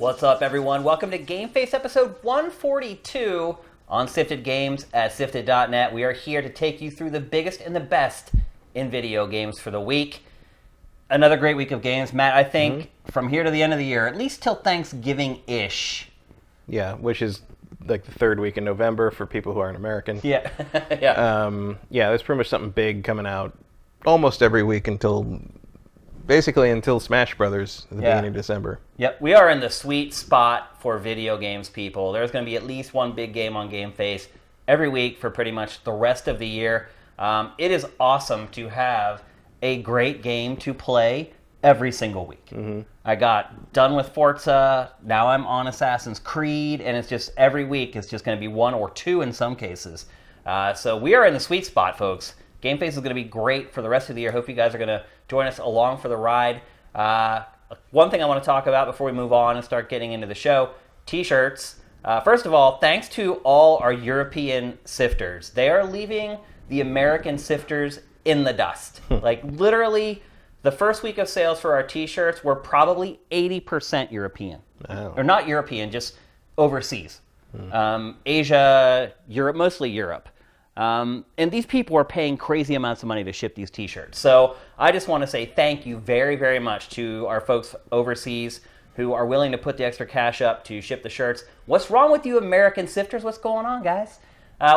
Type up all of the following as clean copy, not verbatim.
What's up, everyone? Welcome to GameFace episode 142 on Sifted Games at Sifted.net. We are here to take you through the biggest and the best in video games for the week. Another great week of games. Matt, I think from here to the end of the year, at least till Thanksgiving-ish. Yeah, which is like the third week in November for people who aren't American. Yeah. Yeah, there's pretty much something big coming out almost every week until Smash Brothers at the beginning of December. Yep, we are in the sweet spot for video games, people. There's going to be at least one big game on GameFace every week for pretty much the rest of the year. It is awesome to have a great game to play every single week. I got done with Forza, now I'm on Assassin's Creed, and it's just every week it's just going to be one or two in some cases. So we are in the sweet spot, folks. GameFace is going to be great for the rest of the year. Hope you guys are going to join us along for the ride. One thing I want to talk about before we move on and start getting into the show, t-shirts. First of all, thanks to all our European sifters. They are leaving the American sifters in the dust. Like literally, the first week of sales for our t-shirts were probably 80% European. Wow. Or not European, just overseas. Asia, Europe, mostly Europe. And these people are paying crazy amounts of money to ship these t-shirts. So I just want to say thank you very, very much to our folks overseas who are willing to put the extra cash up to ship the shirts. What's wrong with you American sifters? What's going on, guys?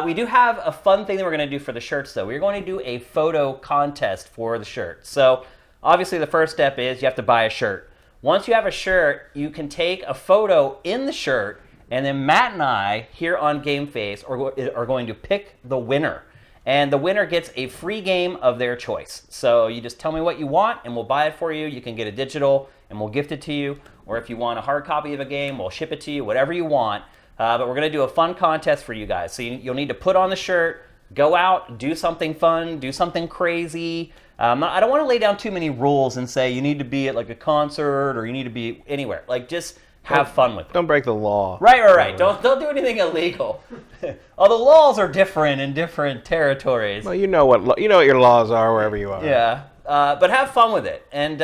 We do have a fun thing that we're going to do for the shirts, though. We're going to do a photo contest for the shirts. So obviously the first step is you have to buy a shirt. Once you have a shirt, you can take a photo in the shirt, and then Matt and I here on GameFace are going to pick the winner. And the winner gets a free game of their choice. So you just tell me what you want, and we'll buy it for you. You can get a digital, and we'll gift it to you. Or if you want a hard copy of a game, we'll ship it to you, whatever you want. But we're going to do a fun contest for you guys. So you'll need to put on the shirt, go out, do something fun, do something crazy. I don't want to lay down too many rules and say you need to be at like a concert or you need to be anywhere. Like just have fun with it. Don't break the law. Right. Don't do anything illegal. The laws are different in different territories. Well, you know what your laws are wherever you are. Yeah, but have fun with it, and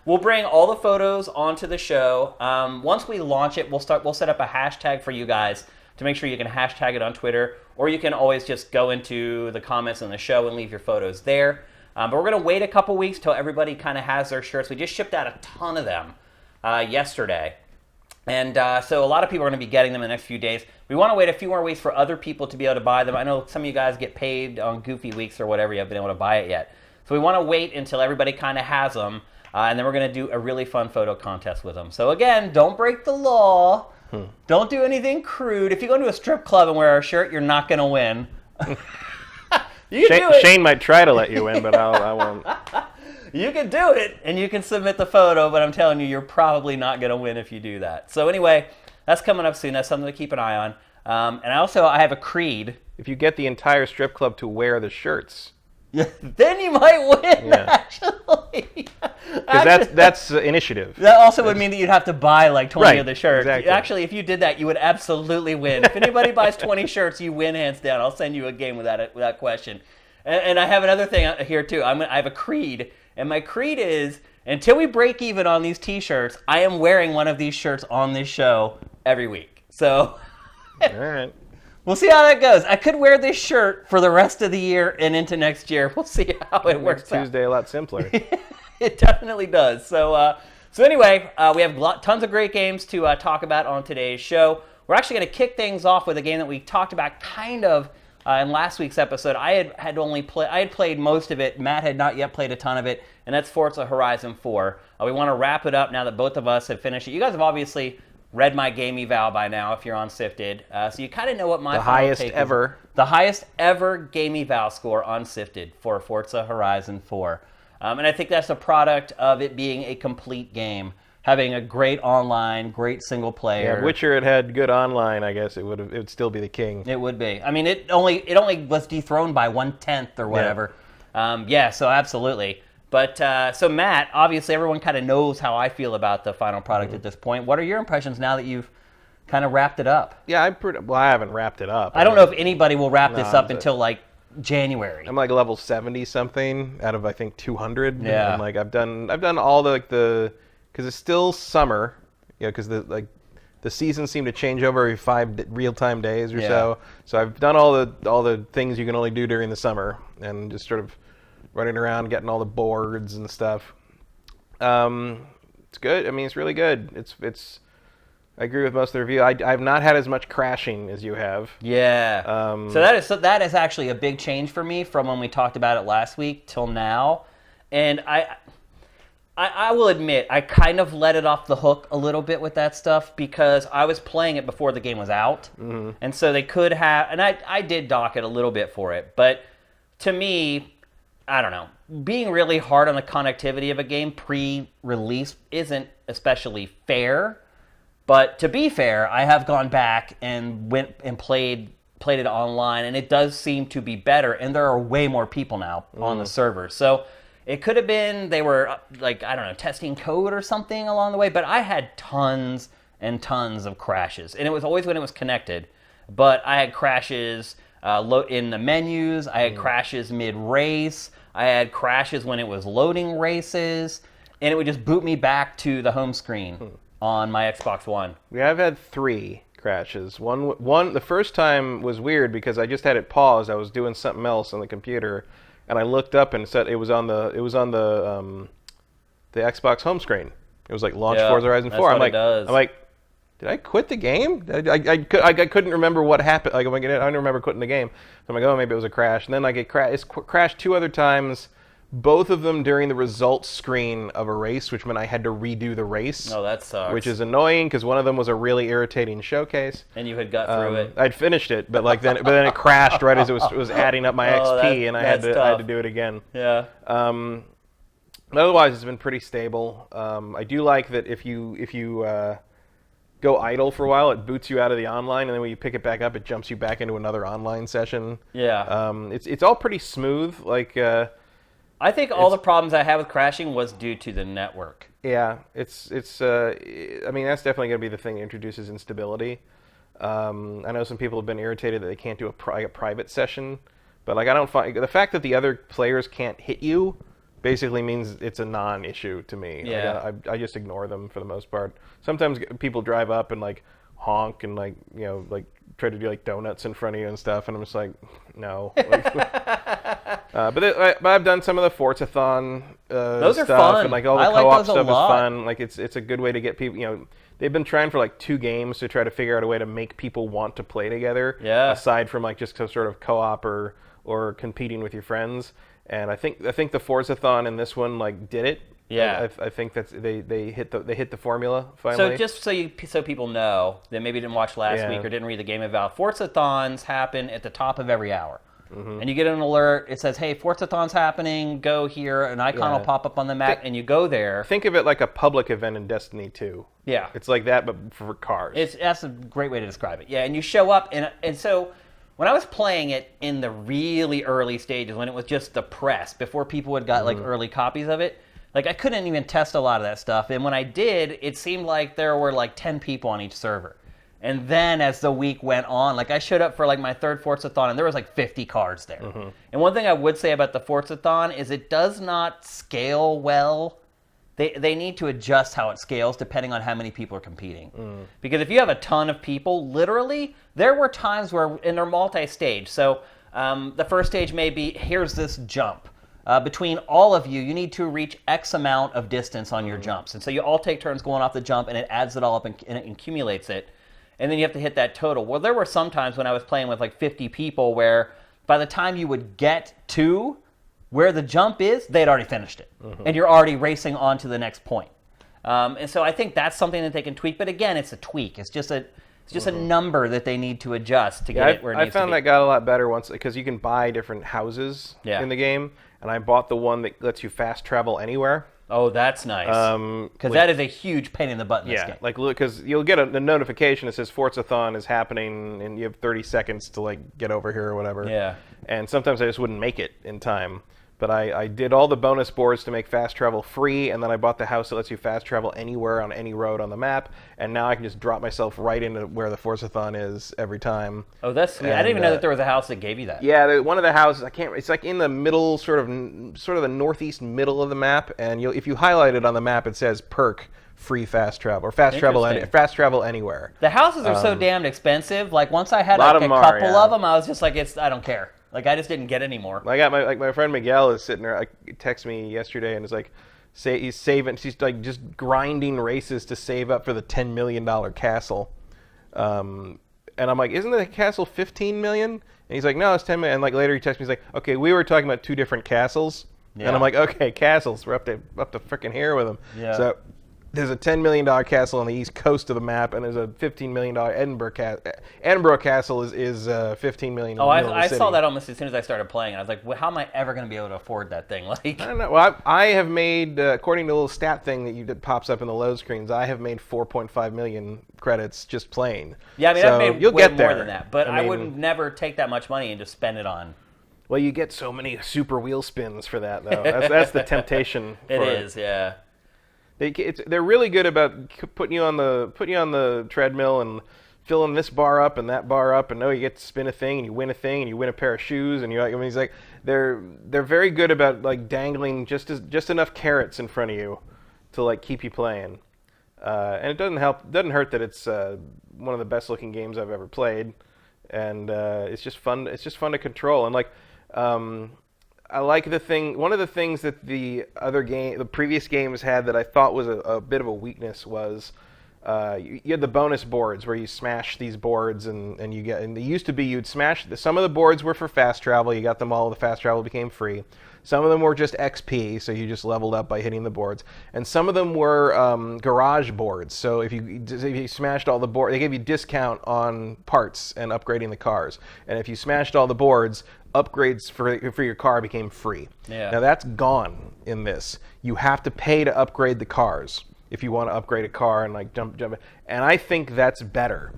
we'll bring all the photos onto the show. Once we launch it, we'll set up a hashtag for you guys to make sure you can hashtag it on Twitter, or you can always just go into the comments on the show and leave your photos there. But we're gonna wait a couple weeks till everybody kind of has their shirts. We just shipped out a ton of them yesterday. And so a lot of people are going to be getting them in the next few days. We want to wait a few more weeks for other people to be able to buy them. I know some of you guys get paid on goofy weeks or whatever. You haven't been able to buy it yet. So we want to wait until everybody kind of has them. And then we're going to do a really fun photo contest with them. So again, don't break the law. Don't do anything crude. If you go into a strip club and wear a shirt, you're not going to win. You can do it. Shane might try to let you win, but I won't. You can do it, and you can submit the photo, but I'm telling you, you're probably not going to win if you do that. So anyway, that's coming up soon. That's something to keep an eye on. And I have a Creed. If you get the entire strip club to wear the shirts, then you might win, actually. Because that's initiative. That also would mean that you'd have to buy like 20 of the shirts. Exactly. Actually, if you did that, you would absolutely win. If anybody buys 20 shirts, you win hands down. I'll send you a game without question. And I have another thing here, too. I have a Creed. And my creed is, until we break even on these t-shirts, I am wearing one of these shirts on this show every week. So, all right. We'll see how that goes. I could wear this shirt for the rest of the year and into next year. We'll see how it works out. Tuesday a lot simpler. It definitely does. So anyway, we have tons of great games to talk about on today's show. We're actually going to kick things off with a game that we talked about kind of in last week's episode. I had played most of it. Matt had not yet played a ton of it, and that's Forza Horizon 4. We want to wrap it up now that both of us have finished it. You guys have obviously read my game eval by now if you're on Sifted, so you kind of know what my the highest ever game eval score on Sifted for Forza Horizon 4. And I think that's a product of it being a complete game. Having a great online, great single player. Yeah, Witcher had good online. I guess it would still be the king. It would be. I mean, it only was dethroned by 1/10 or whatever. So absolutely. But so Matt, obviously everyone kind of knows how I feel about the final product at this point. What are your impressions now that you've kind of wrapped it up? Yeah, I haven't wrapped it up. I don't know if anybody will wrap this up until like January. I'm like level 70 something out of I think 200. Yeah. And like I've done all the because it's still summer, because the seasons seem to change over every 5 real-time days or Yeah. so. So I've done all the things you can only do during the summer, and just sort of running around, getting all the boards and stuff. It's good. I mean, it's really good. It's. I agree with most of the review. I've not had as much crashing as you have. Yeah. So that is actually a big change for me from when we talked about it last week till now. And I will admit, I kind of let it off the hook a little bit with that stuff because I was playing it before the game was out. Mm-hmm. And so they could have, and I did dock it a little bit for it. But to me, I don't know, being really hard on the connectivity of a game pre-release isn't especially fair. But to be fair, I have gone back and went and played it online, and it does seem to be better, and there are way more people now on the server. So it could have been they were, like, I don't know, testing code or something along the way, but I had tons and tons of crashes, and it was always when it was connected. But I had crashes in the menus, I had crashes mid-race, I had crashes when it was loading races, and it would just boot me back to the home screen on my Xbox One. Yeah, I've had 3 crashes. One, the first time was weird because I just had it paused. I was doing something else on the computer, and I looked up and said it was on the Xbox home screen. It was like launch Forza Horizon 4. I'm like, did I quit the game? I couldn't remember what happened. Like, I don't remember quitting the game. So I'm like, oh, maybe it was a crash. And then like it's crashed 2 other times. Both of them during the results screen of a race, which meant I had to redo the race. Oh, that sucks. Which is annoying because one of them was a really irritating showcase. And you had got through it. I'd finished it, but then it crashed right as it was adding up my XP, and I had to do it again. Yeah. Otherwise, it's been pretty stable. I do like that if you go idle for a while, it boots you out of the online, and then when you pick it back up, it jumps you back into another online session. Yeah. It's all pretty smooth. Like. I think all the problems I had with crashing was due to the network. Yeah, it's. I mean, that's definitely going to be the thing that introduces instability. I know some people have been irritated that they can't do a private session, but like I don't find the fact that the other players can't hit you basically means it's a non-issue to me. Yeah. Like, I just ignore them for the most part. Sometimes people drive up and like honk and like like try to do like donuts in front of you and stuff, and I'm just like, no. But I've done some of the Forza-thon those stuff, are fun. and like all the co-op stuff is fun. Like it's a good way to get people. They've been trying for like 2 games to try to figure out a way to make people want to play together. Yeah. Aside from like just sort of co-op or competing with your friends, and I think the Forza-thon in this one like did it. Yeah, I think that's they hit the formula finally. So just so people know that maybe didn't watch last week or didn't read the game about, Forza-thons happen at the top of every hour. Mm-hmm. And you get an alert. It says, hey, Forza-thon's happening. Go here. An icon will pop up on the map, and you go there. Think of it like a public event in Destiny 2. Yeah. It's like that, but for cars. That's a great way to describe it. Yeah, and you show up, and so when I was playing it in the really early stages, when it was just the press, before people had got like early copies of it, like I couldn't even test a lot of that stuff. And when I did, it seemed like there were like 10 people on each server. And then as the week went on, like I showed up for like my 3rd Forza-thon, and there was like 50 cars there. Mm-hmm. And one thing I would say about the Forza-thon is it does not scale well. They need to adjust how it scales depending on how many people are competing. Mm. Because if you have a ton of people, literally, there were times where, and they're multi-stage. So the first stage may be, here's this jump. Between all of you, you need to reach X amount of distance on your jumps. And so you all take turns going off the jump, and it adds it all up and it accumulates it. And then you have to hit that total. Well, there were some times when I was playing with like 50 people where by the time you would get to where the jump is, they'd already finished it. Mm-hmm. And you're already racing on to the next point. And so I think that's something that they can tweak. But again, it's a tweak. It's just a number that they need to adjust to get it where it needs to be. I found that got a lot better once because you can buy different houses in the game. And I bought the one that lets you fast travel anywhere. Oh, that's nice. Because that is a huge pain in the butt in this game. Like, because you'll get a notification that says Forza-thon is happening, and you have 30 seconds to, like, get over here or whatever. Yeah. And sometimes I just wouldn't make it in time. But I did all the bonus boards to make fast travel free, and then I bought the house that lets you fast travel anywhere on any road on the map, and now I can just drop myself right into where the Forza-thon is every time. Oh, that's sweet. I didn't even know that there was a house that gave you that. Yeah, one of the houses, it's like in the middle, sort of the northeast middle of the map, and if you highlight it on the map, it says perk, free fast travel or fast travel anywhere. The houses are so damn expensive. Like once I had a couple of them, I was just like, I don't care. Like I just didn't get any more. I got my friend Miguel is sitting there. Texted me yesterday and is like, he's saving. She's like just grinding races to save up for the $10 million castle. And I'm like, isn't the castle $15 million? And he's like, no, it's $10 million. And like later he texts me, he's like, okay, we were talking about two different castles. Yeah. And I'm like, okay, castles. We're up to freaking here with them. Yeah. So there's a $10 million castle on the east coast of the map, and there's a $15 million Edinburgh castle. Edinburgh castle is $15 million. Oh, I saw that almost as soon as I started playing. I was like, well, how am I ever going to be able to afford that thing? Like, I don't know. Well, I have made, according to a little stat thing that pops up in the load screens, I have made 4.5 million credits just playing. Yeah, I mean, so I've made you'll way get more there. than that, but I would never take that much money and just spend it on. Well, you get so many super wheel spins for that, though. That's the temptation. It is, yeah. They're really good about putting you on the treadmill and filling this bar up and that bar up, and you get to spin a thing and you win a thing and you win a pair of shoes, and he's like they're very good about like dangling just enough carrots in front of you to like keep you playing. And it doesn't hurt that it's one of the best looking games I've ever played, and it's just fun. It's just fun to control, and like. I like one of the things that the previous games had that I thought was a bit of a weakness was you had the bonus boards where you smash these boards and they used to be you'd smash some of the boards were for fast travel, you got them all, the fast travel became free. Some of them were just XP, so you just leveled up by hitting the boards. And some of them were garage boards. So if you smashed all the boards, they gave you discount on parts and upgrading the cars. And if you smashed all the boards, upgrades for your car became free. Yeah. Now that's gone in this. You have to pay to upgrade the cars if you want to upgrade a car and like jump. And I think that's better.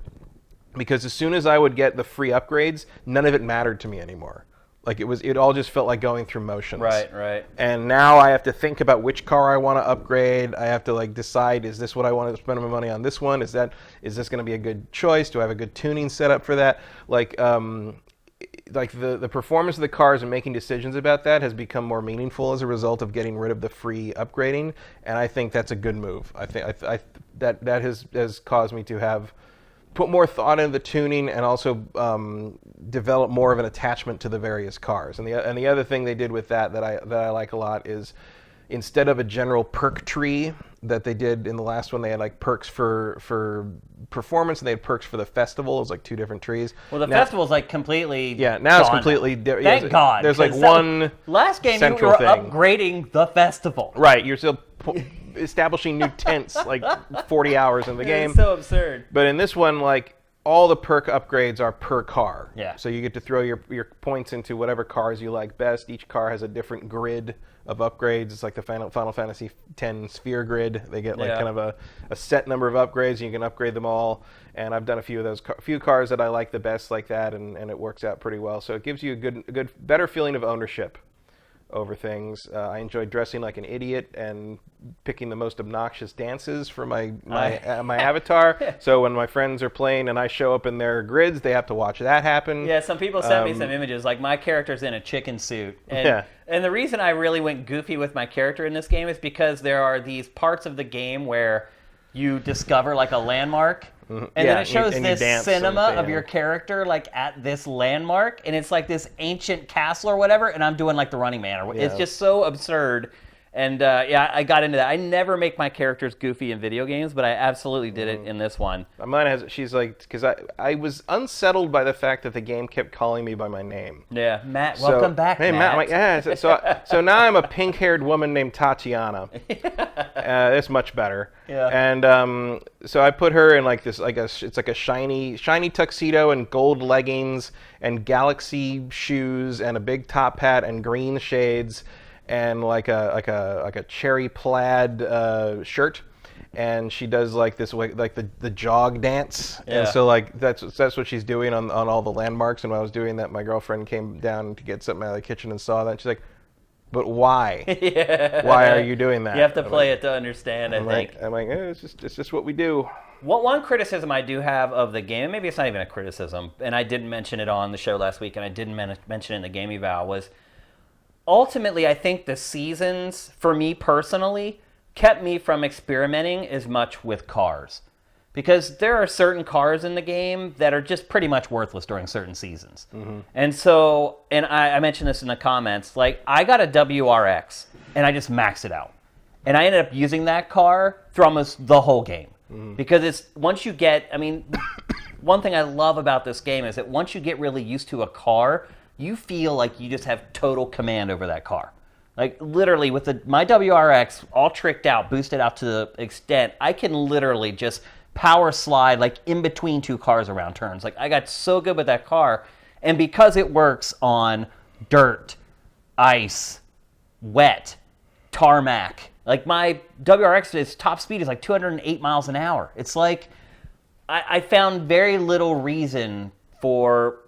Because as soon as I would get the free upgrades, none of it mattered to me anymore. Like it all just felt like going through motions. Right. And now I have to think about which car I want to upgrade. I have to like decide, is this what I want to spend my money on this one? Is this going to be a good choice? Do I have a good tuning set up for that? Like the performance of the cars and making decisions about that has become more meaningful as a result of getting rid of the free upgrading, and I think that's a good move. I think that has caused me to put more thought into the tuning and also develop more of an attachment to the various cars. And the other thing they did with that I like a lot is instead of a general perk tree that they did in the last one, they had like perks for performance and they had perks for the festival. It was like two different trees. Well, the festival's like completely now it's completely Thank God. There's like one last game you were thing. Upgrading the festival. Right, you're still establishing new tents like 40 hours in the game. It's so absurd. But in this one, like all the perk upgrades are per car. Yeah. So you get to throw your points into whatever cars you like best. Each car has a different grid of upgrades. It's like the Final Fantasy X sphere grid. They get like kind of a set number of upgrades, and you can upgrade them all. And I've done a few of those, few cars that I like the best like that, and it works out pretty well. So it gives you a better feeling of ownership over things. I enjoy dressing like an idiot and picking the most obnoxious dances for my avatar. So when my friends are playing and I show up in their grids, they have to watch that happen. Yeah, some people sent me some images. Like my character's in a chicken suit. And the reason I really went goofy with my character in this game is because there are these parts of the game where you discover like a landmark. And then it shows this cinema of your character like at this landmark, and it's like this ancient castle or whatever, and I'm doing like the Running Man. It's just so absurd. And I got into that. I never make my characters goofy in video games, but I absolutely did it in this one. Mine has. She's like, because I was unsettled by the fact that the game kept calling me by my name. Yeah, Matt. Welcome back, Matt. I'm like, yeah. So now I'm a pink-haired woman named Tatiana. It's much better. Yeah. And so I put her in like this, it's like a shiny tuxedo and gold leggings and galaxy shoes and a big top hat and green shades. And like a cherry plaid shirt, and she does like this like the jog dance, and so like that's what she's doing on all the landmarks. And when I was doing that, my girlfriend came down to get something out of the kitchen and saw that. And she's like, "But why? Why are you doing that?" You have to play it to understand. I'm like, it's just what we do. One criticism I do have of the game, and maybe it's not even a criticism, and I didn't mention it on the show last week, and I didn't mention it in the Game Eval, was ultimately, I think the seasons, for me personally, kept me from experimenting as much with cars. Because there are certain cars in the game that are just pretty much worthless during certain seasons. And so, and I mentioned this in the comments, like, I got a WRX, and I just maxed it out. And I ended up using that car through almost the whole game. Because it's, once you get, I mean, one thing I love about this game is that once you get really used to a car, you feel like you just have total command over that car. Like, literally, with my WRX all tricked out, boosted out to the extent, I can literally just power slide like in between two cars around turns. Like, I got so good with that car, and because it works on dirt, ice, wet, tarmac, like my WRX's top speed is like 208 miles an hour. It's like I found very little reason for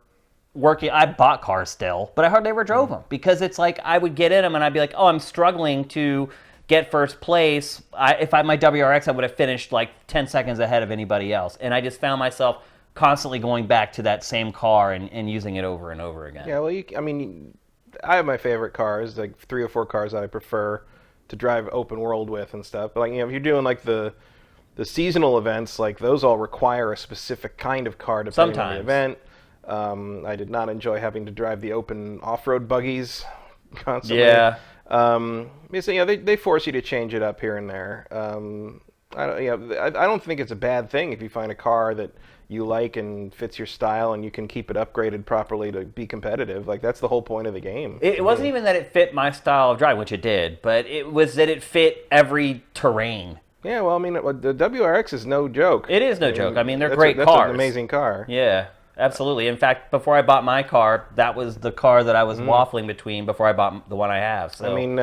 working. I bought cars still, but I hardly ever drove them because it's like I would get in them and I'd be like, oh, I'm struggling to get first place. If I had my WRX, I would have finished like 10 seconds ahead of anybody else. And I just found myself constantly going back to that same car and using it over and over again. Yeah, well, I mean, I have my favorite cars, like 3 or 4 cars that I prefer to drive open world with and stuff. But like, you know, if you're doing like the seasonal events, like those all require a specific kind of car depending on the event. I did not enjoy having to drive the open off-road buggies constantly. Yeah. So, you know, they force you to change it up here and there. I don't think it's a bad thing if you find a car that you like and fits your style and you can keep it upgraded properly to be competitive. Like, that's the whole point of the game. It wasn't even that it fit my style of driving, which it did, but it was that it fit every terrain. Yeah, well, I mean, the WRX is no joke. It is no joke. I mean, they're great cars. That's an amazing car. Yeah, absolutely. In fact, before I bought my car, that was the car that I was waffling between before I bought the one I have. So. I mean,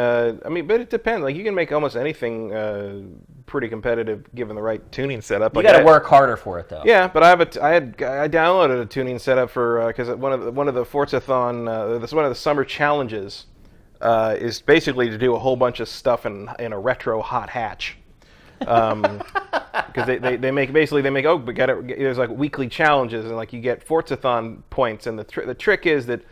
but it depends. Like, you can make almost anything pretty competitive given the right tuning setup. You got to work harder for it, though. Yeah, but I downloaded a tuning setup for because one of the Forza-thon, one of the summer challenges, is basically to do a whole bunch of stuff in a retro hot hatch. Because they make there's like weekly challenges and like you get Forza-thon points, and the trick is that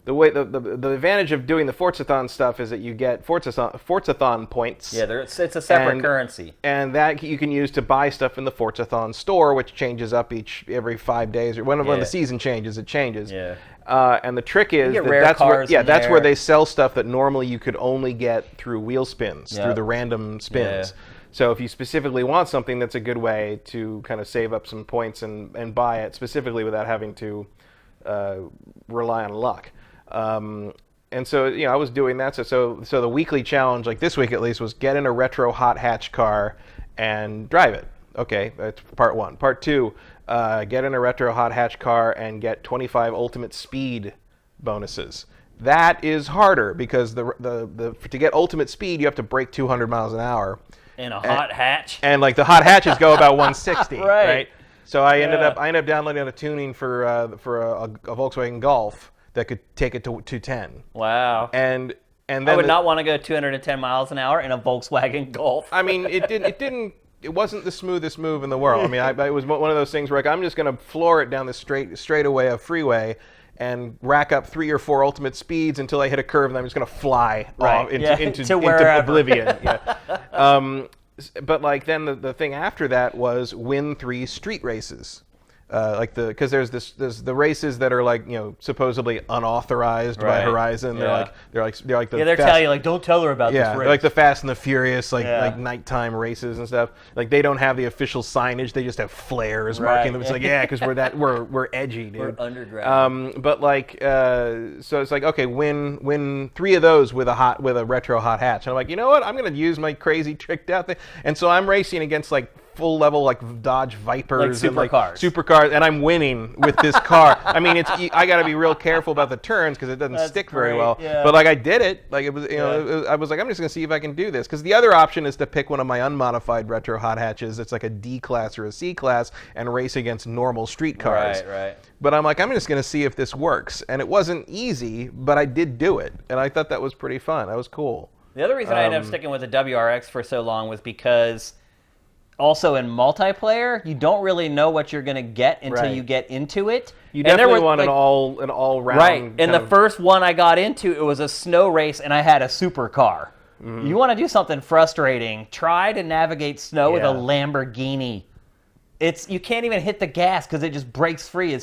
the advantage of doing the Forza-thon stuff is that you get Forza-thon points. Yeah, it's a separate currency, and that you can use to buy stuff in the Forza-thon store, which changes up every 5 days or when the season changes, it changes. Yeah. And the trick is that's where they sell stuff that normally you could only get through wheel spins, through the random spins. Yeah. So if you specifically want something, that's a good way to kind of save up some points and buy it specifically without having to rely on luck. And so, you know, I was doing that. So the weekly challenge, like this week at least, was get in a retro hot hatch car and drive it. Okay, that's part 1. Part 2, get in a retro hot hatch car and get 25 ultimate speed bonuses. That is harder because to get ultimate speed, you have to break 200 miles an hour. In a hot hatch. And like the hot hatches go about 160, right? So I ended up downloading a tuning for a Volkswagen Golf that could take it to 210. Wow. And then I would not want to go 210 miles an hour in a Volkswagen Golf. I mean, it wasn't the smoothest move in the world. I mean, it was one of those things where like, I'm just going to floor it down the straightaway of freeway and rack up 3 or 4 ultimate speeds until I hit a curve, and I'm just going to fly off into oblivion. Yeah. But like then the thing after that was win 3 street races. Because there's the races that are like, you know, supposedly unauthorized by Horizon. Yeah. They're they're telling you like, don't tell her about this race. They're like the Fast and the Furious like nighttime races and stuff. Like they don't have the official signage. They just have flares marking them. It's like because we're edgy, dude. We're underground. But like so it's like, okay, win 3 of those with a retro hot hatch. And I'm like, you know what? I'm gonna use my crazy tricked out thing. And so I'm racing against like full level like Dodge Vipers and like supercars, and I'm winning with this car. I mean, I got to be real careful about the turns because it doesn't stick very well. Yeah. But like I did it. Like it was, you know, I was like, I'm just gonna see if I can do this, because the other option is to pick one of my unmodified retro hot hatches. It's like a D class or a C class and race against normal street cars. Right. But I'm like, I'm just gonna see if this works, and it wasn't easy, but I did do it, and I thought that was pretty fun. That was cool. The other reason I ended up sticking with the WRX for so long was because also in multiplayer, you don't really know what you're going to get until you get into it. You definitely want an all round. Right. And the first one I got into, it was a snow race, and I had a supercar. You want to do something frustrating, try to navigate snow with a Lamborghini. You can't even hit the gas because it just breaks free.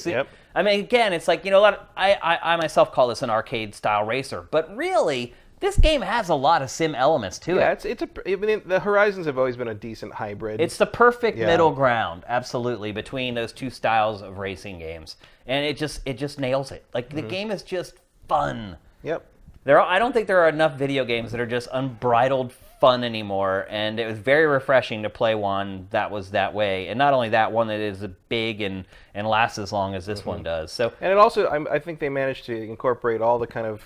I mean, again, it's like, I myself call this an arcade style racer, but really, this game has a lot of sim elements to it. Yeah, the Horizons have always been a decent hybrid. It's the perfect middle ground, absolutely, between those two styles of racing games, and it just nails it. Like the game is just fun. Yep. I don't think there are enough video games that are just unbridled fun anymore, and it was very refreshing to play one that was that way, and not only that, one that is big and lasts as long as this one does. So, and it also, I think they managed to incorporate all the kind of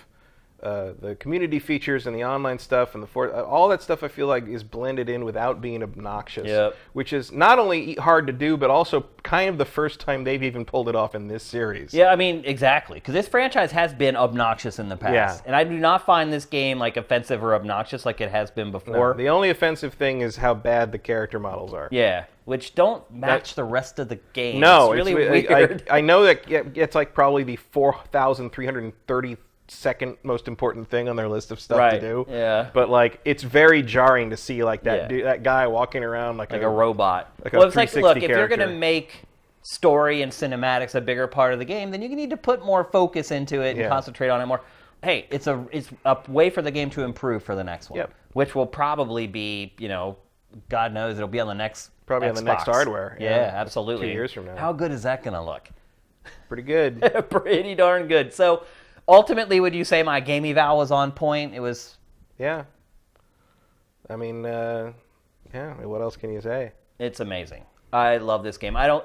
the community features and the online stuff and all that stuff. I feel like is blended in without being obnoxious, which is not only hard to do, but also kind of the first time they've even pulled it off in this series. Yeah, I mean, exactly, because this franchise has been obnoxious in the past, and I do not find this game like offensive or obnoxious like it has been before. No, the only offensive thing is how bad the character models are. Yeah, which don't match the rest of the game. No, it's really weird. I know that it's like probably the 4,332nd most important thing on their list of stuff to do. Yeah. But like, it's very jarring to see like that guy walking around like a robot. Well, it's like, look, if you're going to make story and cinematics a bigger part of the game, then you need to put more focus into it and concentrate on it more. Hey, it's a way for the game to improve for the next one, which will probably be, God knows, it'll be on the next Xbox. On the next hardware. Yeah, absolutely. 2 years from now. How good is that going to look? Pretty good. Pretty darn good. So, ultimately, would you say my game eval was on point? It was... Yeah. I mean, what else can you say? It's amazing. I love this game. I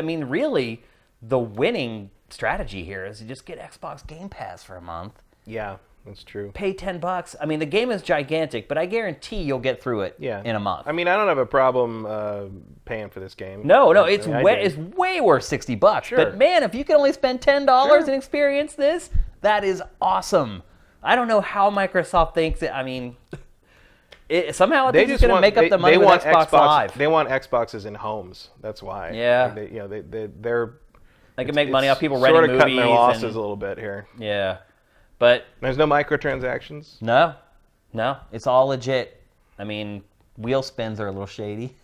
mean, really, the winning strategy here is to just get Xbox Game Pass for a month. Yeah, that's true. Pay $10. I mean, the game is gigantic, but I guarantee you'll get through it in a month. I mean, I don't have a problem paying for this game. No, it's way worth $60. Sure. But man, if you can only spend $10 and experience this, that is awesome. I don't know how Microsoft thinks it. I mean, somehow they're just going to make up the money with Xbox Live. They want Xboxes in homes. That's why. Yeah. They can make money off people renting movies. Sort of cutting their losses a little bit here. Yeah. But there's no microtransactions? No. It's all legit. I mean, wheel spins are a little shady.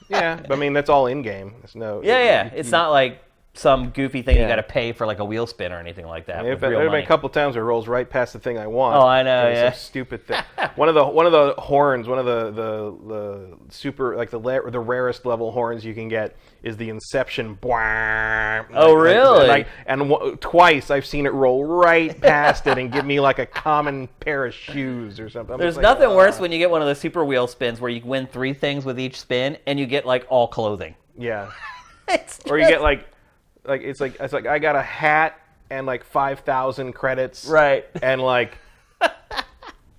Yeah, but I mean, that's all in-game. It's it's not like some goofy thing you got to pay for, like a wheel spin or anything like that. There have been a couple times where it rolls right past the thing I want. Oh, I know. It's some stupid thing. one of the horns, one of the super, like the rarest level horns you can get is the Inception. Oh, really? Twice I've seen it roll right past it and give me like a common pair of shoes or something. There's nothing worse when you get one of the super wheel spins where you win 3 things with each spin and you get like all clothing. Yeah. Or you get like it's like I got a hat and like 5,000 credits, right? And like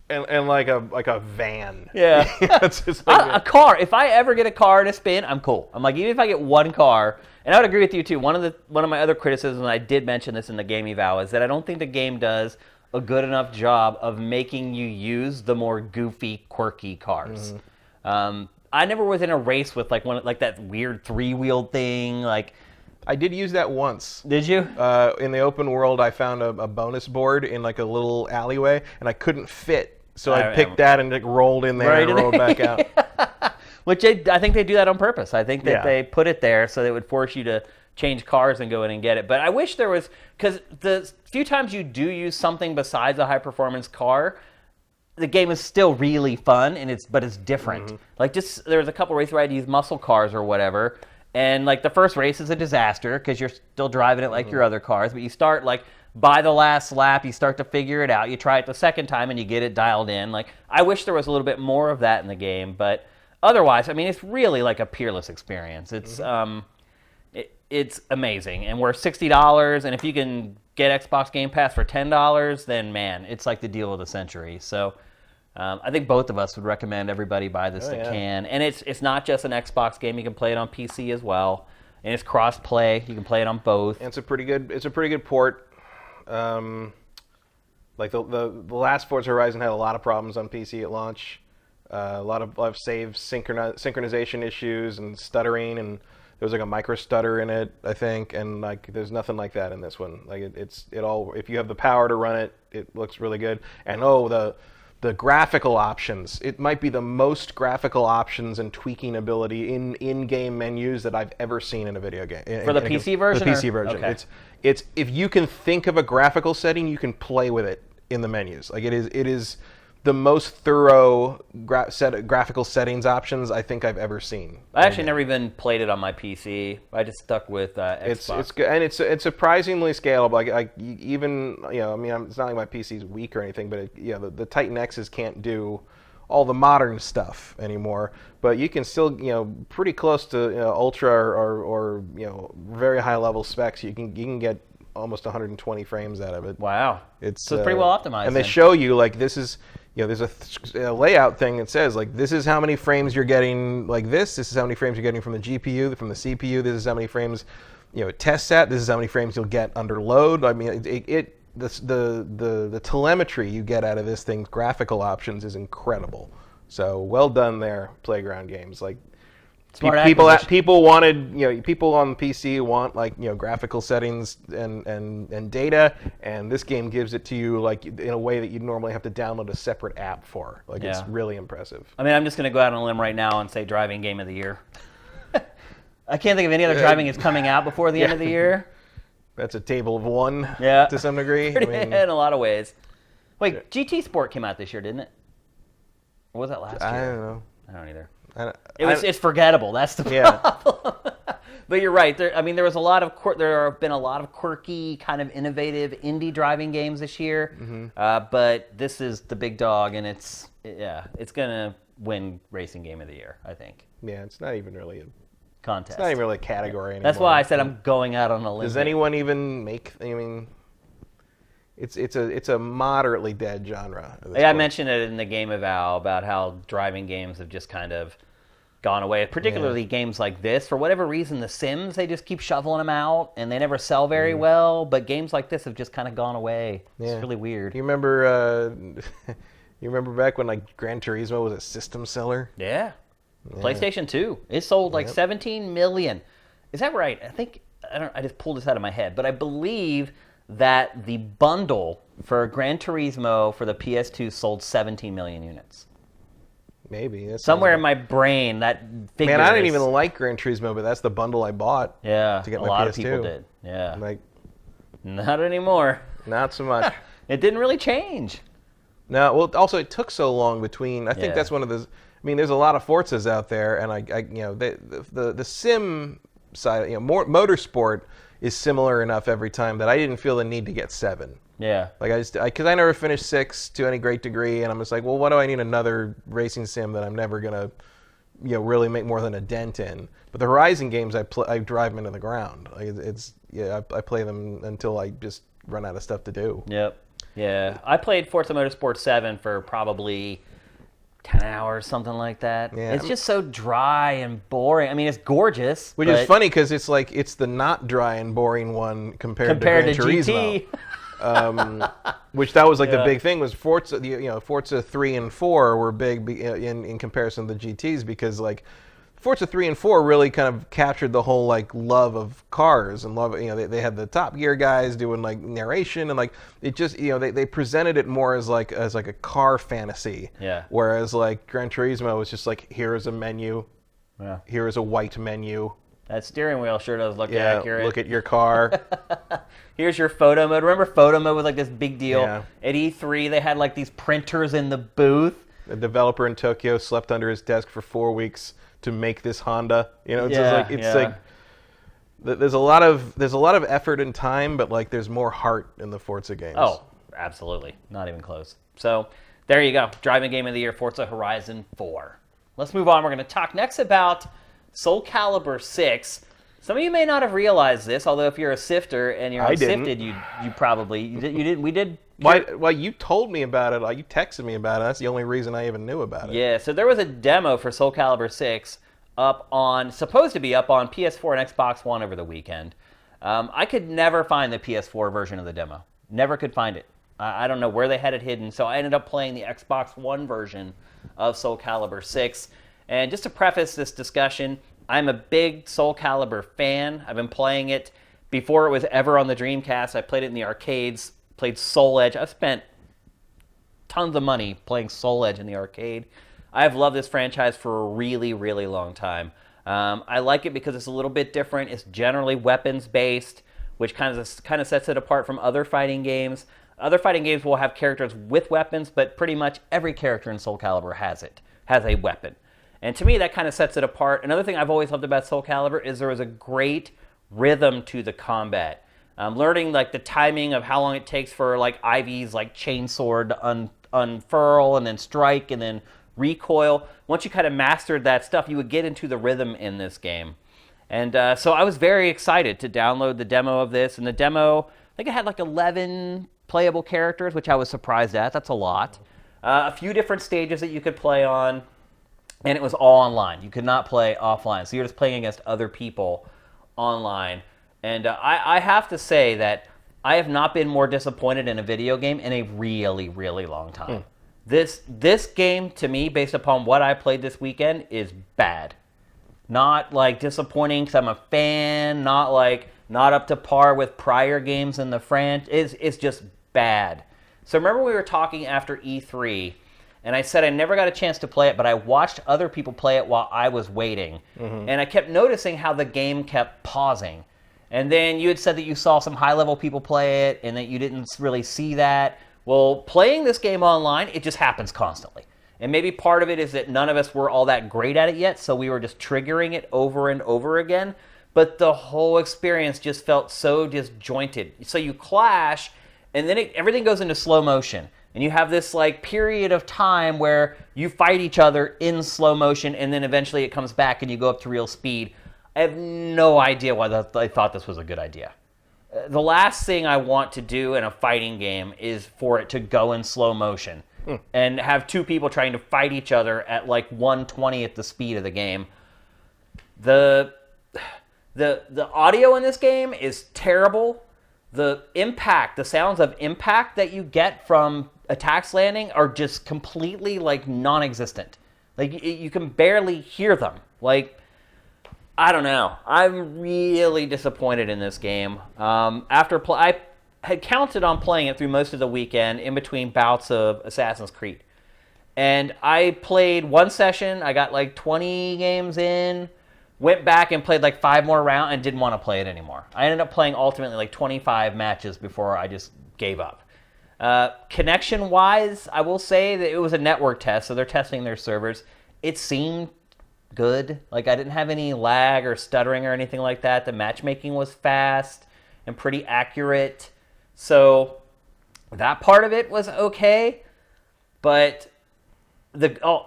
and like a van. Yeah, it's just like a car. If I ever get a car to spin, I'm cool. I'm like, even if I get one car, and I would agree with you too. One of my other criticisms, and I did mention this in the game eval, is that I don't think the game does a good enough job of making you use the more goofy, quirky cars. I never was in a race with like that weird 3-wheeled thing, like. I did use that once. Did you? In the open world, I found a bonus board in like a little alleyway, and I couldn't fit. So I picked that and rolled in there and rolled back out. Which I think they do that on purpose. I think that they put it there so they would force you to change cars and go in and get it. But I wish there was, because the few times you do use something besides a high-performance car, the game is still really fun, but it's different. Like there was a couple races where I had to use muscle cars or whatever. And like the first race is a disaster because you're still driving it like your other cars. But you start like by the last lap, you start to figure it out. You try it the second time and you get it dialed in. Like I wish there was a little bit more of that in the game. But otherwise, I mean, it's really like a peerless experience. It's it's amazing. And we're $60. And if you can get Xbox Game Pass for $10, then man, it's like the deal of the century. So. I think both of us would recommend everybody buy this that can. And it's not just an Xbox game. You can play it on PC as well. And it's cross-play. You can play it on both. And it's a pretty good port. Like the last Forza Horizon had a lot of problems on PC at launch. A lot of save synchronization issues and stuttering, and there was like a micro stutter in it, I think, and like there's nothing like that in this one. Like it all, if you have the power to run it, it looks really good. And the graphical options. It might be the most graphical options and tweaking ability in-game menus that I've ever seen in a video game. For the PC version? The PC version. Okay. It's if you can think of a graphical setting, you can play with it in the menus. Like it is the most thorough graphical settings options I think I've ever seen. I actually never even played it on my PC. I just stuck with Xbox. It's good, and it's surprisingly scalable. Like even I mean, it's not like my PC's weak or anything, but the Titan X's can't do all the modern stuff anymore. But you can still pretty close to ultra or very high level specs. You can get almost 120 frames out of it. Wow. So it's pretty well optimized. And they show you like this is. There's a layout thing that says like this is how many frames you're getting like this is how many frames you're getting from the GPU, from the CPU, this is how many frames test set, this is how many frames you'll get under load. I mean the telemetry you get out of this thing's graphical options is incredible. So well done there, Playground Games. Like people wanted people on the PC want like graphical settings and data, and this game gives it to you like in a way that you'd normally have to download a separate app for. Like it's really impressive. I mean, I'm just going to go out on a limb right now and say driving game of the year. I can't think of any other driving that's coming out before the end of the year. That's a table of one to some degree. In a lot of ways. Wait, GT Sport came out this year, didn't it? Or was that last year? I don't know. I don't either. It's forgettable. That's the problem. But you're right. There have been a lot of quirky, kind of innovative indie driving games this year. Mm-hmm. But this is the big dog, and it's gonna win Racing Game of the Year, I think. Yeah, it's not even really a contest. It's not even really a category anymore. That's why I said I'm going out on a limb. Does anyone even make? I mean, it's a moderately dead genre. I mentioned it in the Game Eval about how driving games have just kind of gone away, particularly games like this. For whatever reason, the Sims, they just keep shoveling them out, and they never sell very well, but games like this have just kind of gone away. It's really weird. You remember back when like Gran Turismo was a system seller? Yeah. PlayStation 2. It sold like 17 million. Is that right? I just pulled this out of my head, but I believe that the bundle for Gran Turismo for the PS2 sold 17 million units. Maybe. Somewhere in my brain, that figure. Man, I didn't even like Gran Turismo, but that's the bundle I bought. Yeah, to get my a lot PS2. of people did. Yeah, like, not anymore. Not so much. It didn't really change. No, well, also it took so long between. I think that's one of those. I mean, there's a lot of Forzas out there, and the sim side, motorsport is similar enough every time that I didn't feel the need to get 7. Yeah. Like because I never finished 6 to any great degree, and I'm just like, well, what do I need another racing sim that I'm never gonna, really make more than a dent in? But the Horizon games, I drive them into the ground. Like I play them until I just run out of stuff to do. Yep. Yeah. I played Forza Motorsport 7 for probably 10 hours, something like that. Yeah. It's just so dry and boring. I mean, it's gorgeous. Which is funny because it's like it's the not dry and boring one compared to Gran Turismo. Which that was like the big thing was Forza. Forza 3 and 4 were big in comparison to the GTs because like Forza 3 and 4 really kind of captured the whole like love of cars and love. They had the Top Gear guys doing like narration and like it just they presented it more as like a car fantasy. Yeah. Whereas like Gran Turismo was just like here is a menu. Yeah. Here is a white menu. That steering wheel sure does look accurate. Look at your car. Here's your photo mode. Remember photo mode was like this big deal? Yeah. At E3, they had like these printers in the booth. The developer in Tokyo slept under his desk for 4 weeks to make this Honda. It's like there's a lot of effort and time, but like there's more heart in the Forza games. Oh, absolutely. Not even close. So there you go. Driving Game of the Year, Forza Horizon 4. Let's move on. We're going to talk next about Soulcalibur VI. Some of you may not have realized this, although if you're a sifter and you're unsifted, you probably you did. We did. Well, you told me about it. You texted me about it. That's the only reason I even knew about it. Yeah. So there was a demo for Soulcalibur VI supposed to be up on PS4 and Xbox One over the weekend. I could never find the PS4 version of the demo. Never could find it. I don't know where they had it hidden. So I ended up playing the Xbox One version of Soulcalibur VI. And just to preface this discussion, I'm a big Soulcalibur fan. I've been playing it before it was ever on the Dreamcast. I played it in the arcades, played Soul Edge. I've spent tons of money playing Soul Edge in the arcade. I've loved this franchise for a really, really long time. I like it because it's a little bit different. It's generally weapons-based, which kind of sets it apart from other fighting games. Other fighting games will have characters with weapons, but pretty much every character in Soulcalibur has a weapon. And to me, that kind of sets it apart. Another thing I've always loved about Soulcalibur is there was a great rhythm to the combat. Learning like the timing of how long it takes for like Ivy's like chainsword to unfurl and then strike and then recoil. Once you kind of mastered that stuff, you would get into the rhythm in this game. And so I was very excited to download the demo of this. And the demo, I think it had like 11 playable characters, which I was surprised at. That's a lot. A few different stages that you could play on. And it was all online. You could not play offline. So you're just playing against other people online. And I have to say that I have not been more disappointed in a video game in a really, really long time. This game, to me, based upon what I played this weekend, is bad. Not like disappointing because I'm a fan, not up to par with prior games in the franchise. It's just bad. So remember we were talking after E3, and I said I never got a chance to play it, but I watched other people play it while I was waiting. And I kept noticing how the game kept pausing. And then you had said that you saw some high-level people play it and that you didn't really see that. Well, playing this game online, it just happens constantly. And maybe part of it is that none of us were all that great at it yet, so we were just triggering it over and over again. But the whole experience just felt so disjointed. So you clash, and then everything goes into slow motion. And you have this like period of time where you fight each other in slow motion, and then eventually it comes back and you go up to real speed. I have no idea why I thought this was a good idea. The last thing I want to do in a fighting game is for it to go in slow motion and have two people trying to fight each other at like 1/20th the speed of the game. The audio in this game is terrible. The impact, the sounds of impact that you get from attacks landing are just completely like non-existent. Like you can barely hear them. Like, I don't know. I'm really disappointed in this game. I had counted on playing it through most of the weekend in between bouts of Assassin's Creed. And I played one session. I got like 20 games in, went back and played like 5 more rounds and didn't want to play it anymore. I ended up playing ultimately like 25 matches before I just gave up. Connection-wise, I will say that it was a network test, so they're testing their servers. It seemed good. Like, I didn't have any lag or stuttering or anything like that. The matchmaking was fast and pretty accurate. So that part of it was okay. But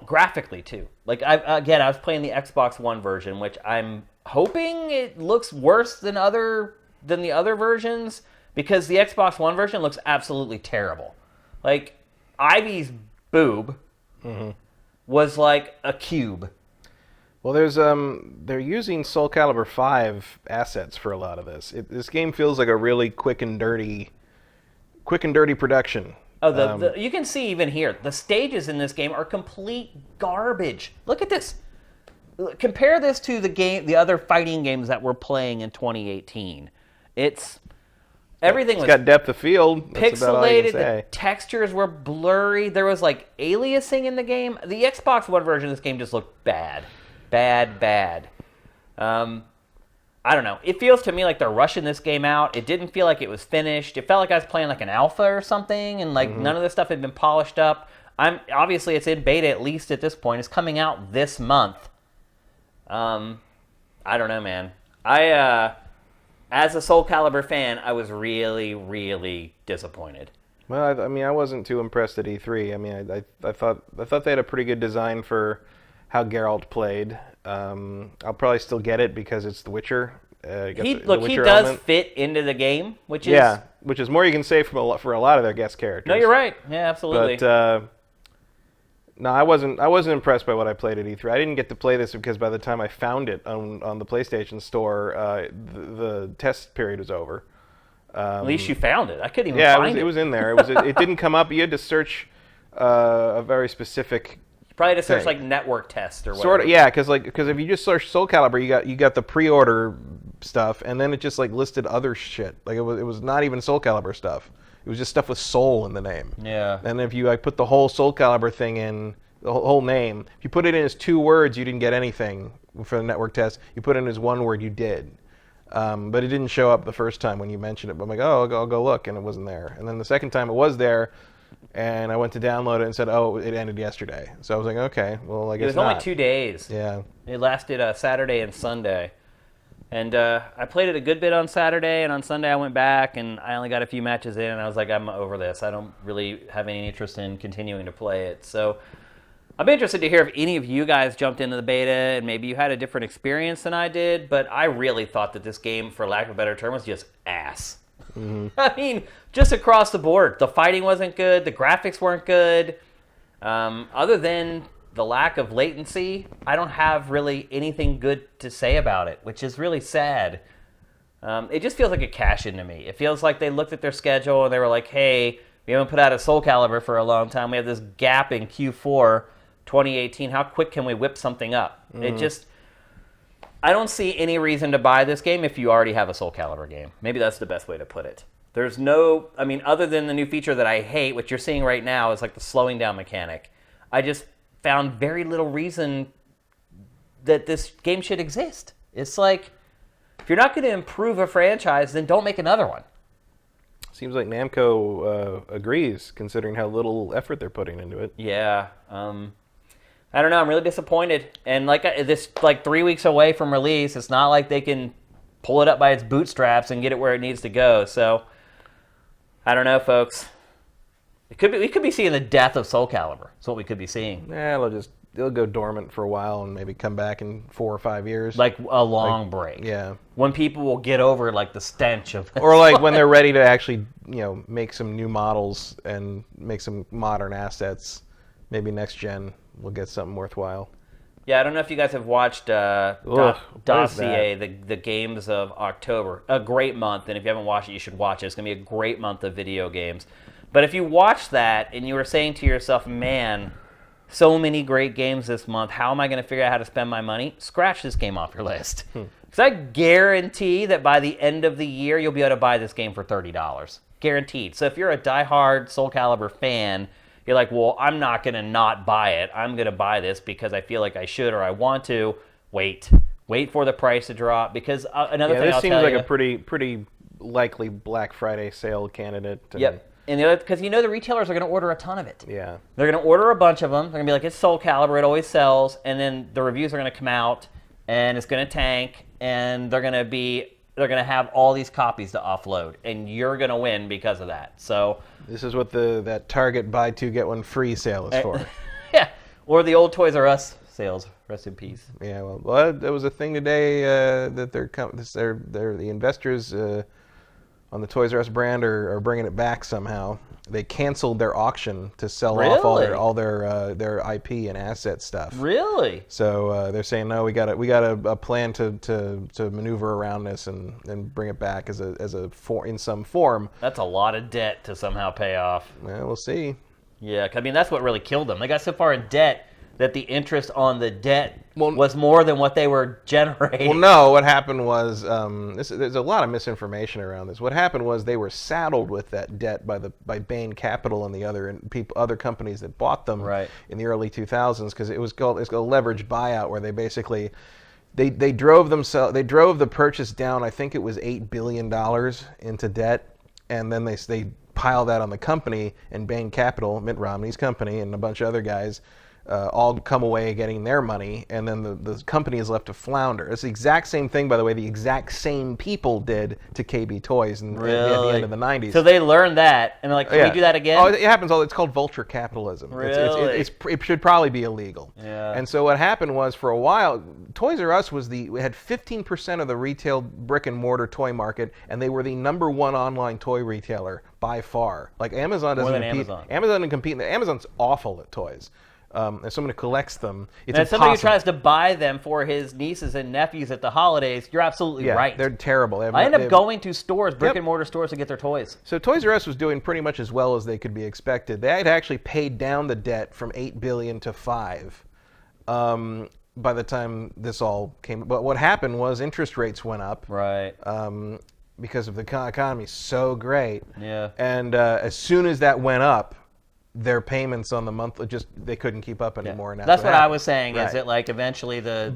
graphically too. Like, I was playing the Xbox One version, which I'm hoping it looks worse than the other versions, because the Xbox One version looks absolutely terrible. Like, Ivy's boob was like a cube. Well, they're using Soulcalibur V assets for a lot of this. This game feels like a really quick and dirty production. Oh, you can see even here, the stages in this game are complete garbage. Look at this. Compare this to the other fighting games that we're playing in 2018. Everything was got depth of field. That's about all you can pixelated. say. The textures were blurry. There was like aliasing in the game. The Xbox One version of this game just looked bad. Bad. I don't know. It feels to me like they're rushing this game out. It didn't feel like it was finished. It felt like I was playing like an alpha or something, and like none of this stuff had been polished up. Obviously it's in beta, at least at this point. It's coming out this month. I don't know, man. As a Soulcalibur fan, I was really, really disappointed. Well, I wasn't too impressed at E3. I mean, I thought they had a pretty good design for how Geralt played. I'll probably still get it because it's The Witcher. He does fit into the game, which is more you can say for a lot of their guest characters. No, you're right. Yeah, absolutely. But no, I wasn't impressed by what I played at E3. I didn't get to play this because by the time I found it on the PlayStation Store, the test period was over. At least you found it. I couldn't even find it. Yeah, it was in there. It didn't come up. You had to search a very specific. Probably to search like network test or whatever. Sort of, yeah, because if you just search Soulcalibur, you got the pre-order stuff, and then it just like listed other shit. Like it was not even Soulcalibur stuff. It was just stuff with Soul in the name. Yeah. And if you put the whole Soulcalibur thing in, the whole name, if you put it in as 2 words, you didn't get anything for the network test. You put it in as 1 word, you did. But it didn't show up the first time when you mentioned it. But I'm like, oh, I'll go look, and it wasn't there. And then the second time it was there, and I went to download it and said, oh, it ended yesterday. So I was like, okay, well, I guess not. It was only 2 days. Yeah. It lasted Saturday and Sunday. And I played it a good bit on Saturday, and on Sunday I went back, and I only got a few matches in, and I was like, I'm over this. I don't really have any interest in continuing to play it. So I'd be interested to hear if any of you guys jumped into the beta, and maybe you had a different experience than I did, but I really thought that this game, for lack of a better term, was just ass. Mm-hmm. I mean, just across the board. The fighting wasn't good. The graphics weren't good. Other than the lack of latency, I don't have really anything good to say about it, which is really sad. It just feels like a cash-in to me. It feels like they looked at their schedule and they were like, hey, we haven't put out a Soulcalibur for a long time. We have this gap in Q4 2018. How quick can we whip something up? Mm-hmm. I don't see any reason to buy this game if you already have a Soulcalibur game. Maybe that's the best way to put it. There's no, I mean, other than the new feature that I hate, what you're seeing right now is like the slowing down mechanic. I just found very little reason that this game should exist. It's like, if you're not going to improve a franchise, then don't make another one. Seems like Namco agrees, considering how little effort they're putting into it. Yeah. I don't know. I'm really disappointed. And this 3 weeks away from release, it's not like they can pull it up by its bootstraps and get it where it needs to go. So, I don't know, folks. We could be seeing the death of Soulcalibur. That's what we could be seeing. Yeah, they'll go dormant for a while and maybe come back in 4 or 5 years. Like a long break. Yeah. When people will get over the stench of or when they're ready to actually, make some new models and make some modern assets. Maybe next gen we'll get something worthwhile. Yeah, I don't know if you guys have watched Dossier, the games of October. A great month, and if you haven't watched it, you should watch it. It's going to be a great month of video games. But if you watch that and you were saying to yourself, man, so many great games this month, how am I going to figure out how to spend my money? Scratch this game off your list. Because I guarantee that by the end of the year, you'll be able to buy this game for $30. Guaranteed. So if you're a diehard Soulcalibur fan, you're like, well, I'm not going to not buy it. I'm going to buy this because I feel like I should or I want to. Wait for the price to drop. Because another thing I'll tell you. This seems like a pretty likely Black Friday sale candidate. Yep. And the other, because the retailers are going to order a ton of it. Yeah. They're going to order a bunch of them. They're going to be like, it's Soulcalibur, it always sells. And then the reviews are going to come out, and it's going to tank, and they're going to have all these copies to offload, and you're going to win because of that. So this is what that Target buy 2 get 1 free sale is for. Yeah. Or the old Toys R Us sales. Rest in peace. Yeah. Well, there was a thing today that the investors on the Toys R Us brand are bringing it back somehow. They canceled their auction to sell off all their IP and asset stuff. Really? So they're saying no, we got a plan to maneuver around this and bring it back in some form. That's a lot of debt to somehow pay off. Well, we'll see. Yeah, I mean that's what really killed them. They got so far in debt that the interest on the debt was more than what they were generating. Well, no, what happened was, there's a lot of misinformation around this. What happened was they were saddled with that debt by Bain Capital and the other companies that bought them in the early 2000s, because it's called a leveraged buyout, where they basically they drove the purchase down. I think it was $8 billion into debt, and then they pile that on the company, and Bain Capital, Mitt Romney's company, and a bunch of other guys all come away getting their money, and then the company is left to flounder. It's the exact same thing, by the way, the exact same people did to KB Toys at the end of the 90s. So they learned that, and they're like, can we do that again? Oh, it happens all. It's called vulture capitalism. Really? It should probably be illegal. Yeah. And so what happened was, for a while, Toys R Us had 15% of the retail brick and mortar toy market, and they were the #1 online toy retailer by far. Like Amazon doesn't compete. Amazon doesn't compete. Amazon's awful at toys. As someone who collects them, it's impossible. Somebody who tries to buy them for his nieces and nephews at the holidays, you're absolutely right. They're terrible. I end up going to stores, brick and mortar stores, to get their toys. So Toys R Us was doing pretty much as well as they could be expected. They had actually paid down the debt from $8 billion to $5 billion by the time this all came. But what happened was interest rates went up. Right. because of the economy so great. Yeah. And as soon as that went up, their payments on the monthly they couldn't keep up anymore. Yeah. And that's what happened. I was saying. Right. Is it like eventually the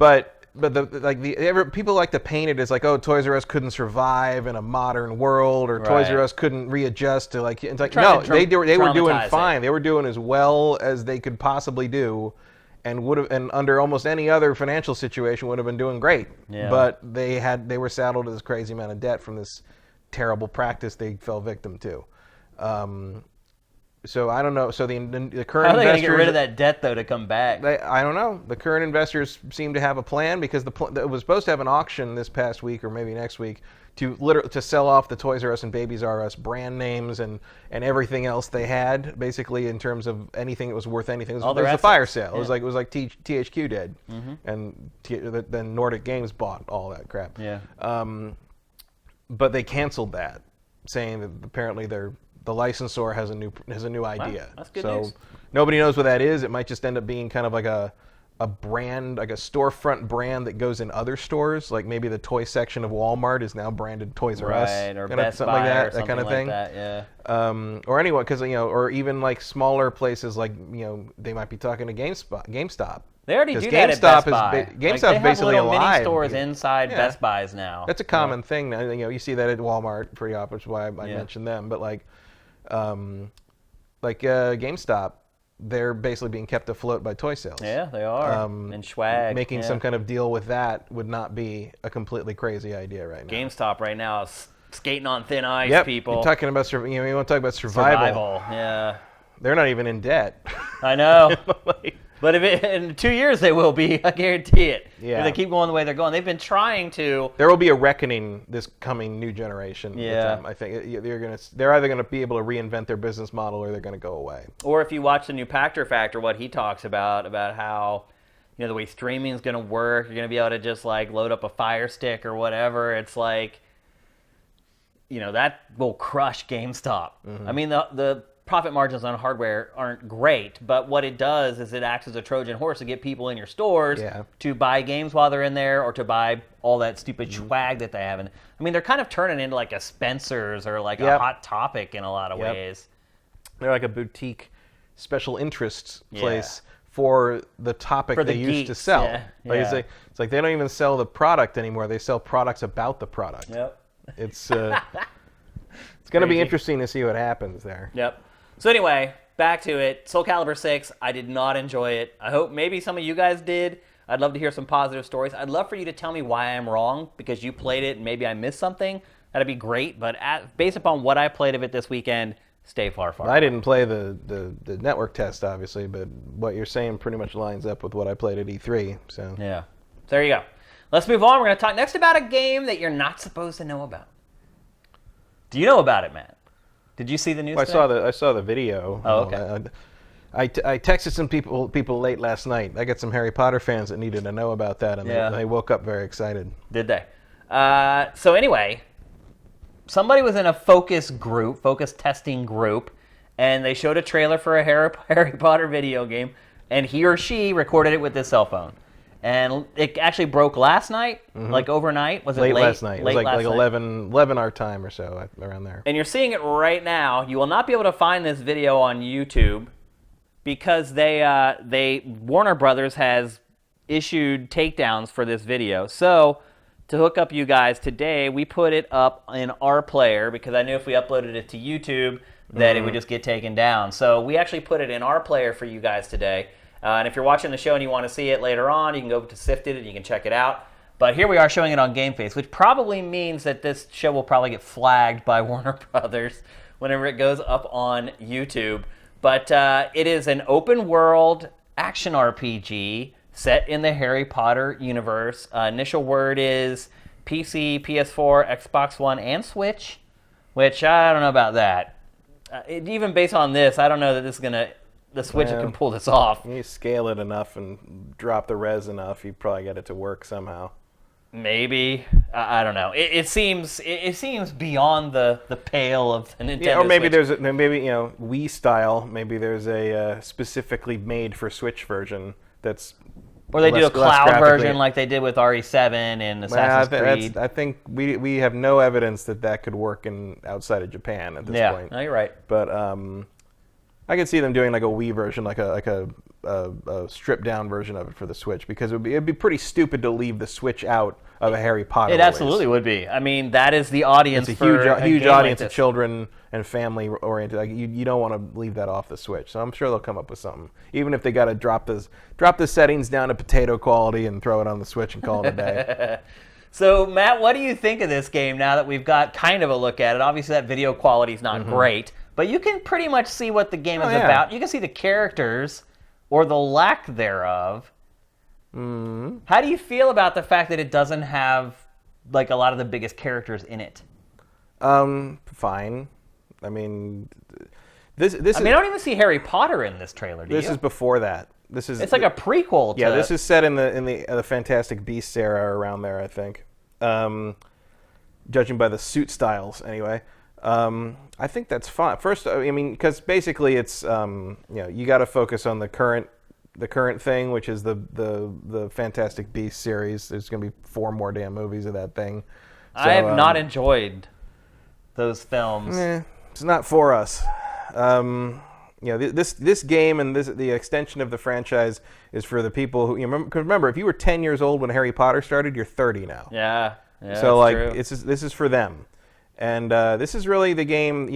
people like to paint it as like, oh, Toys R Us couldn't survive in a modern world, or Toys R Us couldn't readjust to like. It's like no, they were doing fine. They were doing as well as they could possibly do, and under almost any other financial situation would have been doing great. Yeah. But they were saddled with this crazy amount of debt from this terrible practice they fell victim to. So I don't know. So the current how are they going to investors, get rid of that debt though to come back? I don't know. The current investors seem to have a plan because it was supposed to have an auction this past week or maybe next week to sell off the Toys R Us and Babies R Us brand names and everything else they had, basically in terms of anything that was worth anything. It was a fire sale. Yeah. It was like THQ did, and then Nordic Games bought all that crap. Yeah. But they canceled that, saying that apparently the licensor has a new idea. Wow, that's good news. Nobody knows what that is. It might just end up being kind of like a brand, like a storefront brand that goes in other stores. Like maybe the toy section of Walmart is now branded Toys R Us, or Best Buy, like that, or something that kind of thing. Like that, yeah. Or anyone, because or even like smaller places, like they might be talking to GameStop. They already do that at Best Buy. GameStop's basically alive. Mini stores inside Best Buys now. That's a common thing now. You see that at Walmart pretty often, which is why I mentioned them. But like GameStop, they're basically being kept afloat by toy sales. Yeah, they are. And swag. Making some kind of deal with that would not be a completely crazy idea right now. GameStop right now is skating on thin ice, people. You're talking about you want to talk about survival. Yeah. They're not even in debt. I know. But in 2 years they will be, I guarantee it. Yeah. If they keep going the way they're going. They've been trying to. There will be a reckoning this coming new generation. Yeah. With them. I think they're either going to be able to reinvent their business model or they're going to go away. Or if you watch the new Pactor Factor, what he talks about how, the way streaming is going to work, you're going to be able to just like load up a Fire Stick or whatever. It's like, that will crush GameStop. I mean, the profit margins on hardware aren't great, but what it does is it acts as a Trojan horse to get people in your stores to buy games while they're in there, or to buy all that stupid swag that they have. And I mean, they're kind of turning into like a Spencer's or like a Hot Topic in a lot of ways. They're like a boutique special interests place for the topic they used to sell. It's like they don't even sell the product anymore. They sell products about the product. Yep. It's going to be interesting to see what happens there. Yep. So anyway, back to it. Soulcalibur VI, I did not enjoy it. I hope maybe some of you guys did. I'd love to hear some positive stories. I'd love for you to tell me why I'm wrong, because you played it and maybe I missed something. That'd be great. But based upon what I played of it this weekend, stay far away. I didn't play the network test, obviously, but what you're saying pretty much lines up with what I played at E3. So yeah. So there you go. Let's move on. We're going to talk next about a game that you're not supposed to know about. Do you know about it, Matt? Did you see the news? Well, I saw the video. Oh, okay. I texted some people late last night. I got some Harry Potter fans that needed to know about that, and they woke up very excited. Did they? So anyway, somebody was in a focus testing group, and they showed a trailer for a Harry Potter video game, and he or she recorded it with his cell phone. And it actually broke last night, like overnight. Was it late? Last night. It was like 11 our time or so, around there. And you're seeing it right now. You will not be able to find this video on YouTube because Warner Brothers has issued takedowns for this video. So to hook up you guys today, we put it up in our player because I knew if we uploaded it to YouTube that it would just get taken down. So we actually put it in our player for you guys today. And if you're watching the show and you want to see it later on, you can go to Sifted and you can check it out. But here we are showing it on GameFace, which probably means that this show will probably get flagged by Warner Brothers whenever it goes up on YouTube. But it is an open-world action RPG set in the Harry Potter universe. Initial word is PC, PS4, Xbox One, and Switch, which I don't know about that. Even based on this, I don't know that this is going to... The Switch can pull this off. You scale it enough and drop the res enough, you probably get it to work somehow. Maybe. I don't know. It seems beyond the pale of the Nintendo or maybe Switch. there's Wii style. Maybe there's a specifically made for Switch version that's Or they do a cloud version like they did with RE7 and Assassin's Creed. I think we have no evidence that could work outside of Japan at this point. Yeah, no, you're right. But I could see them doing like a Wii version, like a stripped down version of it for the Switch, because it'd be pretty stupid to leave the Switch out of a Harry Potter release. Absolutely would be. I mean, that is the audience. It's a huge audience of children and family oriented. Like you don't want to leave that off the Switch. So I'm sure they'll come up with something. Even if they got to drop the settings down to potato quality and throw it on the Switch and call it a day. So Matt, what do you think of this game now that we've got kind of a look at it? Obviously, that video quality is not great, but you can pretty much see what the game is about. You can see the characters or the lack thereof. How do you feel about the fact that it doesn't have like a lot of the biggest characters in it? Fine. I mean, this. I don't even see Harry Potter in this trailer. Do you? This is before that. It's like a prequel. Yeah, this is set in the Fantastic Beasts era around there, I think. Judging by the suit styles, anyway. I think that's fine. First, I mean, because basically it's you got to focus on the current thing, which is the Fantastic Beasts series. There's going to be 4 more damn movies of that thing. So, I have not enjoyed those films. It's not for us. This game and the extension of the franchise is for the people who remember. If you were 10 years old when Harry Potter started, you're 30 now. Yeah. So like, true. This is for them. And this is really the game.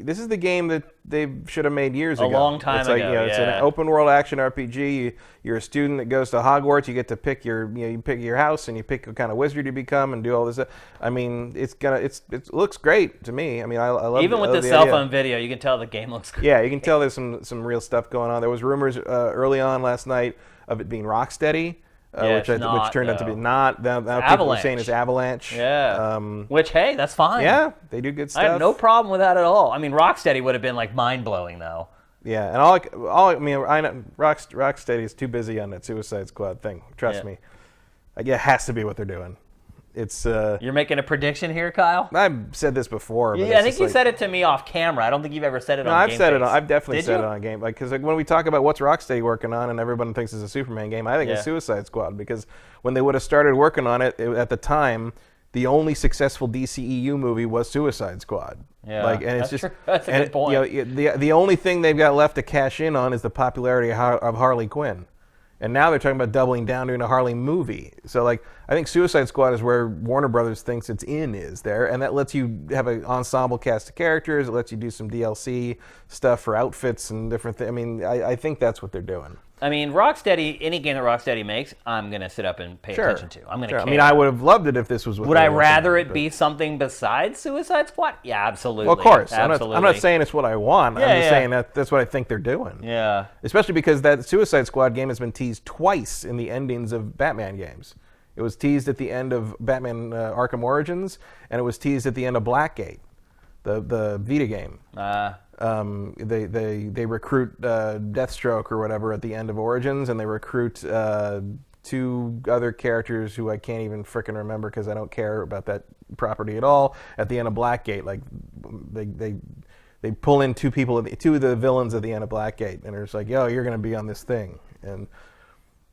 This is the game that they should have made years ago. A long time ago. It's an open world action RPG. You're a student that goes to Hogwarts. You get to pick you pick your house and you pick what kind of wizard you become and do all this. I mean, it looks great to me. I mean, I love even with the cell phone video, you can tell the game looks great. Yeah, you can tell there's some real stuff going on. There was rumors early on last night of it being Rocksteady. Which turned out to be not. Now people are saying it's Avalanche. Yeah. Which, hey, that's fine. Yeah, they do good stuff. I have no problem with that at all. I mean, Rocksteady would have been like mind blowing though. Yeah, and I know Rocksteady is too busy on that Suicide Squad thing. Trust me. It has to be what they're doing. It's You're making a prediction here, Kyle? I've said this before. But I think you said it to me off camera. I don't think you've ever said it on GameFace. I've definitely said it on game. Because when we talk about what's Rocksteady working on, and everyone thinks it's a Superman game, I think it's Suicide Squad. Because when they would have started working on it at the time, the only successful DCEU movie was Suicide Squad. Yeah, it's true. That's a good point. The only thing they've got left to cash in on is the popularity of Harley Quinn. And now they're talking about doubling down doing a Harley movie. So, like, I think Suicide Squad is where Warner Brothers thinks is there. And that lets you have an ensemble cast of characters. It lets you do some DLC stuff for outfits and different things. I mean, I think that's what they're doing. I mean, Rocksteady, any game that Rocksteady makes, I'm going to sit up and pay attention to. I'm going to care. I mean, I would have loved it if this was what Would I rather it be something besides Suicide Squad? Yeah, absolutely. Well, of course. Absolutely. I'm not saying it's what I want. I'm just saying that's what I think they're doing. Yeah. Especially because that Suicide Squad game has been teased twice in the endings of Batman games. It was teased at the end of Batman Arkham Origins, and it was teased at the end of Blackgate, the Vita game. They recruit Deathstroke or whatever at the end of Origins, and they recruit 2 other characters who I can't even frickin' remember because I don't care about that property at all. At the end of Blackgate, like they pull in 2 people, 2 of the villains at the end of Blackgate, and it's like, yo, you're gonna be on this thing, and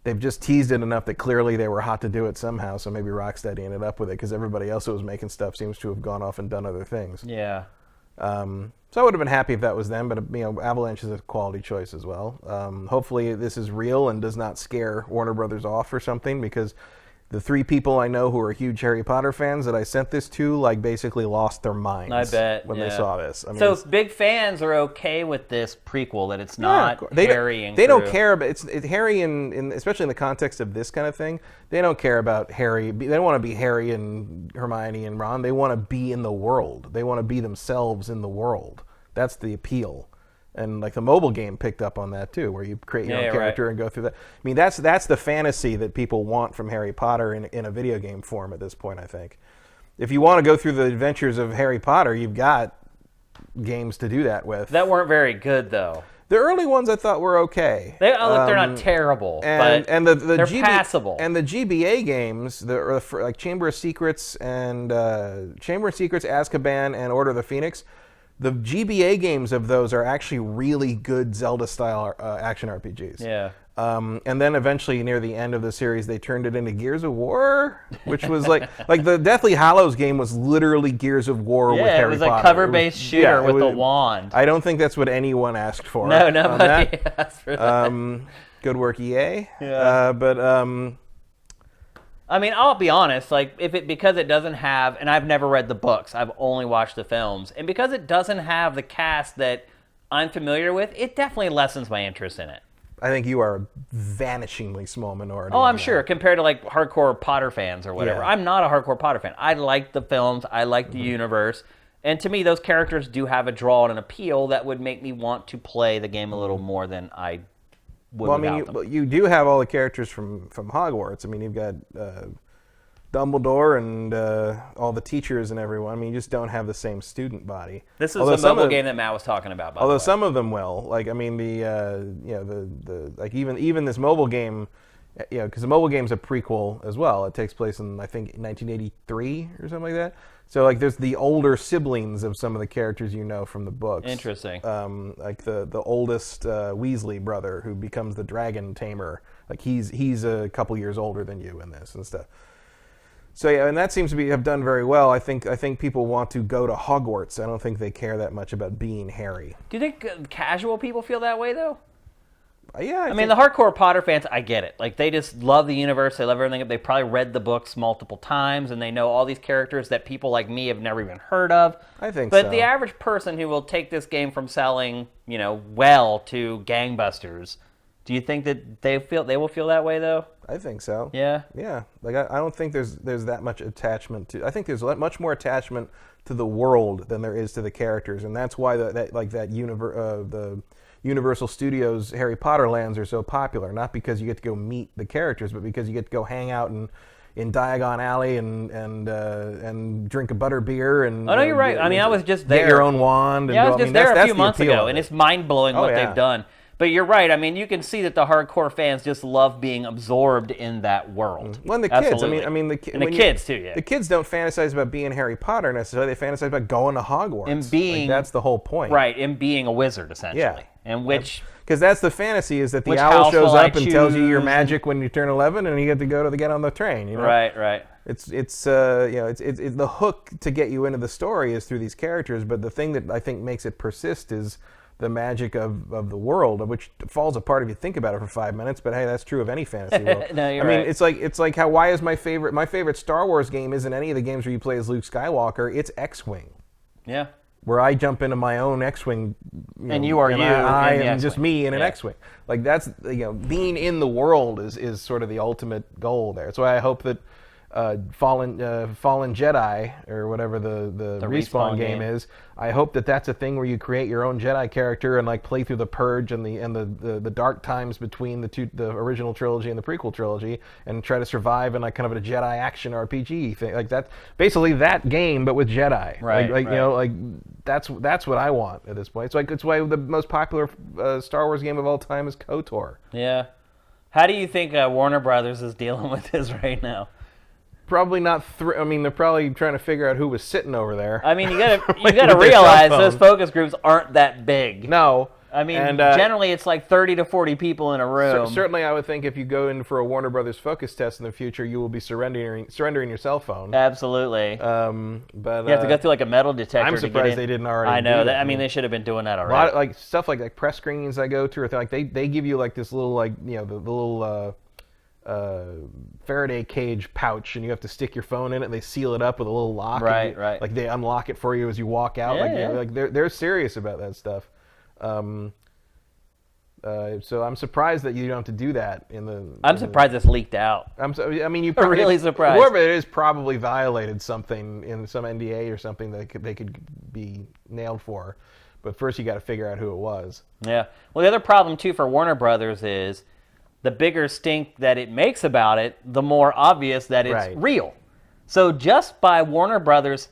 they've just teased it enough that clearly they were hot to do it somehow. So maybe Rocksteady ended up with it because everybody else who was making stuff seems to have gone off and done other things. Yeah. So I would have been happy if that was them, but Avalanche is a quality choice as well. Hopefully this is real and does not scare Warner Brothers off or something, because the 3 people I know who are huge Harry Potter fans that I sent this to, basically lost their minds. I bet when they saw this. I mean, so big fans are okay with this prequel, that it's not Harry and they don't care, but it's Harry and especially in the context of this kind of thing, they don't care about Harry. They don't want to be Harry and Hermione and Ron. They want to be in the world. They want to be themselves in the world. That's the appeal. And the mobile game picked up on that too, where you create your own character and go through that. I mean, that's the fantasy that people want from Harry Potter in a video game form at this point, I think. If you want to go through the adventures of Harry Potter, you've got games to do that with. That weren't very good, though. The early ones I thought were okay. They're not terrible, but they're passable. And the GBA games, like Chamber of Secrets and Azkaban and Order of the Phoenix, The GBA games of those are actually really good Zelda-style action RPGs. Yeah. And then eventually, near the end of the series, they turned it into Gears of War, which was like the Deathly Hallows game was literally Gears of War with Harry Potter. Yeah, it was a cover-based shooter with a wand. I don't think that's what anyone asked for. No, nobody asked for that. Good work, EA. Yeah. I mean, I'll be honest. Like, because it doesn't have, and I've never read the books. I've only watched the films, and because it doesn't have the cast that I'm familiar with, it definitely lessens my interest in it. I think you are a vanishingly small minority. Oh, I'm sure, compared to like hardcore Potter fans or whatever. Yeah. I'm not a hardcore Potter fan. I like the films. I like the universe. And to me, those characters do have a draw and an appeal that would make me want to play the game a little more than I would without them. You do have all the characters from Hogwarts. I mean, you've got Dumbledore and all the teachers and everyone. I mean, you just don't have the same student body. This is a mobile game that Matt was talking about. Although some of them will, like, I mean, like even this mobile game, because the mobile game's a prequel as well. It takes place in, I think, 1983 or something like that. So like, there's the older siblings of some of the characters from the books. Interesting. Like the oldest Weasley brother who becomes the dragon tamer. Like he's a couple years older than you in this and stuff. So yeah, and that seems to have done very well. I think people want to go to Hogwarts. I don't think they care that much about being Harry. Do you think casual people feel that way though? Yeah. I mean, the hardcore Potter fans, I get it. Like, they just love the universe. They love everything. They probably read the books multiple times, and they know all these characters that people like me have never even heard of. I think so. But the average person who will take this game from selling, well to gangbusters, do you think that they will feel that way though? I think so. Yeah. Yeah. Like I don't think there's that much attachment to. I think there's much more attachment to the world than there is to the characters, and that's why the Universal Studios Harry Potter lands are so popular. Not because you get to go meet the characters, but because you get to go hang out in Diagon Alley and drink a butter beer and. Oh no, you're right. I mean, I was just there. Get your own wand. Yeah, I was just there a few months ago, and it's mind blowing what they've done. But you're right. I mean, you can see that the hardcore fans just love being absorbed in that world. Well, and the kids. Absolutely. I mean, the kids too. Yeah. The kids don't fantasize about being Harry Potter necessarily. They fantasize about going to Hogwarts. And being that's the whole point. Right, and being a wizard essentially. Yeah. And because that's the fantasy is that the owl shows up and tells you you're magic when you turn 11, and you get to get on the train. Right. It's the hook to get you into the story is through these characters, but the thing that I think makes it persist is the magic of the world, which falls apart if you think about it for 5 minutes. But hey, that's true of any fantasy world. No, you're right. I mean, it's like how why is my favorite Star Wars game isn't any of the games where you play as Luke Skywalker. It's X-Wing. Yeah. Where I jump into my own X-Wing, and you are you. I am just me in an X-Wing. Like that's being in the world is sort of the ultimate goal there. That's why I hope that Fallen Jedi or whatever the Respawn game is. I hope that that's a thing where you create your own Jedi character and like play through the Purge and the dark times between the original trilogy and the prequel trilogy and try to survive in like kind of a Jedi action RPG thing. Like that's basically that game but with Jedi. Right. Like that's what I want at this point. It's why the most popular Star Wars game of all time is KOTOR. Yeah. How do you think Warner Brothers is dealing with this right now? Probably not. I mean, they're probably trying to figure out who was sitting over there. I mean, you gotta realize those focus groups aren't that big. No. I mean, generally it's like 30 to 40 people in a room. Certainly, I would think if you go in for a Warner Brothers focus test in the future, you will be surrendering your cell phone. Absolutely. But you have to go through like a metal detector. I'm surprised they didn't already. I know do that. I mean, they should have been doing that already. A lot of, like stuff like press screenings I go to, or like they give you like this little the little. Faraday cage pouch, and you have to stick your phone in it. And they seal it up with a little lock. Right. Like they unlock it for you as you walk out. Like they're serious about that stuff. So I'm surprised that you don't have to do that in the. I'm surprised it's leaked out. I'm really surprised. Whoever it is probably violated something in some NDA or something that they could be nailed for. But first, you got to figure out who it was. Yeah. Well, the other problem too for Warner Brothers is, the bigger stink that it makes about it, the more obvious that it's real. So just by Warner Brothers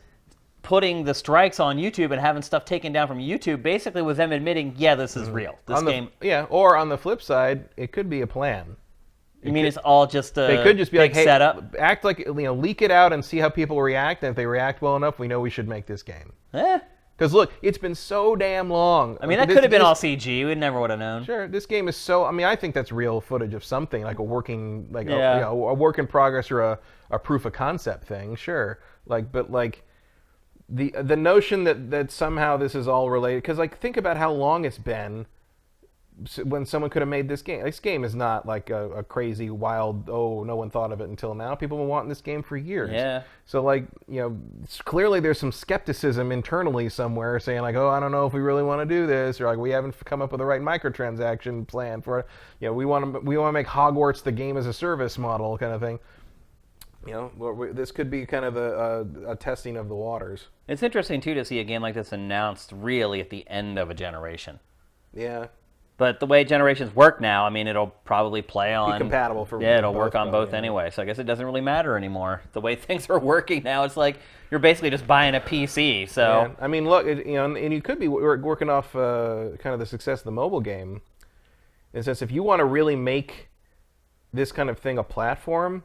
putting the strikes on YouTube and having stuff taken down from YouTube, basically was them admitting, yeah, this is real. This game. Yeah, or on the flip side, it could be a plan. It's all just a they could just be big like, hey, setup? Act like, leak it out and see how people react. And if they react well enough, we know we should make this game. Because Because look, it's been so damn long. I mean, that could have been all CG. We never would have known. Sure, this game is so. I mean, I think that's real footage of something like a working, like a work in progress or a proof of concept thing. Sure, but the notion that somehow this is all related. Because think about how long it's been when someone could have made this game. This game is not like a crazy, wild, no one thought of it until now. People have been wanting this game for years. Yeah. So, clearly there's some skepticism internally somewhere saying, I don't know if we really want to do this, or we haven't come up with the right microtransaction plan for it. We want to make Hogwarts the game as a service model kind of thing. This could be kind of a testing of the waters. It's interesting, too, to see a game like this announced really at the end of a generation. Yeah. But the way generations work now, I mean, it'll probably play on... Be compatible for it'll work on both anyway. So I guess it doesn't really matter anymore. The way things are working now, it's like you're basically just buying a PC. So yeah. I mean, look, and you could be working off kind of the success of the mobile game. In a sense, if you want to really make this kind of thing a platform,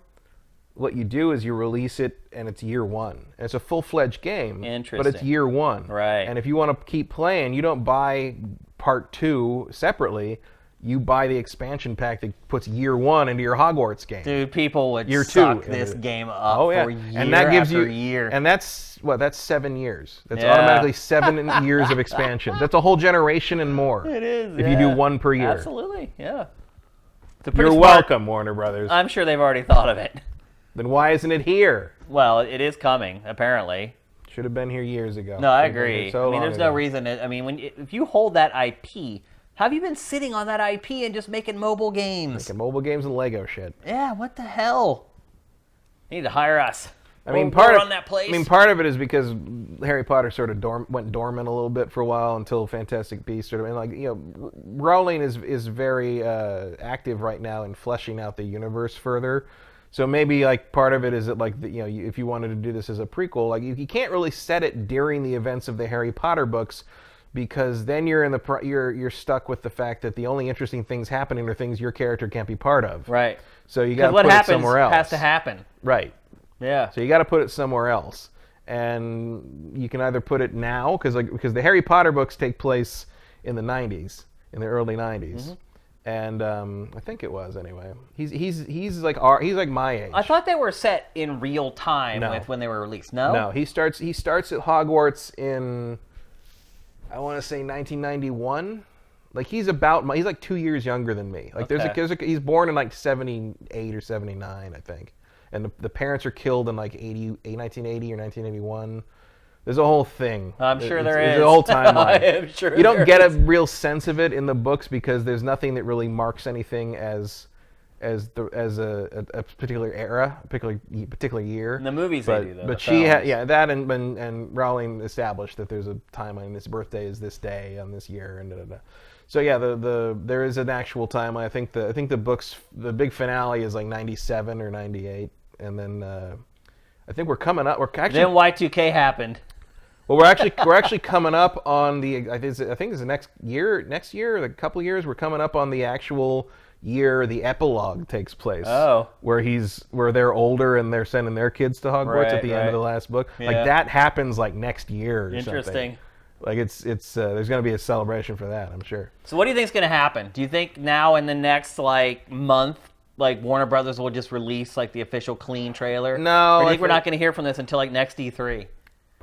what you do is you release it and it's year one. And it's a full-fledged game, but it's year one. Right. And if you want to keep playing, you don't buy part 2 separately. You buy the expansion pack that puts year 1 into your Hogwarts game. Dude, people would year suck 2 this game up for year and that gives after you, year. And that's 7 years. That's automatically 7 years of expansion. That's a whole generation and more. It is. If you do one per year. Absolutely, yeah. You're welcome, Warner Brothers. I'm sure they've already thought of it. Then why isn't it here? Well, it is coming, apparently. Should have been here years ago. No, I agree. I mean, there's no reason. If you hold that IP, have you been sitting on that IP and just making mobile games? Making mobile games and Lego shit. Yeah, what the hell? You need to hire us. Part of it is because Harry Potter sort of went dormant a little bit for a while until Fantastic Beasts Rowling is very active right now in fleshing out the universe further. So maybe part of it is that if you wanted to do this as a prequel, you can't really set it during the events of the Harry Potter books, because then you're stuck with the fact that the only interesting things happening are things your character can't be part of. Right. So you got to put it somewhere else. What happens has to happen. Right. Yeah. So you got to put it somewhere else, and you can either put it now because the Harry Potter books take place in the 90s, in the early 90s. Mm-hmm. And I think it was anyway. He's like my age. I thought they were set in real time with when they were released. No. No, he starts at Hogwarts in, I want to say 1991. He's like 2 years younger than me. He's born in 78 or 79, I think. And the parents are killed in 1980 or 1981. There's a whole thing. I'm sure there is. There's a whole timeline. I am sure you don't get a real sense of it in the books because there's nothing that really marks anything as a particular era, a particular year. In the movies they do, though. But that and Rowling established that there's a timeline. This birthday is this day on this year, and da. So yeah, there is an actual timeline. I think the books, the big finale is 97 or 98, and then I think we're coming up. Then Y2K happened. Well, we're actually coming up on the. I think it's the next year, or a couple of years. We're coming up on the actual year the epilogue takes place. Oh. Where they're older and they're sending their kids to Hogwarts at the end of the last book. Yeah. That happens next year or Interesting. something. It's there's going to be a celebration for that, I'm sure. So what do you think is going to happen? Do you think now in the next month, Warner Brothers will just release the official clean trailer? No. Or do you think we're not going to hear from this until next E3?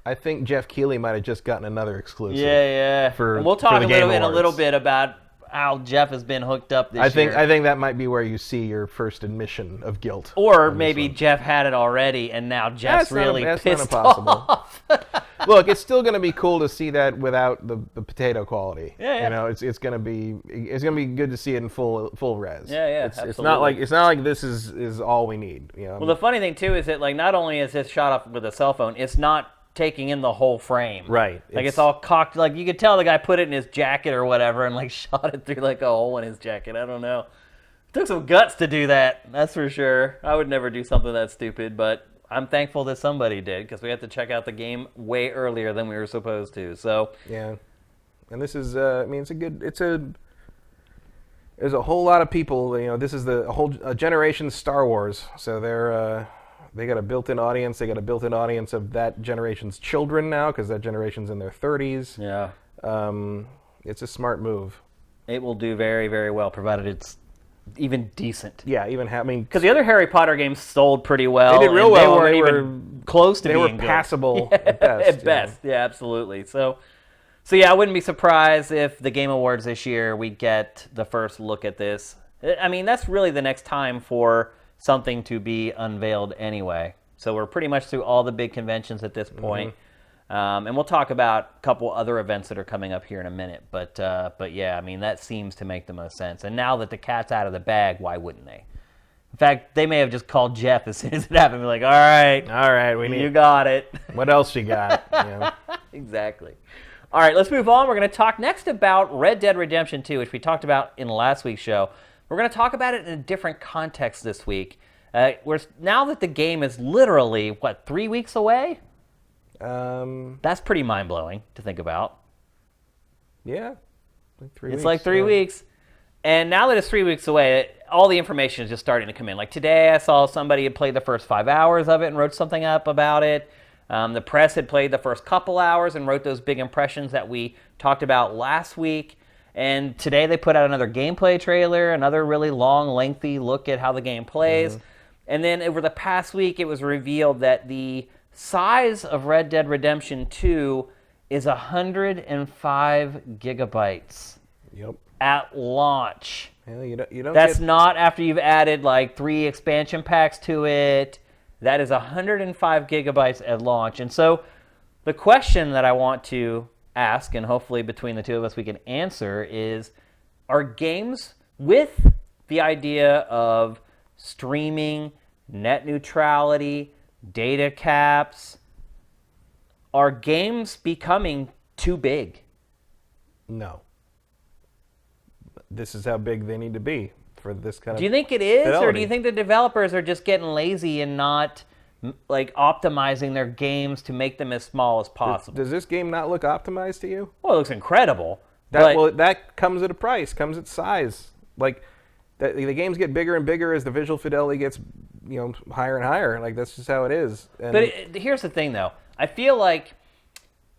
I think Jeff Keighley might have just gotten another exclusive. Yeah. We'll talk in a little bit about how Jeff has been hooked up this year. I think that might be where you see your first admission of guilt. Or maybe Jeff had it already, and now Jeff's pissed off. Look, it's still going to be cool to see that without the potato quality. Yeah. It's going to be good to see it in full res. Yeah. It's not like this is all we need. Well, the funny thing too is that not only is this shot off with a cell phone, it's not taking in the whole frame. Right. It's all cocked. You could tell the guy put it in his jacket or whatever and shot it through a hole in his jacket. I don't know. It took some guts to do that. That's for sure. I would never do something that stupid, but I'm thankful that somebody did because we had to check out the game way earlier than we were supposed to. So yeah, and this is there's a whole lot of people. This is a whole generation Star Wars. So They got a built-in audience. They got a built-in audience of that generation's children now, because that generation's in their 30s. Yeah. It's a smart move. It will do very, very well, provided it's even decent. Yeah, even because the other Harry Potter games sold pretty well. They did real well. They weren't even close to being good. They were passable at best. At best, yeah, absolutely. So yeah, I wouldn't be surprised if the Game Awards this year we get the first look at this. I mean, that's really the next time for something to be unveiled anyway. So we're pretty much through all the big conventions at this point. And we'll talk about a couple other events that are coming up here in a minute. But yeah, I mean, that seems to make the most sense. And now that the cat's out of the bag, why wouldn't they? In fact, they may have just called Jeff as soon as it happened. Be like, all right, you got it. What else you got? Yeah. Exactly. All right, let's move on. We're going to talk next about Red Dead Redemption 2, which we talked about in last week's show. We're going to talk about it in a different context this week. Now that the game is literally, 3 weeks away? That's pretty mind-blowing to think about. Yeah. It's like 3 weeks. And now that it's 3 weeks away, all the information is just starting to come in. Like today, I saw somebody had played the first 5 hours of it and wrote something up about it. The press had played the first couple hours and wrote those big impressions that we talked about last week. And today they put out another gameplay trailer, another really long, lengthy look at how the game plays. And then over the past week, it was revealed that the size of Red Dead Redemption 2 is 105 gigabytes. Yep. At launch. Well, you don't That's not after you've added like 3 expansion packs to it. That is 105 gigabytes at launch. And so the question that I want to ask, and hopefully between the two of us we can answer, is are games with the idea of streaming, net neutrality, data caps, are games becoming too big? No. This is how big they need to be for this kind of Do you think it is, fidelity. or do you think the developers are just getting lazy and not like optimizing their games to make them as small as possible? Does this game not look optimized to you? Well, it looks incredible. That comes at a price, comes at size. Like the games get bigger and bigger as the visual fidelity gets, higher and higher. Like that's just how it is. And Here's the thing, though. I feel like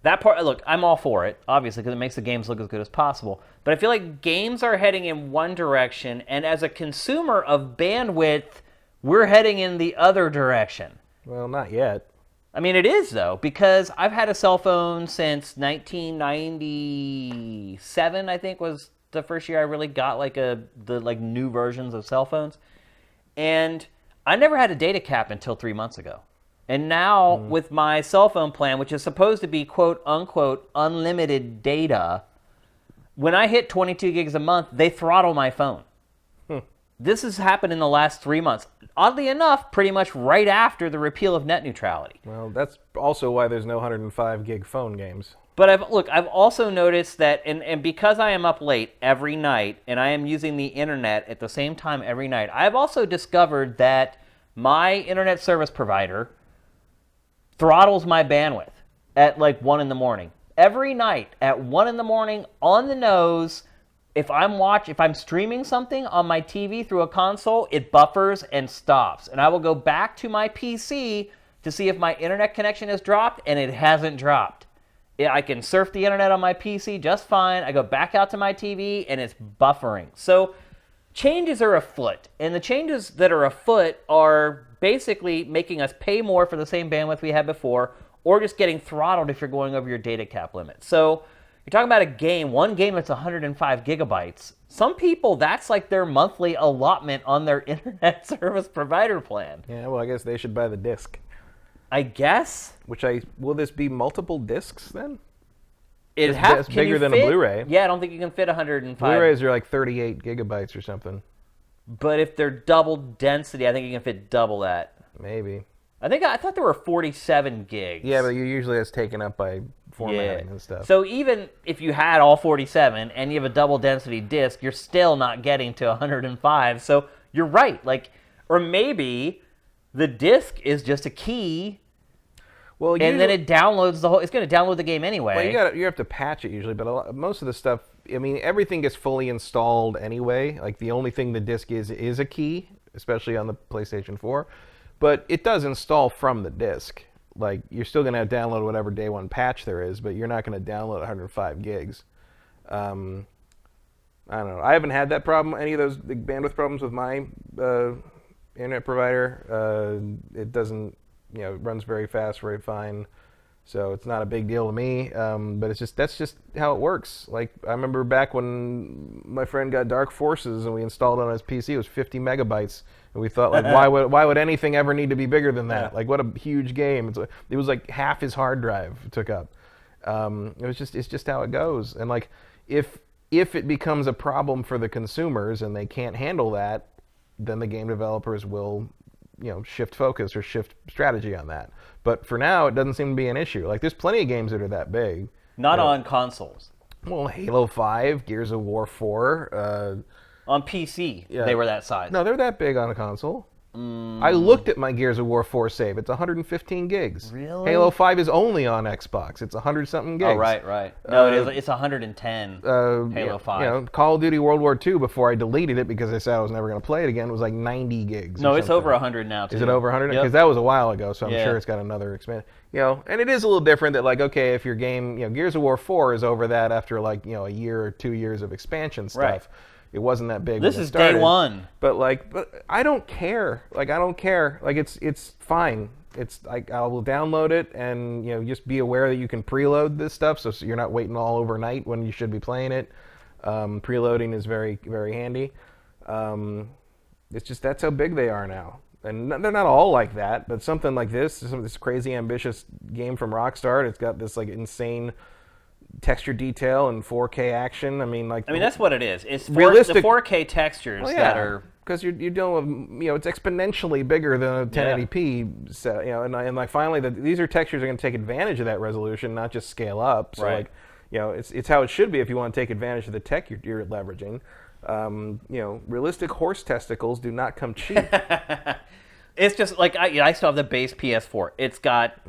that part. Look, I'm all for it, obviously, because it makes the games look as good as possible. But I feel like games are heading in one direction, and as a consumer of bandwidth, we're heading in the other direction. Well, not yet. I mean, it is, though, because I've had a cell phone since 1997, I think, was the first year I really got the new versions of cell phones. And I never had a data cap until 3 months ago. And now, with my cell phone plan, which is supposed to be, quote, unquote, unlimited data, when I hit 22 gigs a month, they throttle my phone. This has happened in the last 3 months. Oddly enough, pretty much right after the repeal of net neutrality. Well, that's also why there's no 105 gig phone games. But I've also noticed that, and because I am up late every night, and I am using the internet at the same time every night, I've also discovered that my internet service provider throttles my bandwidth at 1 in the morning. Every night at 1 in the morning, on the nose, if I'm streaming something on my TV through a console, it buffers and stops. And I will go back to my PC to see if my internet connection has dropped, and it hasn't dropped. I can surf the internet on my PC just fine. I go back out to my TV, and it's buffering. So changes are afoot. And the changes that are afoot are basically making us pay more for the same bandwidth we had before, or just getting throttled if you're going over your data cap limit. So you're talking about one game that's 105 gigabytes. Some people, that's like their monthly allotment on their internet service provider plan. Yeah, well, I guess they should buy the disc. I guess. Will this be multiple discs then? It's bigger than a Blu-ray. Yeah, I don't think you can fit 105. Blu-rays are like 38 gigabytes or something. But if they're double density, I think you can fit double that. Maybe. I thought there were 47 gigs. Yeah, but usually that's taken up by formatting and stuff. So even if you had all 47 and you have a double density disc, you're still not getting to 105. So you're right. Or maybe the disc is just a key. Well, and then it downloads the whole. It's going to download the game anyway. Well, you have to patch it usually, but most of the stuff. I mean, everything gets fully installed anyway. Like the only thing the disc is a key, especially on the PlayStation 4. But it does install from the disk. Like, you're still going to download whatever day one patch there is, but you're not going to download 105 gigs. I don't know. I haven't had that problem, any of those big bandwidth problems with my internet provider. It doesn't, it runs very fast, very fine. So it's not a big deal to me, but that's just how it works. Like, I remember back when my friend got Dark Forces and we installed it on his PC, it was 50 megabytes, and we thought, like, why would anything ever need to be bigger than that? Like, what a huge game! It was like half his hard drive it took up. It's just how it goes. And like, if it becomes a problem for the consumers and they can't handle that, then the game developers will, shift focus or shift strategy on that. But for now, it doesn't seem to be an issue. Like, there's plenty of games that are that big. Not on consoles. Well, Halo 5, Gears of War 4. On PC, they were that size. No, they're that big on a console. I looked at my Gears of War 4 save. It's 115 gigs. Really? Halo 5 is only on Xbox. It's 100-something gigs. Oh, right. No, it is. It's 110, Halo 5. Call of Duty World War II, before I deleted it because I said I was never going to play it again, it was like 90 gigs. No, it's over 100 now, too. Is it over 100? Because that was a while ago, so I'm sure it's got another expansion. And it is a little different that, like, okay, if your game, Gears of War 4 is over that after, like, a year or 2 years of expansion stuff. Right. It wasn't that big. This is day one. But I don't care. Like, I don't care. Like, it's fine. It's like, I will download it, and just be aware that you can preload this stuff, so you're not waiting all overnight when you should be playing it. Preloading is very, very handy. It's just, that's how big they are now. And they're not all like that, but something like this crazy ambitious game from Rockstar. It's got this like insane texture detail and 4K action. I mean, that's what it is. It's realistic. The 4K textures that are, because you're dealing with, it's exponentially bigger than a 1080p set. And like, finally, these are textures that are going to take advantage of that resolution, not just scale up. So it's how it should be if you want to take advantage of the tech you're leveraging. Realistic horse testicles do not come cheap. It's just like, I still have the base PS4. It's got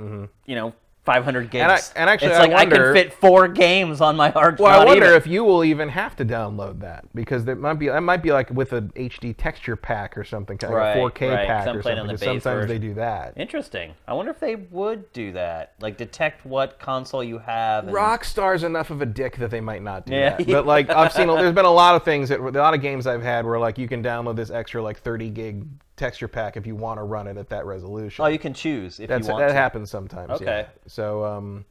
500 gigs. And actually, it's like I can fit 4 games on my hard drive. Well, I wonder if you will even have to download that, because that might be like with an HD texture pack or something, kind of a 4K pack or something. Because sometimes they do that. Interesting. I wonder if they would do that, like detect what console you have. Rockstar's enough of a dick that they might not do that. But like, I've seen, there's been a lot of things a lot of games I've had where like you can download this extra like 30 gig texture pack if you want to run it at that resolution. Oh, you can choose if you want that to. happens sometimes. Okay. Yeah. So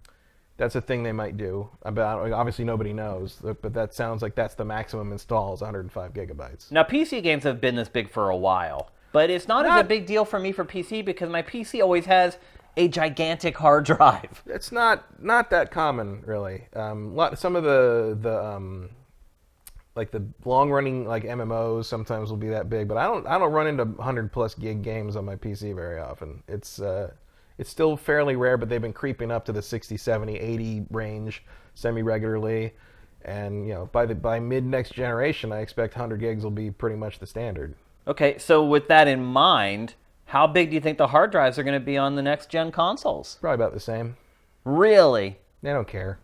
that's a thing they might do. But obviously nobody knows. But that sounds like that's the maximum install is 105 gigabytes. Now, PC games have been this big for a while, but it's not as a big deal for me for PC because my PC always has a gigantic hard drive. It's not that common, really. Some of the like the long-running like MMOs sometimes will be that big, but I don't run into 100+ gig games on my PC very often. It's still fairly rare, but they've been creeping up to the 60, 70, 80 range semi-regularly, and by mid next generation, I expect 100 gigs will be pretty much the standard. Okay, so with that in mind, how big do you think the hard drives are going to be on the next gen consoles? Probably about the same. Really? They don't care.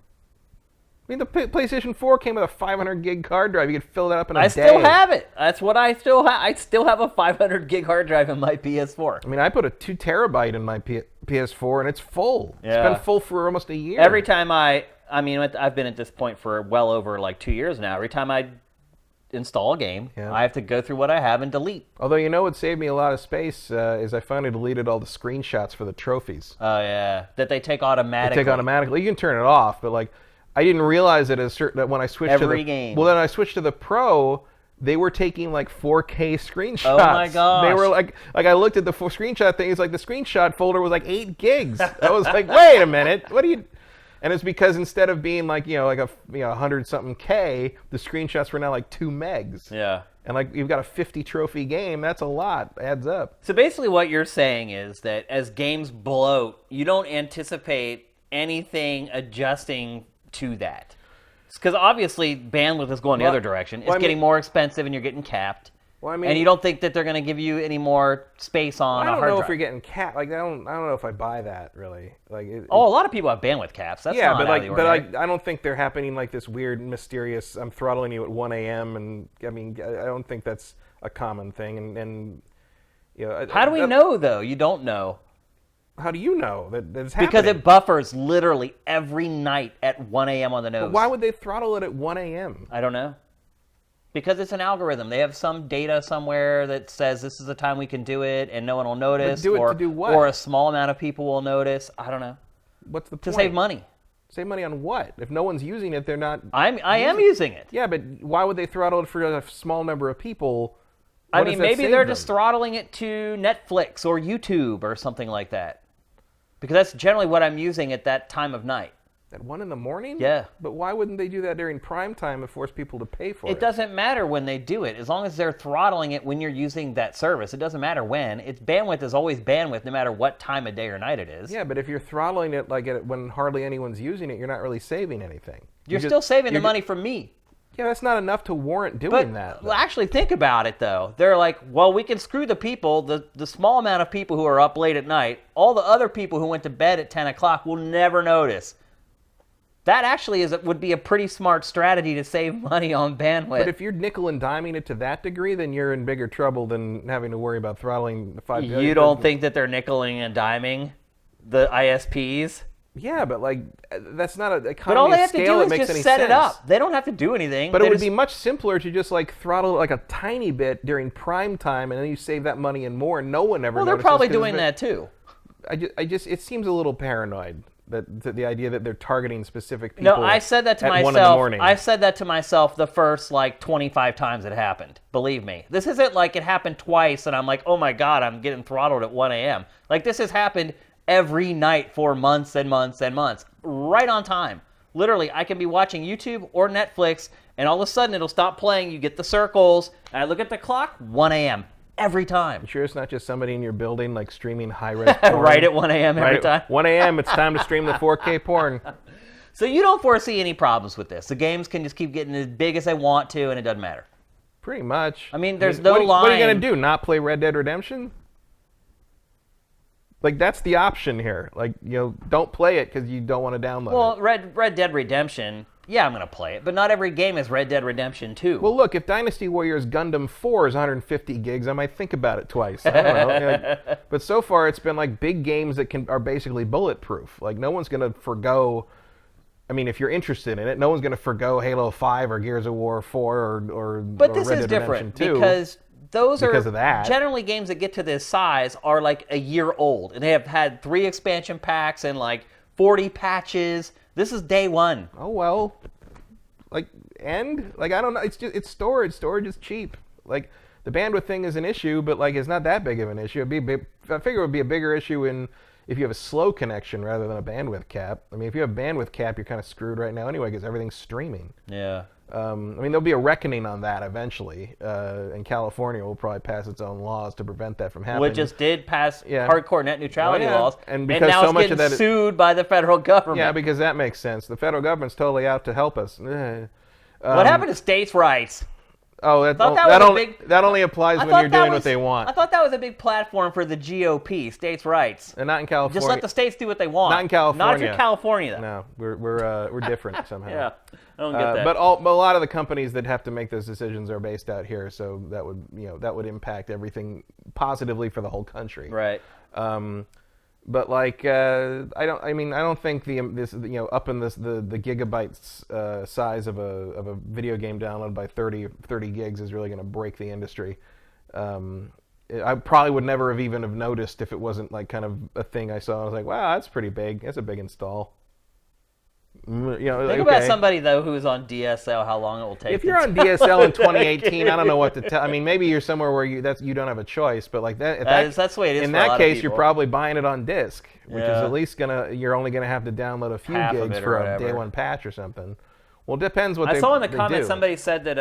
I mean, the PlayStation 4 came with a 500 gig hard drive. You could fill that up in a day. I still have it. That's what I still have. I still have a 500 gig hard drive in my PS4. I mean, I put a 2 terabyte in my PS4, and it's full. Yeah. It's been full for almost a year. Every time I've been at this point for well over like 2 years now. Every time I install a game, I have to go through what I have and delete. Although, what saved me a lot of space is I finally deleted all the screenshots for the trophies. Oh, yeah. That they take automatically. You can turn it off, but like, I didn't realize that when I switched game. Well, then I switched to the Pro, they were taking like 4K screenshots. Oh my gosh. They were like I looked at the screenshot thing, it's like the screenshot folder was like 8 gigs. I was like, wait a minute, what are you? And it's because instead of being like, like a 100-something K, the screenshots were now like 2 megs. Yeah. And like, you've got a 50 trophy game, that's a lot, adds up. So basically what you're saying is that as games bloat, you don't anticipate anything adjusting to that. Because obviously bandwidth is going the other direction. It's getting more expensive and you're getting capped. And you don't think that they're going to give you any more space on a hard drive. I don't know if you're getting capped. Like, I don't know if I buy that, really. Like, a lot of people have bandwidth caps. That's not out of the ordinary. But I don't think they're happening like this weird, mysterious, I'm throttling you at 1 a.m. And I mean, I don't think that's a common thing. And How do we know, though? You don't know. How do you know that it's happening? Because it buffers literally every night at 1 a.m. on the nose. But why would they throttle it at 1 a.m.? I don't know. Because it's an algorithm. They have some data somewhere that says this is the time we can do it, and no one will notice. But do it to do what? Or a small amount of people will notice. I don't know. What's the point? To save money. Save money on what? If no one's using it, they're not. I am using it. Yeah, but why would they throttle it for a small number of people? I mean, maybe they're just throttling it to Netflix or YouTube or something like that. Because that's generally what I'm using at that time of night. At 1 in the morning? Yeah. But why wouldn't they do that during prime time and force people to pay for it? It doesn't matter when they do it. As long as they're throttling it when you're using that service. It doesn't matter when. Its bandwidth is always bandwidth no matter what time of day or night it is. Yeah, but if you're throttling it like when hardly anyone's using it, you're not really saving anything. You're still saving the money from me. Yeah, that's not enough to warrant doing that. Well, actually, think about it, though. They're like, well, we can screw the people, the small amount of people who are up late at night. All the other people who went to bed at 10 o'clock will never notice. That actually would be a pretty smart strategy to save money on bandwidth. But if you're nickel and diming it to that degree, then you're in bigger trouble than having to worry about throttling the 5. You don't think that they're nickeling and diming the ISPs? Yeah, but like that's not a economy of scale. But all they have to do is just set it sense. up. They don't have to do anything. But it would be much simpler to just like throttle it like a tiny bit during prime time, and then you save that money and more, and no one ever. Well, they're probably doing that too. It seems a little paranoid. That the idea that they're targeting specific people. No, I said that to myself. 1 in the morning. I said that to myself the first like 25 times it happened. Believe me, this isn't like it happened twice and I'm like, oh my god, I'm getting throttled at 1 a.m. Like this has happened every night for months and months and months, right on time. Literally, I can be watching YouTube or Netflix, and all of a sudden it'll stop playing. You get the circles, and I look at the clock, 1 a.m. every time. You sure it's not just somebody in your building like streaming high-res porn? Right at 1 a.m. every time. 1 a.m. It's time to stream the 4K porn. So you don't foresee any problems with this. The games can just keep getting as big as they want to, and it doesn't matter. Pretty much. I mean, there's no line. What are you going to do? Not play Red Dead Redemption? Like, that's the option here. Like, don't play it because you don't want to download it. Well, Red Dead Redemption, yeah, I'm going to play it. But not every game is Red Dead Redemption 2. Well, look, if Dynasty Warriors Gundam 4 is 150 gigs, I might think about it twice. I don't know. But so far, it's been like big games that are basically bulletproof. Like, no one's going to forgo... I mean, if you're interested in it, no one's going to forgo Halo 5 or Gears of War 4 or But this Red is Dead different Redemption 2. because those because are of that. Generally games that get to this size are like a year old, and they have had 3 expansion packs and like 40 patches. This is day one. Oh well, I don't know. It's storage. Storage is cheap. Like the bandwidth thing is an issue, but like it's not that big of an issue. I figure it would be a bigger issue if you have a slow connection rather than a bandwidth cap. I mean, if you have bandwidth cap, you're kind of screwed right now anyway because everything's streaming. Yeah. I mean, there'll be a reckoning on that eventually, and California will probably pass its own laws to prevent that from happening. Which just did pass hardcore net neutrality laws, and because now so much it's of getting that sued by the federal government. Yeah, because that makes sense. The federal government's totally out to help us. What happened to states' rights? Oh, that only applies when you're doing what they want. I thought that was a big platform for the GOP, states' rights. And not in California. Just let the states do what they want. Not in California. Not if you're California, though. No, we're different somehow. Yeah, I don't get that. But a lot of the companies that have to make those decisions are based out here, so that would impact everything positively for the whole country. Right. But like I don't think up in the gigabytes size of a video game download by 30 gigs is really going to break the industry. I probably would never have even noticed if it wasn't like kind of a thing I saw. I was like, wow, that's pretty big. That's a big install. Think about somebody though who is on DSL, how long it will take. If you're on DSL in 2018, I don't know what to tell. I mean, maybe you're somewhere where you don't have a choice, but like that's the way it is. In for a lot that of case, people. you're probably buying it on disc, which is at least you're only gonna have to download a few gigs for a day one patch or something. Well, it depends what I saw in the they comments do. somebody said that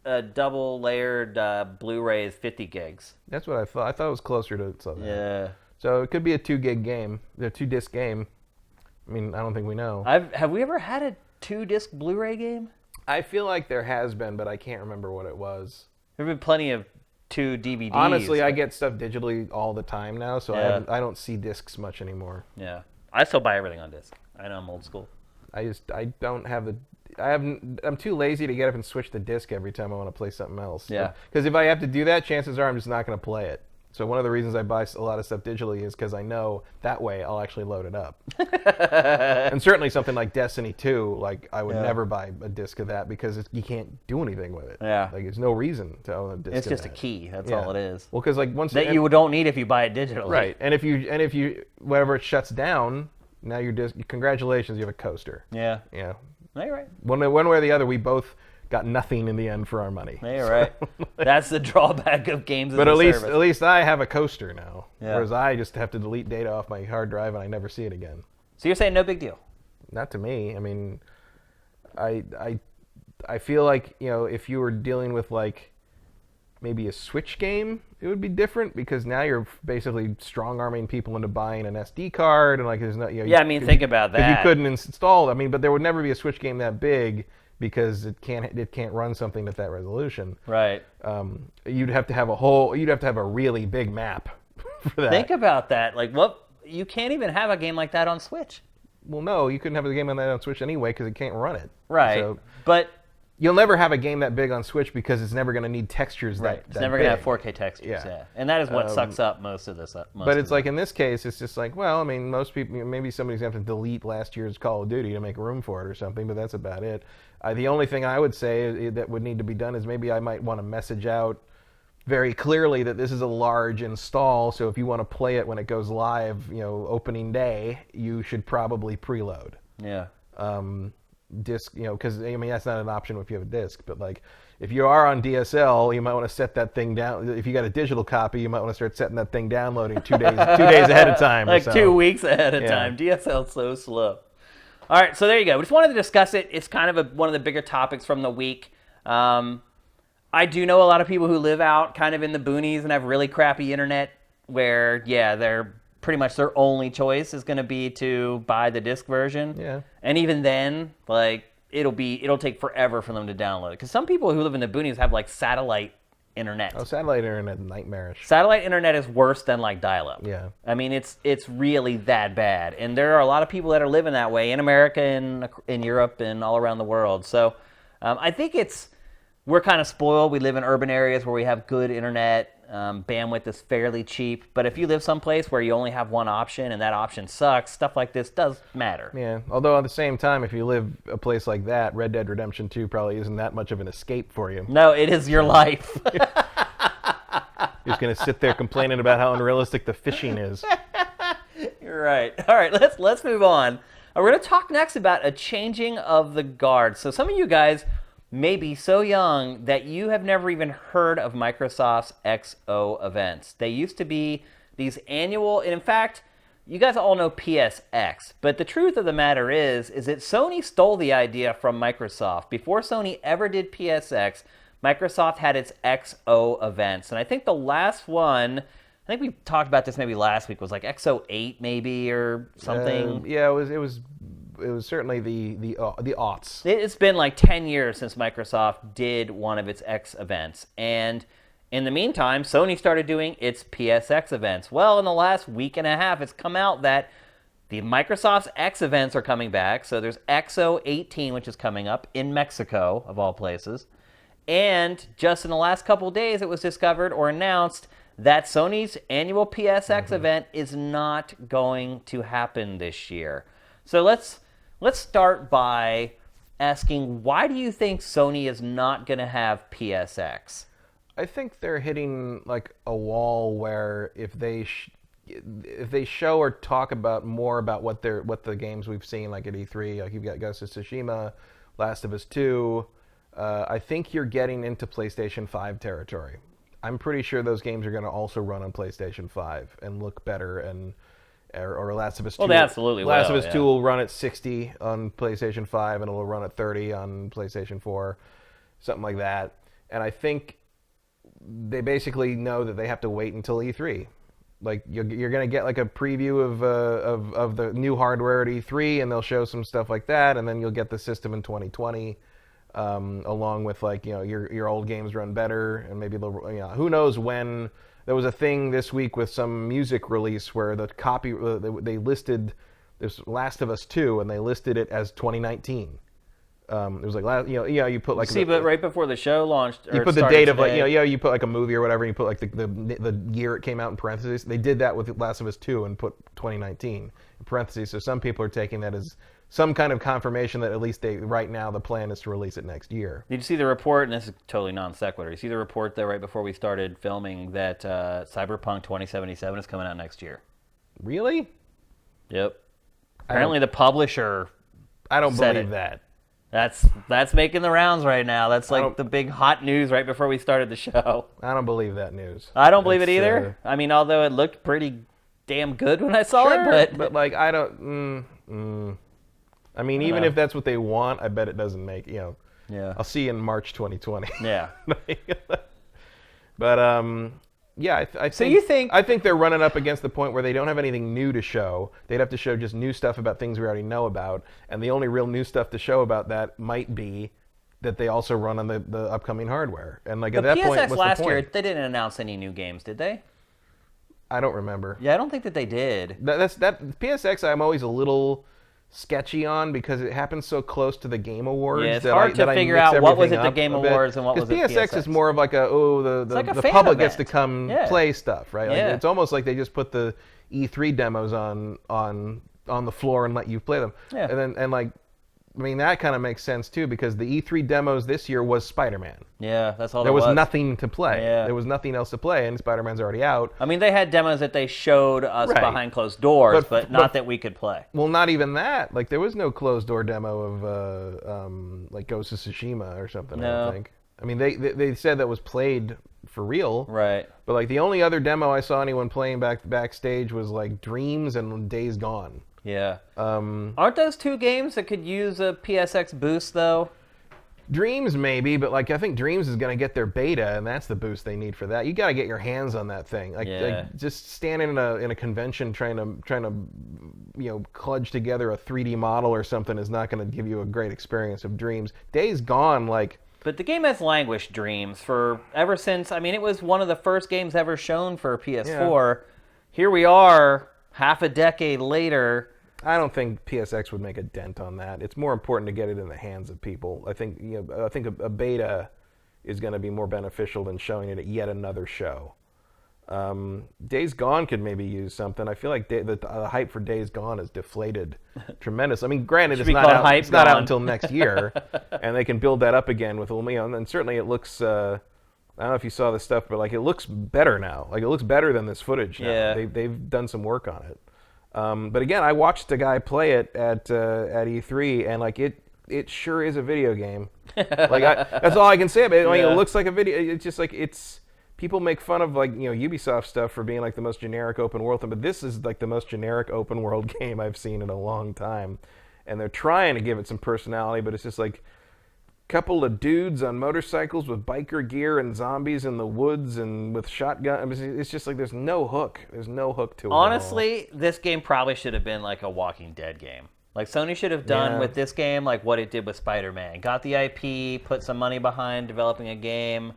a double layered Blu-ray is 50 gigs. That's what I thought. I thought it was closer to something. Yeah. So it could be a 2 game, a 2-disc game. I mean, I don't think we know. Have we ever had a 2-disc Blu-ray game? I feel like there has been, but I can't remember what it was. There have been plenty of 2 DVDs. Honestly, I get stuff digitally all the time now, so I don't see discs much anymore. Yeah, I still buy everything on disc. I know I'm old school. I don't have the. I'm too lazy to get up and switch the disc every time I want to play something else. Yeah. Because if I have to do that, chances are I'm just not going to play it. So one of the reasons I buy a lot of stuff digitally is because I know that way I'll actually load it up. And certainly something like Destiny 2, like I would never buy a disc of that because you can't do anything with it. Yeah. Like there's no reason to own a disc. It's just a key. That's all it is. Well, because like once you don't need if you buy it digitally. Right. And if you whenever it shuts down, now your disc. Congratulations, you have a coaster. Yeah. Yeah. No, you're right. One way or the other, we both got nothing in the end for our money. No, you're right. That's the drawback of games as a service. But at least I have a coaster now. Yeah. Whereas I just have to delete data off my hard drive and I never see it again. So you're saying no big deal? Not to me. I mean, I feel like, if you were dealing with like maybe a Switch game, it would be different because now you're basically strong-arming people into buying an SD card and like there's no. Yeah, I mean, think about that. You couldn't install. I mean, but there would never be a Switch game that big because it can't run something at that resolution. Right. You'd have to have a really big map for that. Think about that. Like, you can't even have a game like that on Switch. Well, no, you couldn't have a game like that on Switch anyway because it can't run it. Right. So, but you'll never have a game that big on Switch because it's never going to need textures that It's never going to have 4K textures, Yeah. And that is what sucks up most of this. But it's like in this case, it's just like, well, I mean, most people, maybe somebody's going to have to delete last year's Call of Duty to make room for it or something, but that's about it. The only thing I would say that would need to be done is maybe I might want to message out very clearly that this is a large install, so if you want to play it when it goes live, opening day, you should probably preload. Yeah. Disc, because I mean that's not an option if you have a disc, but like if you are on DSL, you might want to set that thing down. If you got a digital copy, you might want to start setting that thing downloading 2 days ahead of time. Like 2 weeks ahead of time. DSL's so slow. All right, so there you go. We just wanted to discuss it. It's kind of one of the bigger topics from the week. I do know a lot of people who live out kind of in the boonies and have really crappy internet where, they're pretty much their only choice is going to be to buy the disc version. Yeah. And even then, like, it'll take forever for them to download it. Because some people who live in the boonies have, like, satellite internet. Oh, satellite internet is nightmarish. Satellite internet is worse than, like, dial-up. Yeah. I mean, it's really that bad. And there are a lot of people that are living that way in America and in Europe and all around the world. So I think we're kind of spoiled. We live in urban areas where we have good internet. Bandwidth is fairly cheap. But if you live someplace where you only have one option and that option sucks, stuff like this does matter. Yeah. Although at the same time, if you live a place like that, Red Dead Redemption 2 probably isn't that much of an escape for you. No, it is your life. You're just going to sit there complaining about how unrealistic the fishing is. You're right. All right, let's move on. We're going to talk next about a changing of the guard. So some of you guys may be so young that you have never even heard of Microsoft's XO events. They used to be these annual, and in fact, you guys all know PSX, but the truth of the matter is that Sony stole the idea from Microsoft. Before Sony ever did PSX, Microsoft had its XO events, and I think the last one, I think we talked about this maybe last week, was like XO8 maybe or something. Yeah, it was certainly the aughts. It's been like 10 years since Microsoft did one of its X events. And in the meantime, Sony started doing its PSX events. Well, in the last week and a half, it's come out that the Microsoft's X events are coming back. So there's XO18, which is coming up in Mexico, of all places. And just in the last couple of days, it was discovered or announced that Sony's annual PSX event is not going to happen this year. So let's start by asking, why do you think Sony is not going to have PSX? I think they're hitting like a wall where if they show or talk about more about what the games we've seen like at E3, like you've got Ghost of Tsushima, Last of Us 2, I think you're getting into PlayStation 5 territory. I'm pretty sure those games are going to also run on PlayStation 5 and look better or Last of Us 2. Well, they absolutely Last will, of Us 2 will run at 60 on PlayStation 5 and it will run at 30 on PlayStation 4, something like that. And I think they basically know that they have to wait until E3. Like you're going to get like a preview of the new hardware at E3, and they'll show some stuff like that, and then you'll get the system in 2020, along with like your old games run better, and maybe who knows when. There was a thing this week with some music release where the copy they listed this Last of Us 2 and they listed it as 2019. It was like you put like but right before the show launched, you put the date of like you put like a movie or whatever, and you put like the year it came out in parentheses. They did that with Last of Us 2 and put 2019 in parentheses. So some people are taking that as some kind of confirmation that at least right now the plan is to release it next year. Did you see the report? And this is totally non sequitur. You see the report there right before we started filming that Cyberpunk 2077 is coming out next year. Really? Yep. Apparently the publisher. I don't believe that. That's making the rounds right now. That's like the big hot news right before we started the show. I don't believe that news. I don't believe it either. I mean, although it looked pretty damn good when I saw it, but like I don't. I mean, even if that's what they want, I bet it doesn't make Yeah. I'll see you in March 2020. Yeah. But yeah, I think. So you think? I think they're running up against the point where they don't have anything new to show. They'd have to show just new stuff about things we already know about, and the only real new stuff to show about that might be that they also run on the upcoming hardware. And like at that point, what's last the point? year, they didn't announce any new games, did they? I don't remember. Yeah, I don't think that they did. That PSX, I'm always a little sketchy on because it happens so close to the Game Awards. Yeah, it's hard to figure out what was at the Game Awards and what was at PSX is more of like the public gets to come play stuff, right? Like it's almost like they just put the E3 demos on the floor and let you play them. Yeah. And like, I mean, that kind of makes sense too because the E3 demos this year was Spider-Man. Yeah, that's all there was. Nothing to play. Yeah. There was nothing else to play, and Spider-Man's already out. I mean, they had demos that they showed us behind closed doors, but not that we could play. Well, not even that. Like, there was no closed door demo of like Ghost of Tsushima or something. No. I don't think. I mean, they said that was played for real. Right. But like the only other demo I saw anyone playing backstage was like Dreams and Days Gone. Yeah. Aren't those two games that could use a PSX boost though? Dreams maybe, but like I think Dreams is going to get their beta, and that's the boost they need for that. You got to get your hands on that thing. Like just standing in a convention trying to kludge together a 3D model or something is not going to give you a great experience of Dreams. Days Gone, like. But the game has languished, Dreams, for ever since. I mean, it was one of the first games ever shown for PS4. Yeah. Here we are, half a decade later. I don't think PSX would make a dent on that. It's more important to get it in the hands of people. I think a beta is going to be more beneficial than showing it at yet another show. Days Gone could maybe use something. I feel like the hype for Days Gone is deflated tremendous. I mean, granted, it's not out until next year, and they can build that up again with and certainly it looks. I don't know if you saw the stuff, but like it looks better now. Like it looks better than this footage now. Yeah. They've done some work on it. But again, I watched a guy play it at E3, and like it sure is a video game. Like that's all I can say about it. Like, it looks like a video. It's just like people make fun of like Ubisoft stuff for being like the most generic open world thing, but this is like the most generic open world game I've seen in a long time. And they're trying to give it some personality, but it's just like couple of dudes on motorcycles with biker gear and zombies in the woods and with shotgun. I mean, it's just like there's no hook. There's no hook to it. Honestly, this game probably should have been like a Walking Dead game. Like Sony should have done with this game like what it did with Spider-Man. Got the IP, put some money behind developing a game,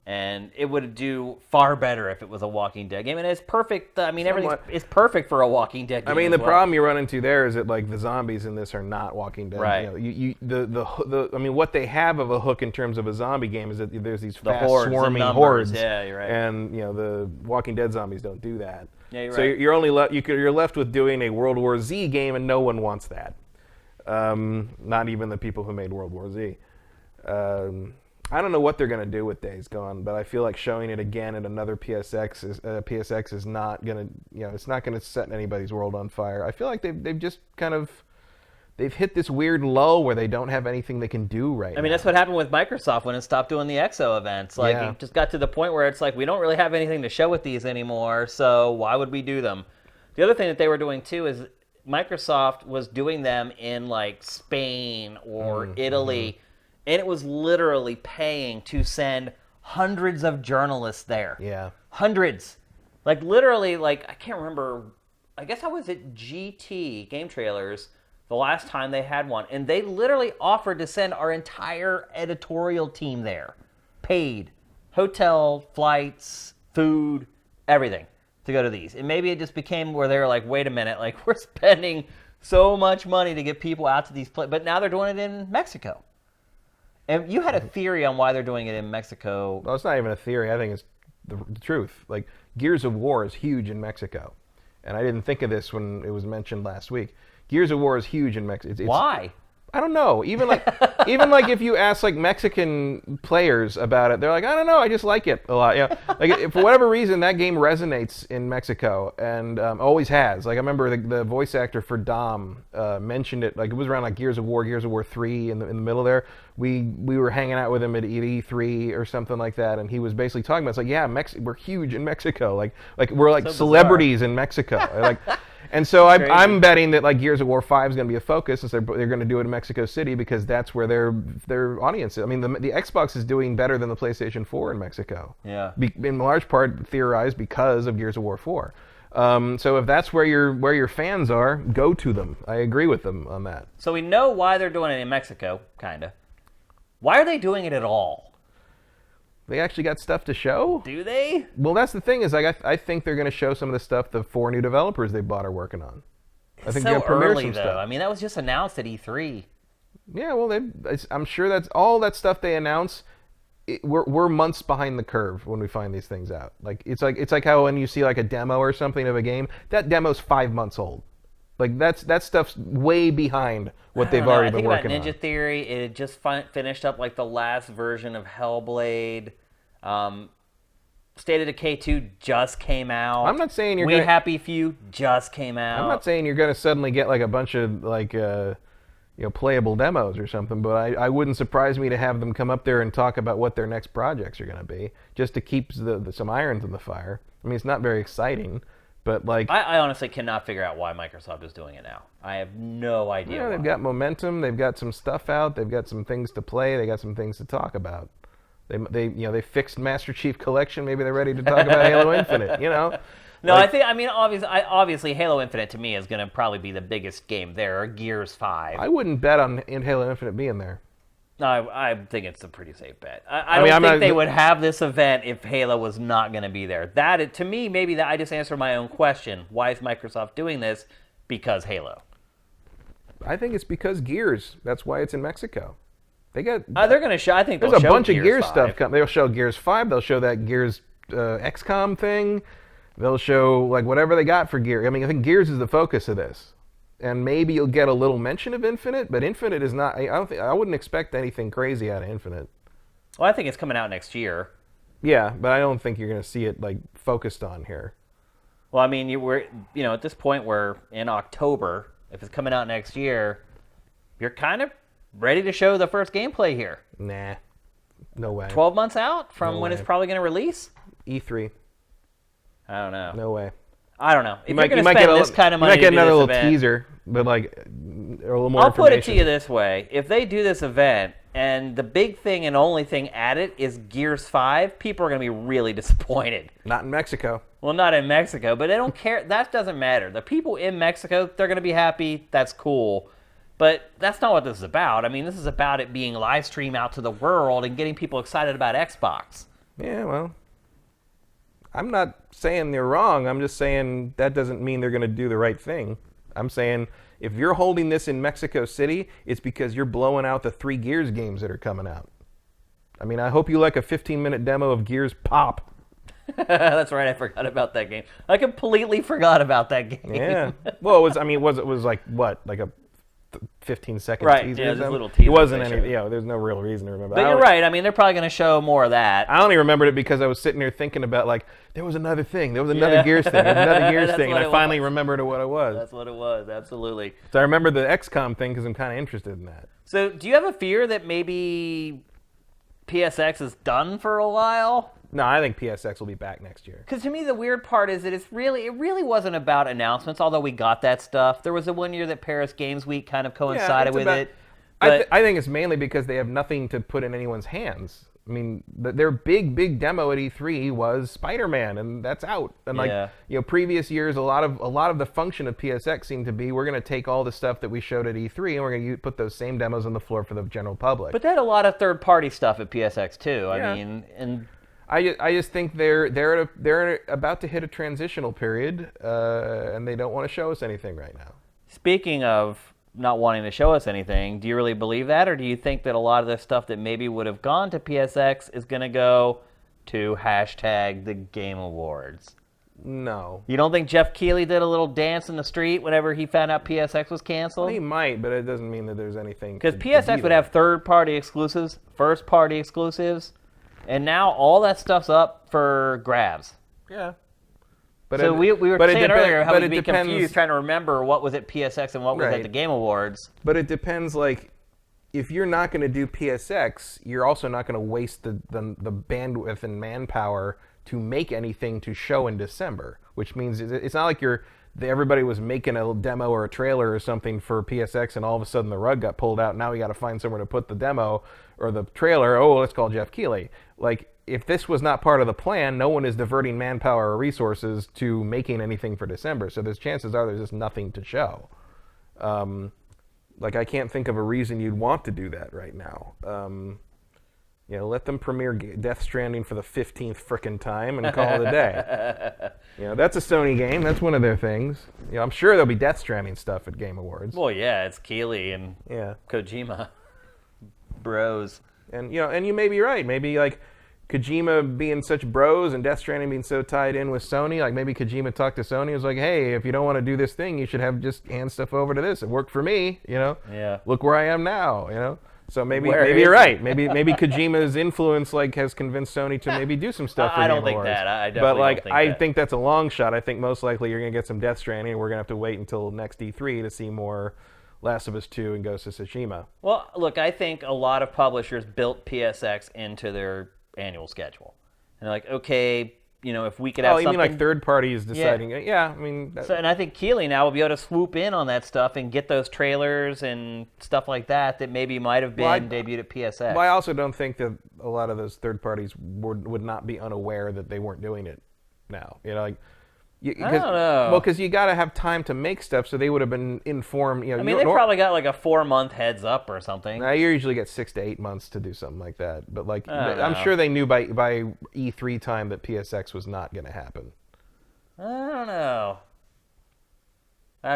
and it would do far better if it was a Walking Dead game. And it's perfect. I mean, everything is perfect for a Walking Dead game. I mean, the problem you run into there is that like the zombies in this are not Walking Dead. Right. I mean, what they have of a hook in terms of a zombie game is that there's these fast swarming hordes. Yeah, you're right. And the Walking Dead zombies don't do that. Yeah, you're so right. you're only you're left with doing a World War Z game, and no one wants that. Not even the people who made World War Z. I don't know what they're going to do with Days Gone, but I feel like showing it again at another PSX is not going to, it's not going to set anybody's world on fire. I feel like they've just kind of, they've hit this weird lull where they don't have anything they can do right now. I mean, that's what happened with Microsoft when it stopped doing the EXO events. Like, it just got to the point where it's like, we don't really have anything to show with these anymore, so why would we do them? The other thing that they were doing, too, is Microsoft was doing them in, like, Spain or Italy, and it was literally paying to send hundreds of journalists there. Yeah. Hundreds. Like, literally, like, I can't remember. I guess I was at GT, Game Trailers, the last time they had one. And they literally offered to send our entire editorial team there. Paid. Hotel, flights, food, everything to go to these. And maybe it just became where they were like, wait a minute, like, we're spending so much money to get people out to these places. But now they're doing it in Mexico. And you had a theory on why they're doing it in Mexico. Well, it's not even a theory. I think it's the truth. Like, Gears of War is huge in Mexico. And I didn't think of this when it was mentioned last week. Gears of War is huge in Mexico. Why? I don't know. Even like if you ask like Mexican players about it, they're like, I don't know, I just like it a lot. Like for whatever reason, that game resonates in Mexico and always has. Like I remember the voice actor for Dom mentioned it. Like it was around like Gears of War 3 in the middle there. We were hanging out with him at E3 or something like that, and he was basically talking about it's like, yeah, we're huge in Mexico. Like we're like so celebrities in Mexico. Like. And so I'm betting that like Gears of War 5 is going to be a focus, since they're going to do it in Mexico City because that's where their audience is. I mean, the Xbox is doing better than the PlayStation 4 in Mexico. Yeah. In large part, theorized because of Gears of War 4. So if that's where your fans are, go to them. I agree with them on that. So we know why they're doing it in Mexico, kind of. Why are they doing it at all? They actually got stuff to show? Do they? Well, that's the thing is like I think they're going to show some of the stuff the 4 new developers they bought are working on. I think so they're premiere early, some though. stuff. I mean, that was just announced at E3. Yeah, well, I'm sure that's all that stuff they announce. We're months behind the curve when we find these things out. Like it's like how when you see like a demo or something of a game, that demo's 5 months old. Like that stuff's way behind what they've already been working on. I think about Ninja Theory, it had just finished up like the last version of Hellblade. State of Decay 2 just came out. I'm not saying you're We Happy Few just came out. I'm not saying you're going to suddenly get like a bunch of like playable demos or something, but I wouldn't surprise me to have them come up there and talk about what their next projects are going to be, just to keep some irons in the fire. I mean, it's not very exciting. But like, I honestly cannot figure out why Microsoft is doing it now. I have no idea. Yeah, they've got momentum. They've got some stuff out. They've got some things to play. They got some things to talk about. They fixed Master Chief Collection. Maybe they're ready to talk about Halo Infinite. No, like, obviously Halo Infinite to me is going to probably be the biggest game there. Or Gears 5. I wouldn't bet on Halo Infinite being there. No, I think it's a pretty safe bet. I don't think they would have this event if Halo was not going to be there. To me, maybe I just answered my own question. Why is Microsoft doing this? Because Halo. I think it's because Gears. That's why it's in Mexico. They got. They're going to show. I think there's a bunch of Gears 5. stuff coming. They'll show Gears 5. They'll show that Gears XCOM thing. They'll show like whatever they got for Gears. I mean, I think Gears is the focus of this. And maybe you'll get a little mention of Infinite, but Infinite is not. I wouldn't expect anything crazy out of Infinite. Well, I think it's coming out next year. Yeah, but I don't think you're going to see it like focused on here. Well, I mean, we're at this point we're in October. If it's coming out next year, you're kind of ready to show the first gameplay here. Nah, no way. 12 months out from when it's probably going to release. E3. I don't know. No way. I don't know. If you you're going to spend this kind of money, you might get another little event, teaser, but like a little more. I'll put it to you this way: if they do this event and the big thing and only thing at it is Gears 5, people are going to be really disappointed. Not in Mexico. Well, not in Mexico, but they don't care. That doesn't matter. The people in Mexico, they're going to be happy. That's cool. But that's not what this is about. I mean, this is about it being live streamed out to the world and getting people excited about Xbox. Yeah, well. I'm not saying they're wrong. I'm just saying that doesn't mean they're going to do the right thing. I'm saying if you're holding this in Mexico City, it's because you're blowing out the 3 Gears games that are coming out. I mean, I hope you like a 15-minute demo of Gears Pop. That's right. I forgot about that game. I completely forgot about that game. Yeah. Well, it was like what? Like a 15-second teaser. Yeah, or something? little teaser. It wasn't any. Yeah, there's no real reason to remember. But you're right. I mean, they're probably going to show more of that. I only remembered it because I was sitting here thinking about like there was another thing. There was another Gears thing. There was another Gears thing, and I finally remembered what it was. That's what it was. Absolutely. So I remember the XCOM thing because I'm kind of interested in that. So do you have a fear that maybe PSX is done for a while? No, I think PSX will be back next year. Because to me, the weird part is that it really wasn't about announcements, although we got that stuff. There was the one year that Paris Games Week kind of coincided with it. I think it's mainly because they have nothing to put in anyone's hands. I mean, their big demo at E3 was Spider-Man, and that's out. And previous years, a lot of the function of PSX seemed to be we're going to take all the stuff that we showed at E3 and we're going to put those same demos on the floor for the general public. But they had a lot of third-party stuff at PSX too. I mean, and I just think they're about to hit a transitional period, and they don't want to show us anything right now. Speaking of not wanting to show us anything, do you really believe that, or do you think that a lot of the stuff that maybe would have gone to PSX is going to go to hashtag the Game Awards? No. You don't think Jeff Keighley did a little dance in the street whenever he found out PSX was canceled? Well, he might, but it doesn't mean that there's anything. Because PSX would have third-party exclusives, first-party exclusives, and now all that stuff's up for grabs. Yeah. But so we were saying earlier how we'd be confused trying to remember what was at PSX and what was at the Game Awards. But it depends, like, if you're not going to do PSX, you're also not going to waste the bandwidth and manpower to make anything to show in December, which means it's not like everybody was making a demo or a trailer or something for PSX and all of a sudden the rug got pulled out. Now we got to find somewhere to put the demo or the trailer. Oh, let's call Jeff Keighley. Like, if this was not part of the plan, no one is diverting manpower or resources to making anything for December. So there's chances are there's just nothing to show. Like, I can't think of a reason you'd want to do that right now. Let them premiere Death Stranding for the 15th frickin' time and call it a day. That's a Sony game. That's one of their things. I'm sure there'll be Death Stranding stuff at Game Awards. Well, yeah, it's Keighley and Kojima bros. And you may be right. Maybe like Kojima being such bros and Death Stranding being so tied in with Sony, like maybe Kojima talked to Sony and was like, hey, if you don't want to do this thing, you should have just hand stuff over to this. It worked for me, Yeah. Look where I am now, So maybe you're right. Maybe Kojima's influence has convinced Sony to maybe do some stuff for Game Awards. I don't think that. I definitely don't think that. I think that's a long shot. I think most likely you're going to get some Death Stranding, and we're going to have to wait until next E3 to see more Last of Us 2 and Ghost of Tsushima. Well, look, I think a lot of publishers built PSX into their annual schedule. And they're like, okay, if we could have something... Oh, you mean like third parties deciding... Yeah, I mean... And I think Keighley now will be able to swoop in on that stuff and get those trailers and stuff like that maybe might have been debuted at PSX. Well, I also don't think that a lot of those third parties would not be unaware that they weren't doing it now. I don't know. Well, because you got to have time to make stuff, so they would have been informed. I mean, they probably got like a 4-month heads up or something. You usually get 6 to 8 months to do something like that. But I'm sure they knew by E3 time that PSX was not going to happen. I don't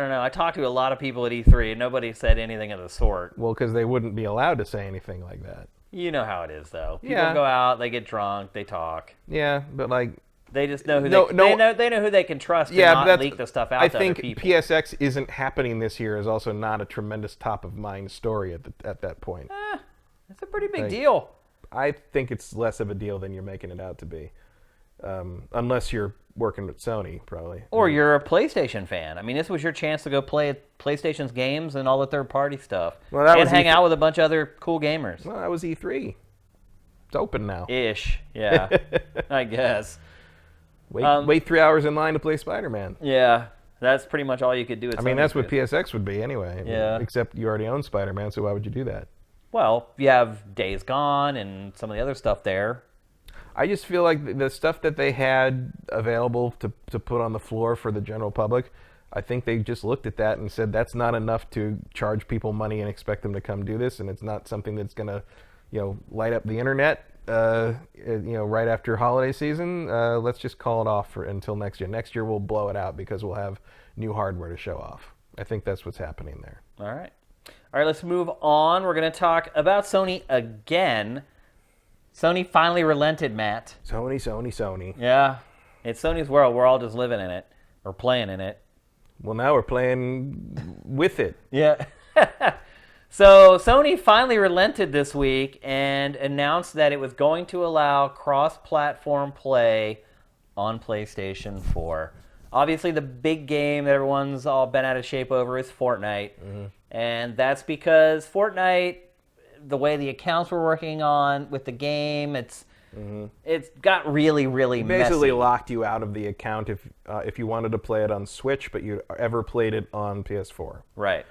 know. I talked to a lot of people at E3, and nobody said anything of the sort. Well, because they wouldn't be allowed to say anything like that. You know how it is, though. People go out, they get drunk, they talk. Yeah, but they just know who they know who they can trust to not leak the stuff out to other people. I think PSX isn't happening this year is also not a tremendous top of mind story at that point. It's a pretty big deal. I think it's less of a deal than you're making it out to be, unless you're working with Sony, probably. Or you're a PlayStation fan. I mean, this was your chance to go play PlayStation's games and all the third-party stuff, and hang out with a bunch of other cool gamers. Well, that was E3. It's open now. Ish, yeah, I guess. Wait 3 hours in line to play Spider-Man. Yeah, that's pretty much all you could do. I mean, that's what PSX would be anyway. Yeah. Except you already own Spider-Man, so why would you do that? Well, you have Days Gone and some of the other stuff there. I just feel like the stuff that they had available to put on the floor for the general public, I think they just looked at that and said that's not enough to charge people money and expect them to come do this, and it's not something that's going to, light up the internet. Right after holiday season, let's just call it off until next year. Next year we'll blow it out because we'll have new hardware to show off. I think that's what's happening there. All right, let's move on. We're going to talk about Sony again. Sony finally relented, Matt. Sony. Yeah, it's Sony's world. We're all just living in it or playing in it. Well, now we're playing with it. Yeah. So Sony finally relented this week and announced that it was going to allow cross-platform play on PlayStation 4. Obviously, the big game that everyone's all bent out of shape over is Fortnite. Mm-hmm. And that's because Fortnite, the way the accounts were working on with the game, it's got really, really messy. Basically locked you out of the account if you wanted to play it on Switch, but you ever played it on PS4. Right.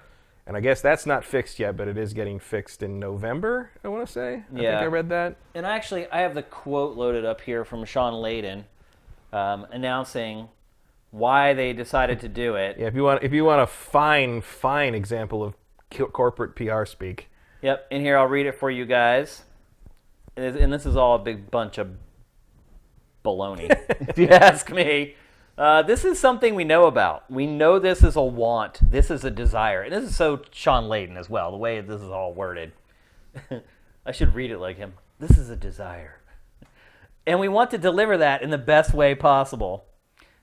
And I guess that's not fixed yet, but it is getting fixed in November, I want to say. I think I read that. And actually, I have the quote loaded up here from Sean Layden announcing why they decided to do it. Yeah, if you want a fine example of corporate PR speak. Yep, in here I'll read it for you guys. And this is all a big bunch of baloney, if you ask me. This is something we know about. We know this is a want. This is a desire. And this is so Sean Layden as well, the way this is all worded. I should read it like him. This is a desire. And we want to deliver that in the best way possible.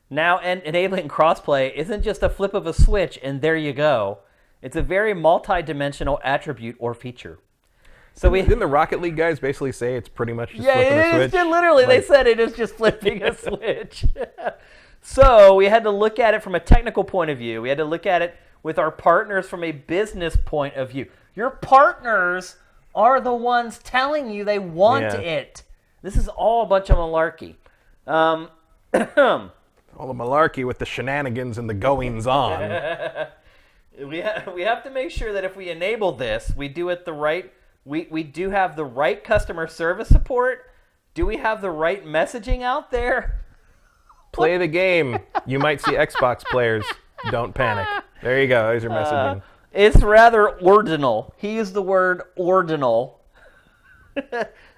Now, enabling crossplay isn't just a flip of a switch and there you go. It's a very multi-dimensional attribute or feature. So didn't the Rocket League guys basically say it's pretty much just flipping a switch? Yeah, literally, they said it is just flipping a switch. So we had to look at it from a technical point of view. We had to look at it with our partners from a business point of view. Your partners are the ones telling you they want it. This is all a bunch of malarkey. All the malarkey with the shenanigans and the goings-on. We have to make sure that if we enable this, we do it the right. We do have the right customer service support. Do we have the right messaging out there? Play the game. You might see Xbox players. Don't panic. There you go. There's your messaging. It's rather ordinal. He used the word ordinal.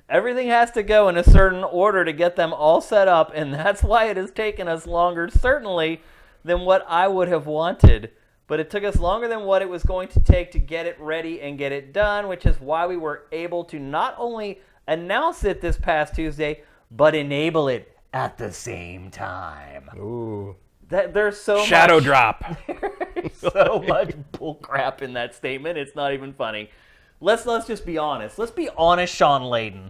Everything has to go in a certain order to get them all set up, and that's why it has taken us longer, certainly, than what I would have wanted. But it took us longer than what it was going to take to get it ready and get it done, which is why we were able to not only announce it this past Tuesday, but enable it at the same time. Ooh. There's so Shadow much, drop. There's so much bullcrap in that statement. It's not even funny. Let's just be honest. Let's be honest, Sean Layden.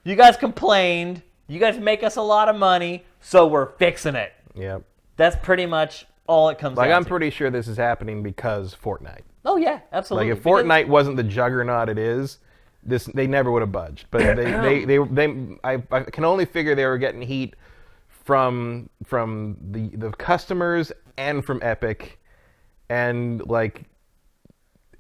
You guys complained. You guys make us a lot of money, so we're fixing it. Yep. That's pretty much all it comes down to. I'm pretty sure this is happening because Fortnite. Oh, yeah, absolutely. Like, if Fortnite wasn't the juggernaut it is, they never would have budged. But I can only figure they were getting heat from the customers and from Epic, and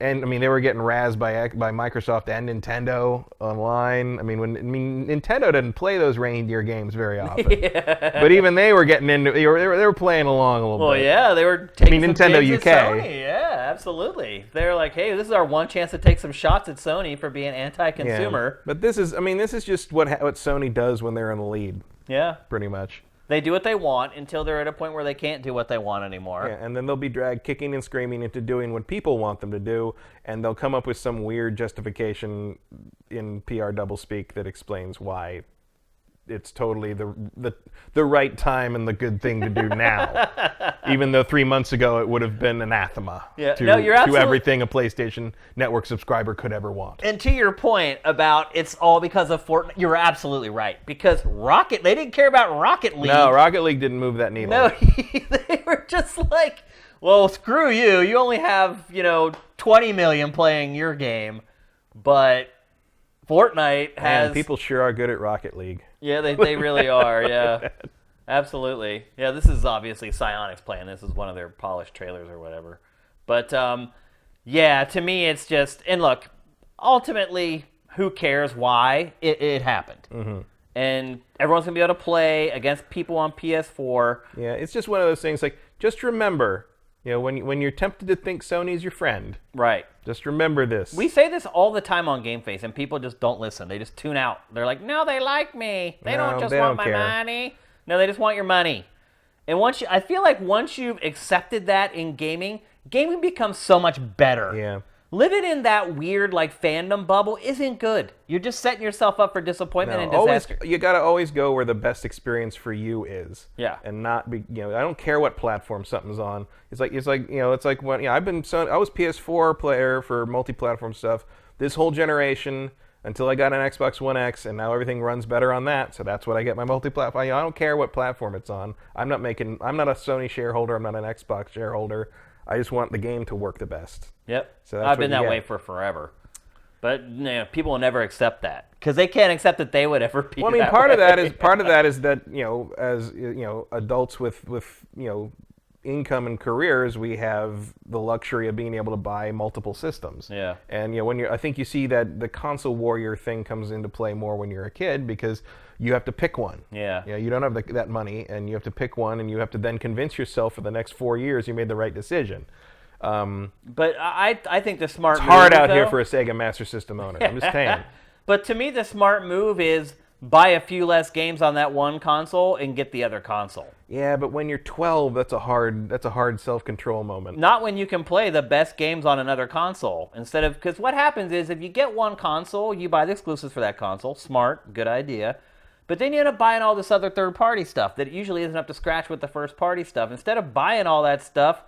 I mean, they were getting razzed by Microsoft and Nintendo online. I mean, Nintendo didn't play those reindeer games very often. Yeah. But even they were getting into they were playing along a little bit. Well, yeah, they were taking Nintendo UK. Sony. Yeah, absolutely. They're like, hey, this is our one chance to take some shots at Sony for being anti-consumer. Yeah. But this is just what Sony does when they're in the lead. Yeah. Pretty much. They do what they want until they're at a point where they can't do what they want anymore. Yeah, and then they'll be dragged kicking and screaming into doing what people want them to do, and they'll come up with some weird justification in PR doublespeak that explains why it's totally the right time and the good thing to do now. Even though 3 months ago it would have been anathema to everything a PlayStation Network subscriber could ever want. And to your point about it's all because of Fortnite, you're absolutely right. Because they didn't care about Rocket League. No, Rocket League didn't move that needle. No, they were just like, well, screw you. You only have, 20 million playing your game, but Fortnite has... And people sure are good at Rocket League. Yeah, they really are, yeah. Absolutely. Yeah, this is obviously Psyonix playing. This is one of their polished trailers or whatever. But, yeah, to me it's just... And look, ultimately, who cares why it happened? Mm-hmm. And everyone's going to be able to play against people on PS4. Yeah, it's just one of those things, like, just remember... when you're tempted to think Sony's your friend, right? Just remember this. We say this all the time on GameFace, and people just don't listen. They just tune out. They're like, "No, they like me. They don't just want my money. No, they just want your money." And I feel like once you've accepted that in gaming becomes so much better. Yeah. Living in that weird fandom bubble isn't good. You're just setting yourself up for disappointment and disaster. You got to always go where the best experience for you is. Yeah. And not be, I don't care what platform something's on. It's like when I was PS4 player for multi-platform stuff this whole generation until I got an Xbox One X, and now everything runs better on that. So that's what I get my multi-platform. I don't care what platform it's on. I'm not a Sony shareholder. I'm not an Xbox shareholder. I just want the game to work the best. Yep. So I've been that way for forever. But people will never accept that because they can't accept that they would ever be. Well, I mean, part of that is that as adults with income and careers, we have the luxury of being able to buy multiple systems. Yeah. And I think you see that the console warrior thing comes into play more when you're a kid because you have to pick one. Yeah. You don't have that money, and you have to pick one, and you have to then convince yourself for the next 4 years you made the right decision. But I think the smart move... It's hard out though, here for a Sega Master System owner. I'm just saying. But to me, the smart move is buy a few less games on that one console and get the other console. Yeah, but when you're 12, that's a hard self-control moment. Not when you can play the best games on another console. Because what happens is if you get one console, you buy the exclusives for that console. Smart, good idea. But then you end up buying all this other third-party stuff that usually isn't up to scratch with the first-party stuff. Instead of buying all that stuff,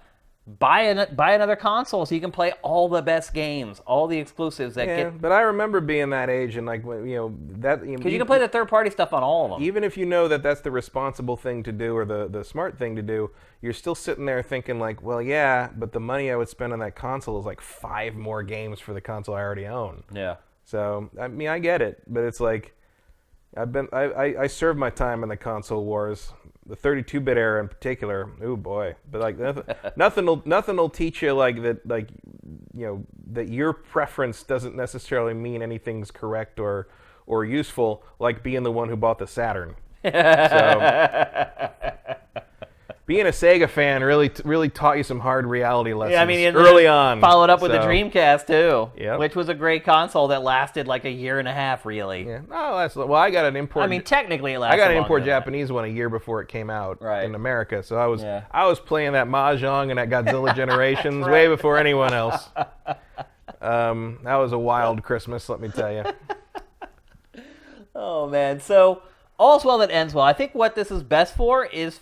buy another console so you can play all the best games, all the exclusives that get. But I remember being that age and that because you can play the third-party stuff on all of them. Even if you know that that's the responsible thing to do or the smart thing to do, you're still sitting there thinking like, well, yeah, but the money I would spend on that console is like 5 more games for the console I already own. Yeah. So I mean, I get it, but it's like I served my time in the console wars. The 32-bit era in particular, oh boy! But like nothing will teach you like that, like that your preference doesn't necessarily mean anything's correct or useful. Like being the one who bought the Saturn. So being a Sega fan really taught you some hard reality lessons. Yeah, I mean, early on. Followed up with the Dreamcast too, yep. Which was a great console that lasted like a year and a half, really. Yeah. Well, I got an import. I mean, technically it lasted. I got an import Japanese one a year before it came out in America, so I was playing that Mahjong and that Godzilla Generations way before anyone else. That was a wild Christmas, let me tell you. Oh man, so all's well that ends well. I think what this is best for is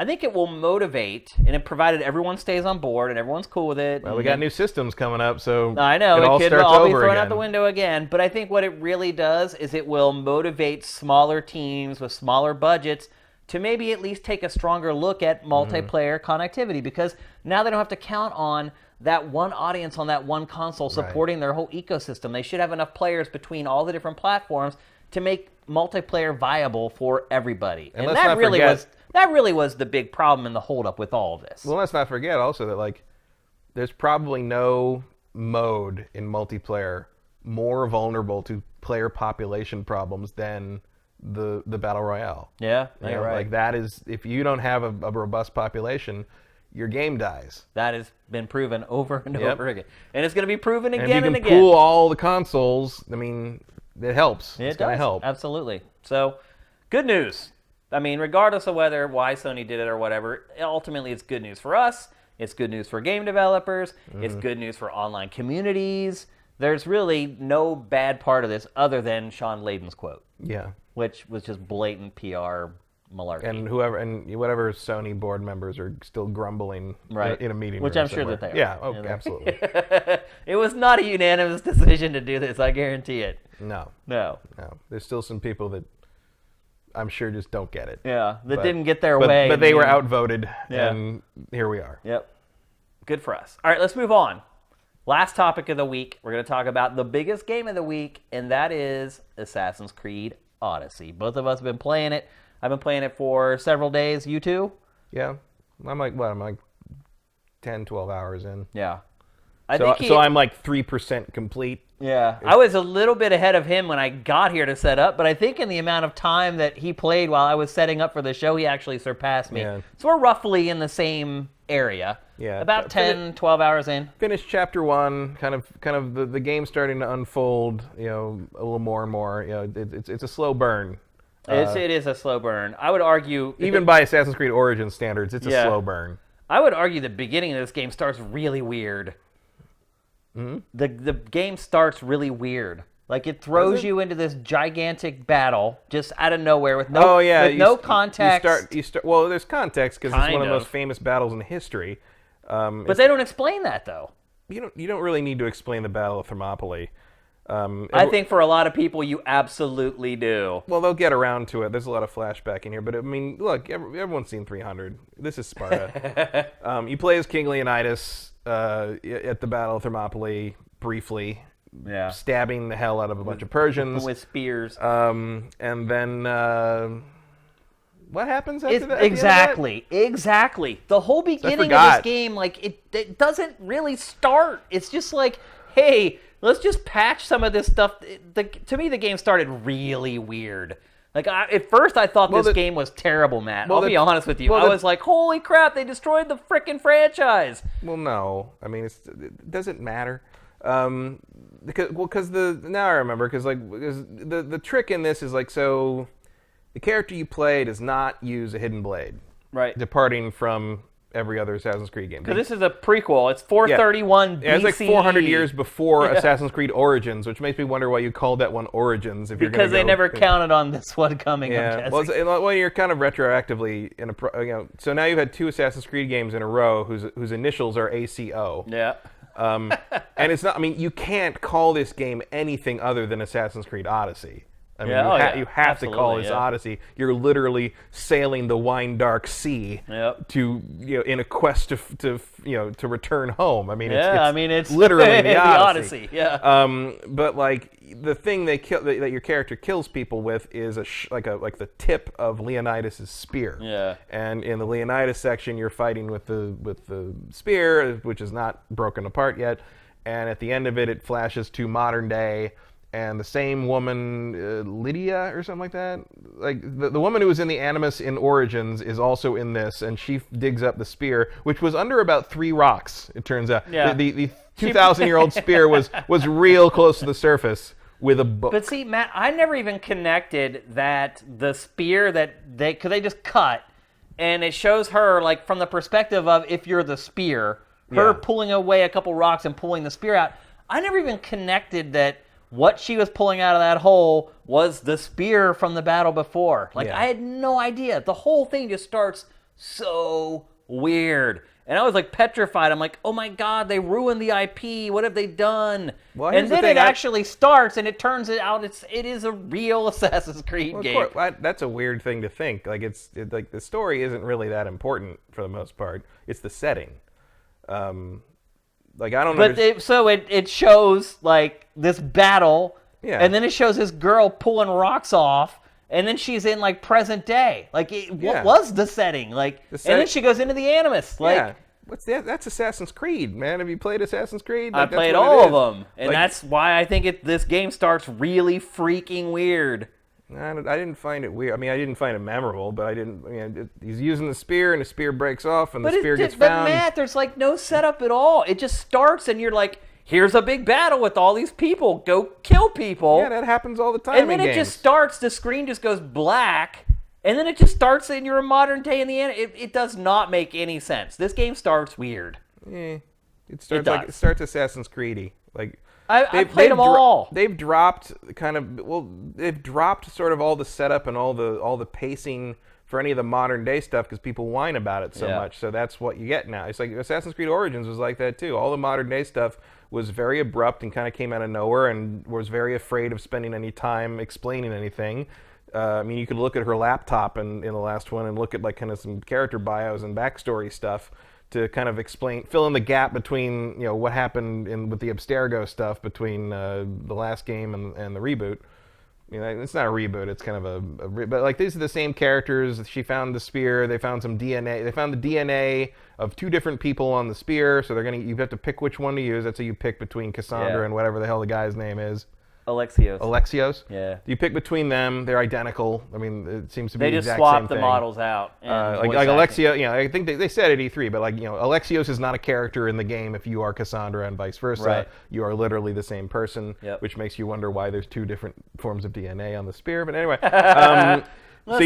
I think it will motivate, and it provided everyone stays on board and everyone's cool with it. Well, we got new systems coming up, so I know it could starts all be over thrown again. out the window again. But I think what it really does is it will motivate smaller teams with smaller budgets to maybe at least take a stronger look at multiplayer connectivity, because now they don't have to count on that one audience on that one console supporting their whole ecosystem. They should have enough players between all the different platforms to make multiplayer viable for everybody. And that really was the big problem and the holdup with all of this. Well, let's not forget also that like there's probably no mode in multiplayer more vulnerable to player population problems than the battle royale. Yeah, you're right. Like that is, if you don't have a robust population, your game dies. That has been proven over and over again, and it's going to be proven again and again. If you can pool all the consoles, I mean, it helps. It's going to help. Absolutely. So, good news. I mean, regardless of why Sony did it or whatever, ultimately it's good news for us. It's good news for game developers. It's good news for online communities. There's really no bad part of this other than Sean Layden's quote. Yeah. Which was just blatant PR malarkey. And whatever Sony board members are still grumbling in a meeting Which room I'm somewhere. sure that they are. Yeah, absolutely. It was not a unanimous decision to do this, I guarantee it. No. There's still some people that I'm sure just don't get it. Yeah, that didn't get their way. But they were outvoted, and here we are. Yep. Good for us. All right, let's move on. Last topic of the week, we're going to talk about the biggest game of the week, and that is Assassin's Creed Odyssey. Both of us have been playing it. I've been playing it for several days. You too? Yeah. I'm like 10, 12 hours in. Yeah. So I'm like 3% complete. Yeah. I was a little bit ahead of him when I got here to set up, but I think in the amount of time that he played while I was setting up for the show, he actually surpassed me. Yeah. So we're roughly in the same area. Yeah. About 10, 12 hours in. Finished chapter 1, kind of the game starting to unfold, a little more and more. It's a slow burn. It is a slow burn. I would argue... Even by Assassin's Creed Origins standards, it's a slow burn. I would argue the beginning of this game starts really weird. Mm-hmm. The game starts really weird. Like, it throws you into this gigantic battle just out of nowhere with no context. Well, there's context because it's one of the most famous battles in history. But they don't explain that, though. You don't really need to explain the Battle of Thermopylae. I think for a lot of people, you absolutely do. Well, they'll get around to it. There's a lot of flashback in here. But, I mean, look, everyone's seen 300. This is Sparta. You play as King Leonidas at the Battle of Thermopylae briefly. Yeah. Stabbing the hell out of a bunch of Persians. With spears. And then... what happens after that? Exactly. The whole beginning of this game, like, it doesn't really start. It's just like, hey, let's just patch some of this stuff. To me, the game started really weird. Like, at first, I thought this game was terrible, Matt. I'll be honest with you. I was like, holy crap, they destroyed the frickin' franchise. Well, no. I mean, it doesn't matter. Because now I remember because the trick in this is like so the character you play does not use a hidden blade, right? Departing from every other Assassin's Creed game. Because this is a prequel. It's 431 BCE. Yeah, it's like 400 years before Assassin's Creed Origins, which makes me wonder why you called that one Origins. If because they never counted on this one coming. Yeah, well, you're kind of retroactively in a so now you've had 2 Assassin's Creed games in a row whose initials are ACO. Yeah. And it's not. I mean, you can't call this game anything other than Assassin's Creed Odyssey. I mean, you have to call this Odyssey. You're literally sailing the wine dark sea to in a quest to return home. I mean, it's literally the Odyssey. Yeah. But like the thing that your character kills people with is like the tip of Leonidas' spear. Yeah. And in the Leonidas section, you're fighting with the spear, which is not broken apart yet. And at the end of it, it flashes to modern day. And the same woman, Lydia or something like that, like the woman who was in the Animus in Origins is also in this, and she digs up the spear, which was under about 3 rocks. It turns out the 2,000-year-old spear was real close to the surface with a book. But see, Matt, I never even connected that the spear that they just cut, and it shows her like from the perspective of if you're the spear, her pulling away a couple rocks and pulling the spear out. I never even connected that. What she was pulling out of that hole was the spear from the battle before. Like, I had no idea. The whole thing just starts so weird. And I was, like, petrified. I'm like, oh, my God, they ruined the IP. What have they done? Well, and then it actually starts, and it turns out it is a real Assassin's Creed game. Of course, that's a weird thing to think. Like, like the story isn't really that important for the most part. It's the setting. Like I don't know. But it shows like this battle, and then it shows this girl pulling rocks off, and then she's in like present day. Like what was the setting? Like, and then she goes into the Animus. Like, what's that? That's Assassin's Creed, man. Have you played Assassin's Creed? Like, I played all of them, and that's why I think this game starts really freaking weird. I didn't find it weird. I mean, I didn't find it memorable, but he's using the spear, and the spear breaks off, and the spear gets found. But Matt, there's like no setup at all. It just starts, and you're like, here's a big battle with all these people. Go kill people. Yeah, that happens all the time. And then it just starts. The screen just goes black, and then it just starts, and you're in modern day in the end. It does not make any sense. This game starts weird. Yeah, it starts Assassin's Creed-y. Like. I played them all. They've dropped they've dropped sort of all the setup and all the pacing for any of the modern day stuff because people whine about it so much. So that's what you get now. It's like Assassin's Creed Origins was like that too. All the modern day stuff was very abrupt and kind of came out of nowhere and was very afraid of spending any time explaining anything. I mean, you could look at her laptop in the last one and look at like kind of some character bios and backstory stuff to kind of fill in the gap between what happened with the Abstergo stuff between the last game and the reboot. It's not a reboot; it's kind of but like these are the same characters. She found the spear. They found some DNA. They found the DNA of 2 different people on the spear. So you have to pick which one to use. That's how you pick between Cassandra and whatever the hell the guy's name is. Alexios. Yeah. You pick between them. They're identical. I mean, it seems to be the exact same thing. They just swapped the models out. Like Alexio, I think they said at E3, but Alexios is not a character in the game if you are Cassandra and vice versa. Right. You are literally the same person, which makes you wonder why there's 2 different forms of DNA on the spear. But anyway, let's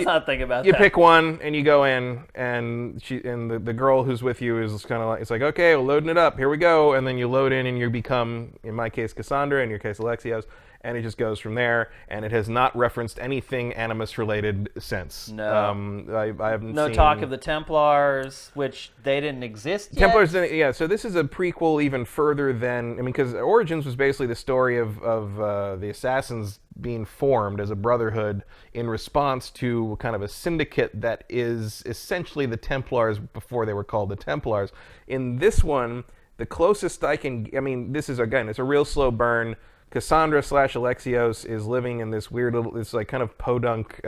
not think about that. You pick one and you go in, and the girl who's with you is kind of like, it's like, okay, we're loading it up. Here we go. And then you load in and you become, in my case, Cassandra, in your case, Alexios. And it just goes from there, and it has not referenced anything Animus related since. No, I haven't seen talk of the Templars, which they didn't exist yet. Templars didn't, yeah. So this is a prequel even further than because Origins was basically the story of the assassins being formed as a brotherhood in response to kind of a syndicate that is essentially the Templars before they were called the Templars. In this one, the closest I mean, this is again, it's a real slow burn. Cassandra / Alexios is living in this weird little, this like kind of podunk,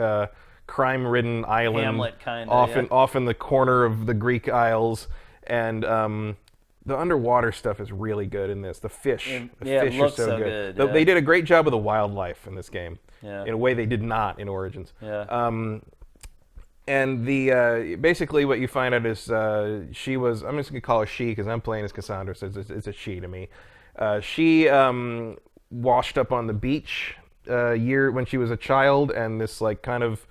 crime-ridden island, Hamlet kind of, off in the corner of the Greek Isles, and the underwater stuff is really good in this. The fish, fish are so good. They did a great job with the wildlife in this game, in a way they did not in Origins. Yeah. And basically what you find out is she was, I'm just gonna call her she because I'm playing as Cassandra, so it's a she to me. She washed up on the beach when she was a child, and this like kind of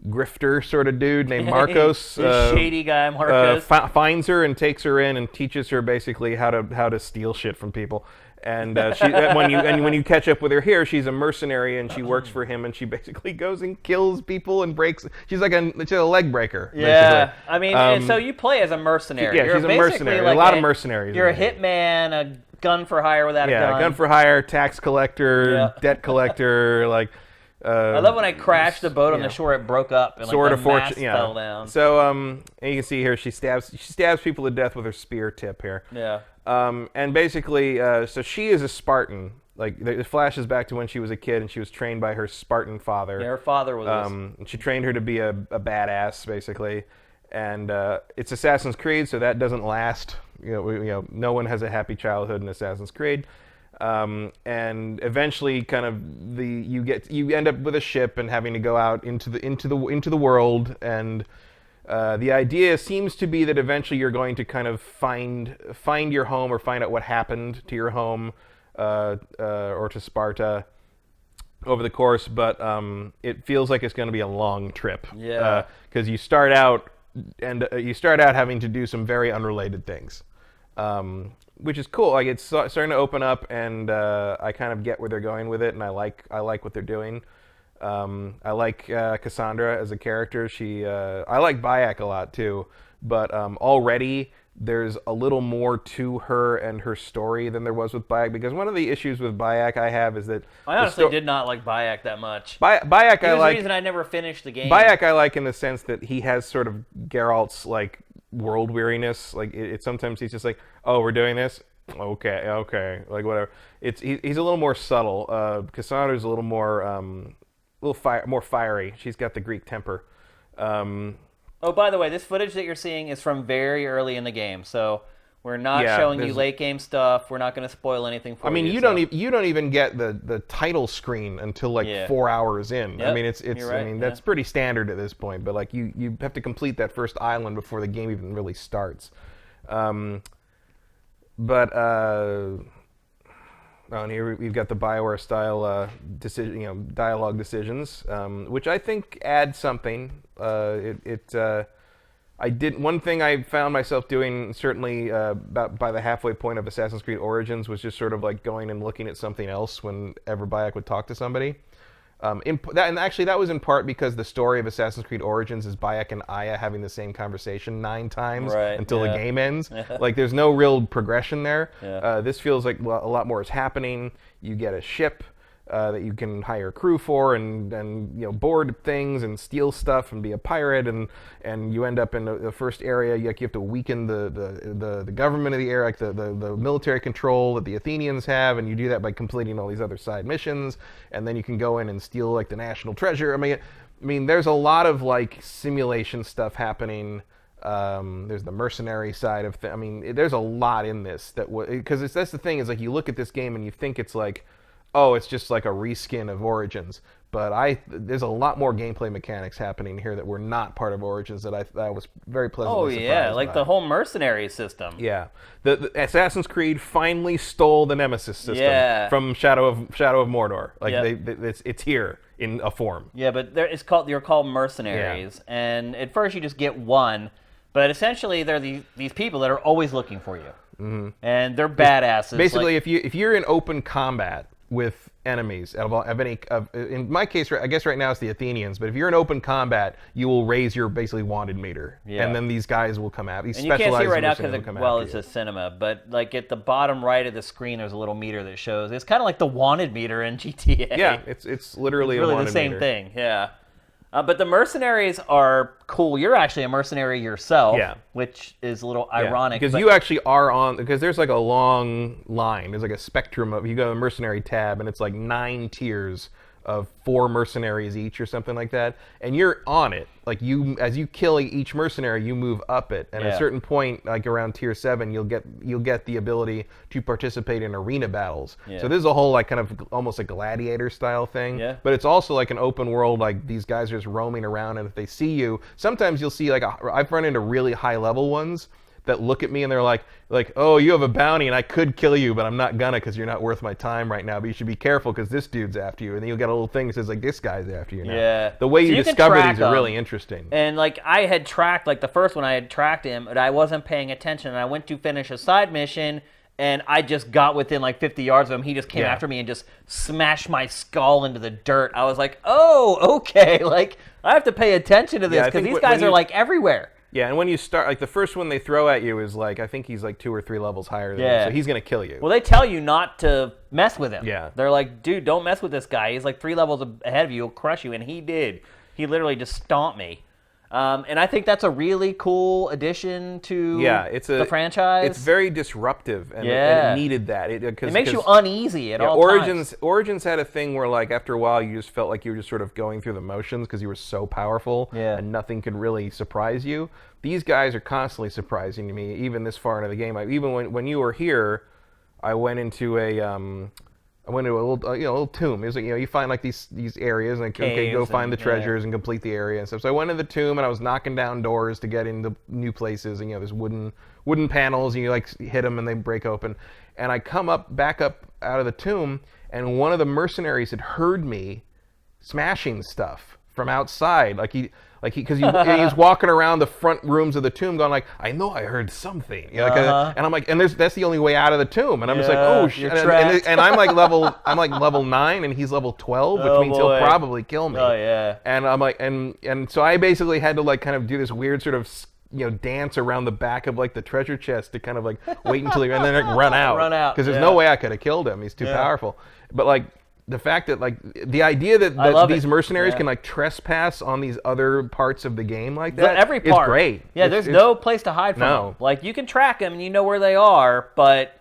grifter sort of dude named Marcos, shady guy Marcos, finds her and takes her in and teaches her basically how to steal shit from people. And when you catch up with her here, she's a mercenary and she works for him, and she basically goes and kills people and breaks. She's like she's a leg breaker. Yeah, basically. I mean, and so you play as a mercenary. Yeah, she's a mercenary. Like a lot of mercenaries. You're a hitman, a gun for hire without a gun. Yeah, gun for hire, tax collector, debt collector, like. I love when I crashed the boat on the shore; it broke up and Sword like, of the mast Fortune. fell down. So and you can see here she stabs people to death with her spear tip here. Yeah. And basically, so she is a Spartan. Like it flashes back to when she was a kid and she was trained by her Spartan father. Yeah, her father was. And she trained her to be a badass, basically. And it's Assassin's Creed, so that doesn't last. No one has a happy childhood in Assassin's Creed. And eventually, kind of you end up with a ship and having to go out into the world, and the idea seems to be that eventually you're going to kind of find your home or find out what happened to your home or to Sparta over the course, but it feels like it's going to be a long trip. Yeah, because you start out having to do some very unrelated things. Which is cool. Like it's starting to open up, and I kind of get where they're going with it, and I like what they're doing. I like Cassandra as a character. I like Bayek a lot too, but already there's a little more to her and her story than there was with Bayek. Because one of the issues with Bayek I have is that I honestly did not like Bayek that much. Bayek I like. The reason I never finished the game. Bayek I like in the sense that he has sort of Geralt's like world weariness. Like it sometimes he's just like, oh, we're doing this, okay, like whatever. He's a little more subtle. Cassandra's a little more more fiery. She's got the Greek temper. Oh, by the way, this footage that you're seeing is from very early in the game, so we're not showing you late game stuff. We're not going to spoil anything for you. I mean, you don't even get the title screen until like 4 hours in. Yep. I mean, it's You're right. I mean that's pretty standard at this point. But like you have to complete that first island before the game even really starts. And here we've got the BioWare style dialogue decisions, which I think add something. One thing I found myself doing certainly about by the halfway point of Assassin's Creed Origins was just sort of like going and looking at something else whenever Bayek would talk to somebody. That was in part because the story of Assassin's Creed Origins is Bayek and Aya having the same conversation 9 times until the game ends. Like there's no real progression there. This feels like a lot more is happening. You get a ship that you can hire crew for and board things and steal stuff and be a pirate, and you end up in the first area. You have to weaken the government of the area, like the military control that the Athenians have, and you do that by completing all these other side missions, and then you can go in and steal like the national treasure. I mean there's a lot of like simulation stuff happening. There's the mercenary side of things. I mean there's a lot in this because that's the thing is like you look at this game and you think it's like, oh, it's just like a reskin of Origins. But there's a lot more gameplay mechanics happening here that were not part of Origins that I was very pleasantly surprised like by. The whole mercenary system. Yeah. The Assassin's Creed finally stole the Nemesis system from Shadow of Mordor. Like it's here in a form. Yeah, but you're called mercenaries, and at first you just get one, but essentially they're these people that are always looking for you, and they're badasses. Basically, if you're in open combat with enemies in my case, I guess right now it's the Athenians, but if you're in open combat, you will raise your basically wanted meter, and then these guys will come out. These and you can't see right now because it's a cinema, but like at the bottom right of the screen, there's a little meter that shows. It's kind of like the wanted meter in GTA. Yeah, it's literally really a wanted the same meter. thing. Yeah. But the mercenaries are cool. You're actually a mercenary yourself, which is a little ironic. Because you actually are because there's like a long line. There's like a spectrum of, you go to the mercenary tab, and it's like 9 tiers of 4 mercenaries each or something like that. And you're on it. Like as you kill each mercenary, you move up it. And at a certain point, like around tier 7, you'll get the ability to participate in arena battles. So this is a whole like kind of almost a gladiator style thing. But it's also like an open world, like these guys are just roaming around, and if they see you, sometimes you'll see like I've run into really high level ones that look at me and they're like, oh, you have a bounty and I could kill you, but I'm not gonna because you're not worth my time right now. But you should be careful because this dude's after you. And then you'll get a little thing that says like, this guy's after you now. Yeah. The way you discover these are really interesting. And like I had tracked, like the first one I had tracked him, but I wasn't paying attention. And I went to finish a side mission. And I just got within like 50 yards of him. He just came after me and just smashed my skull into the dirt. I was like, oh, okay. Like, I have to pay attention to this because these guys are like everywhere. Yeah, and when you start, like the first one they throw at you is like, I think he's like 2 or 3 levels higher than you, so he's going to kill you. Well, they tell you not to mess with him. Yeah. They're like, dude, don't mess with this guy. He's like 3 levels ahead of you. He'll crush you. And he did. He literally just stomped me. And I think that's a really cool addition to the franchise. It's very disruptive, and it needed that. It makes you uneasy at all times. Origins had a thing where, like, after a while, you just felt like you were just sort of going through the motions because you were so powerful, and nothing could really surprise you. These guys are constantly surprising me, even this far into the game. Even when you were here, I went into a little tomb. It was like, you find like these areas, and like, okay, go find the treasures and complete the area and stuff. So I went into the tomb and I was knocking down doors to get into new places, and there's wooden panels, and you like hit them and they break open. And I come back up out of the tomb, and one of the mercenaries had heard me smashing stuff from outside, because he was walking around the front rooms of the tomb going like, I know I heard something. And I'm like, and that's the only way out of the tomb. And I'm just like, oh shit. And I'm like level 9 and he's level 12, which means he'll probably kill me. Oh yeah. And I'm like, and so I basically had to like kind of do this weird sort of dance around the back of like the treasure chest to kind of like wait until and then like run out. Because there's no way I could have killed him. He's too powerful. But like, the fact that like the idea that these mercenaries can like trespass on these other parts of the game like that is great. Yeah, there's no place to hide from them. Like you can track them and you know where they are, but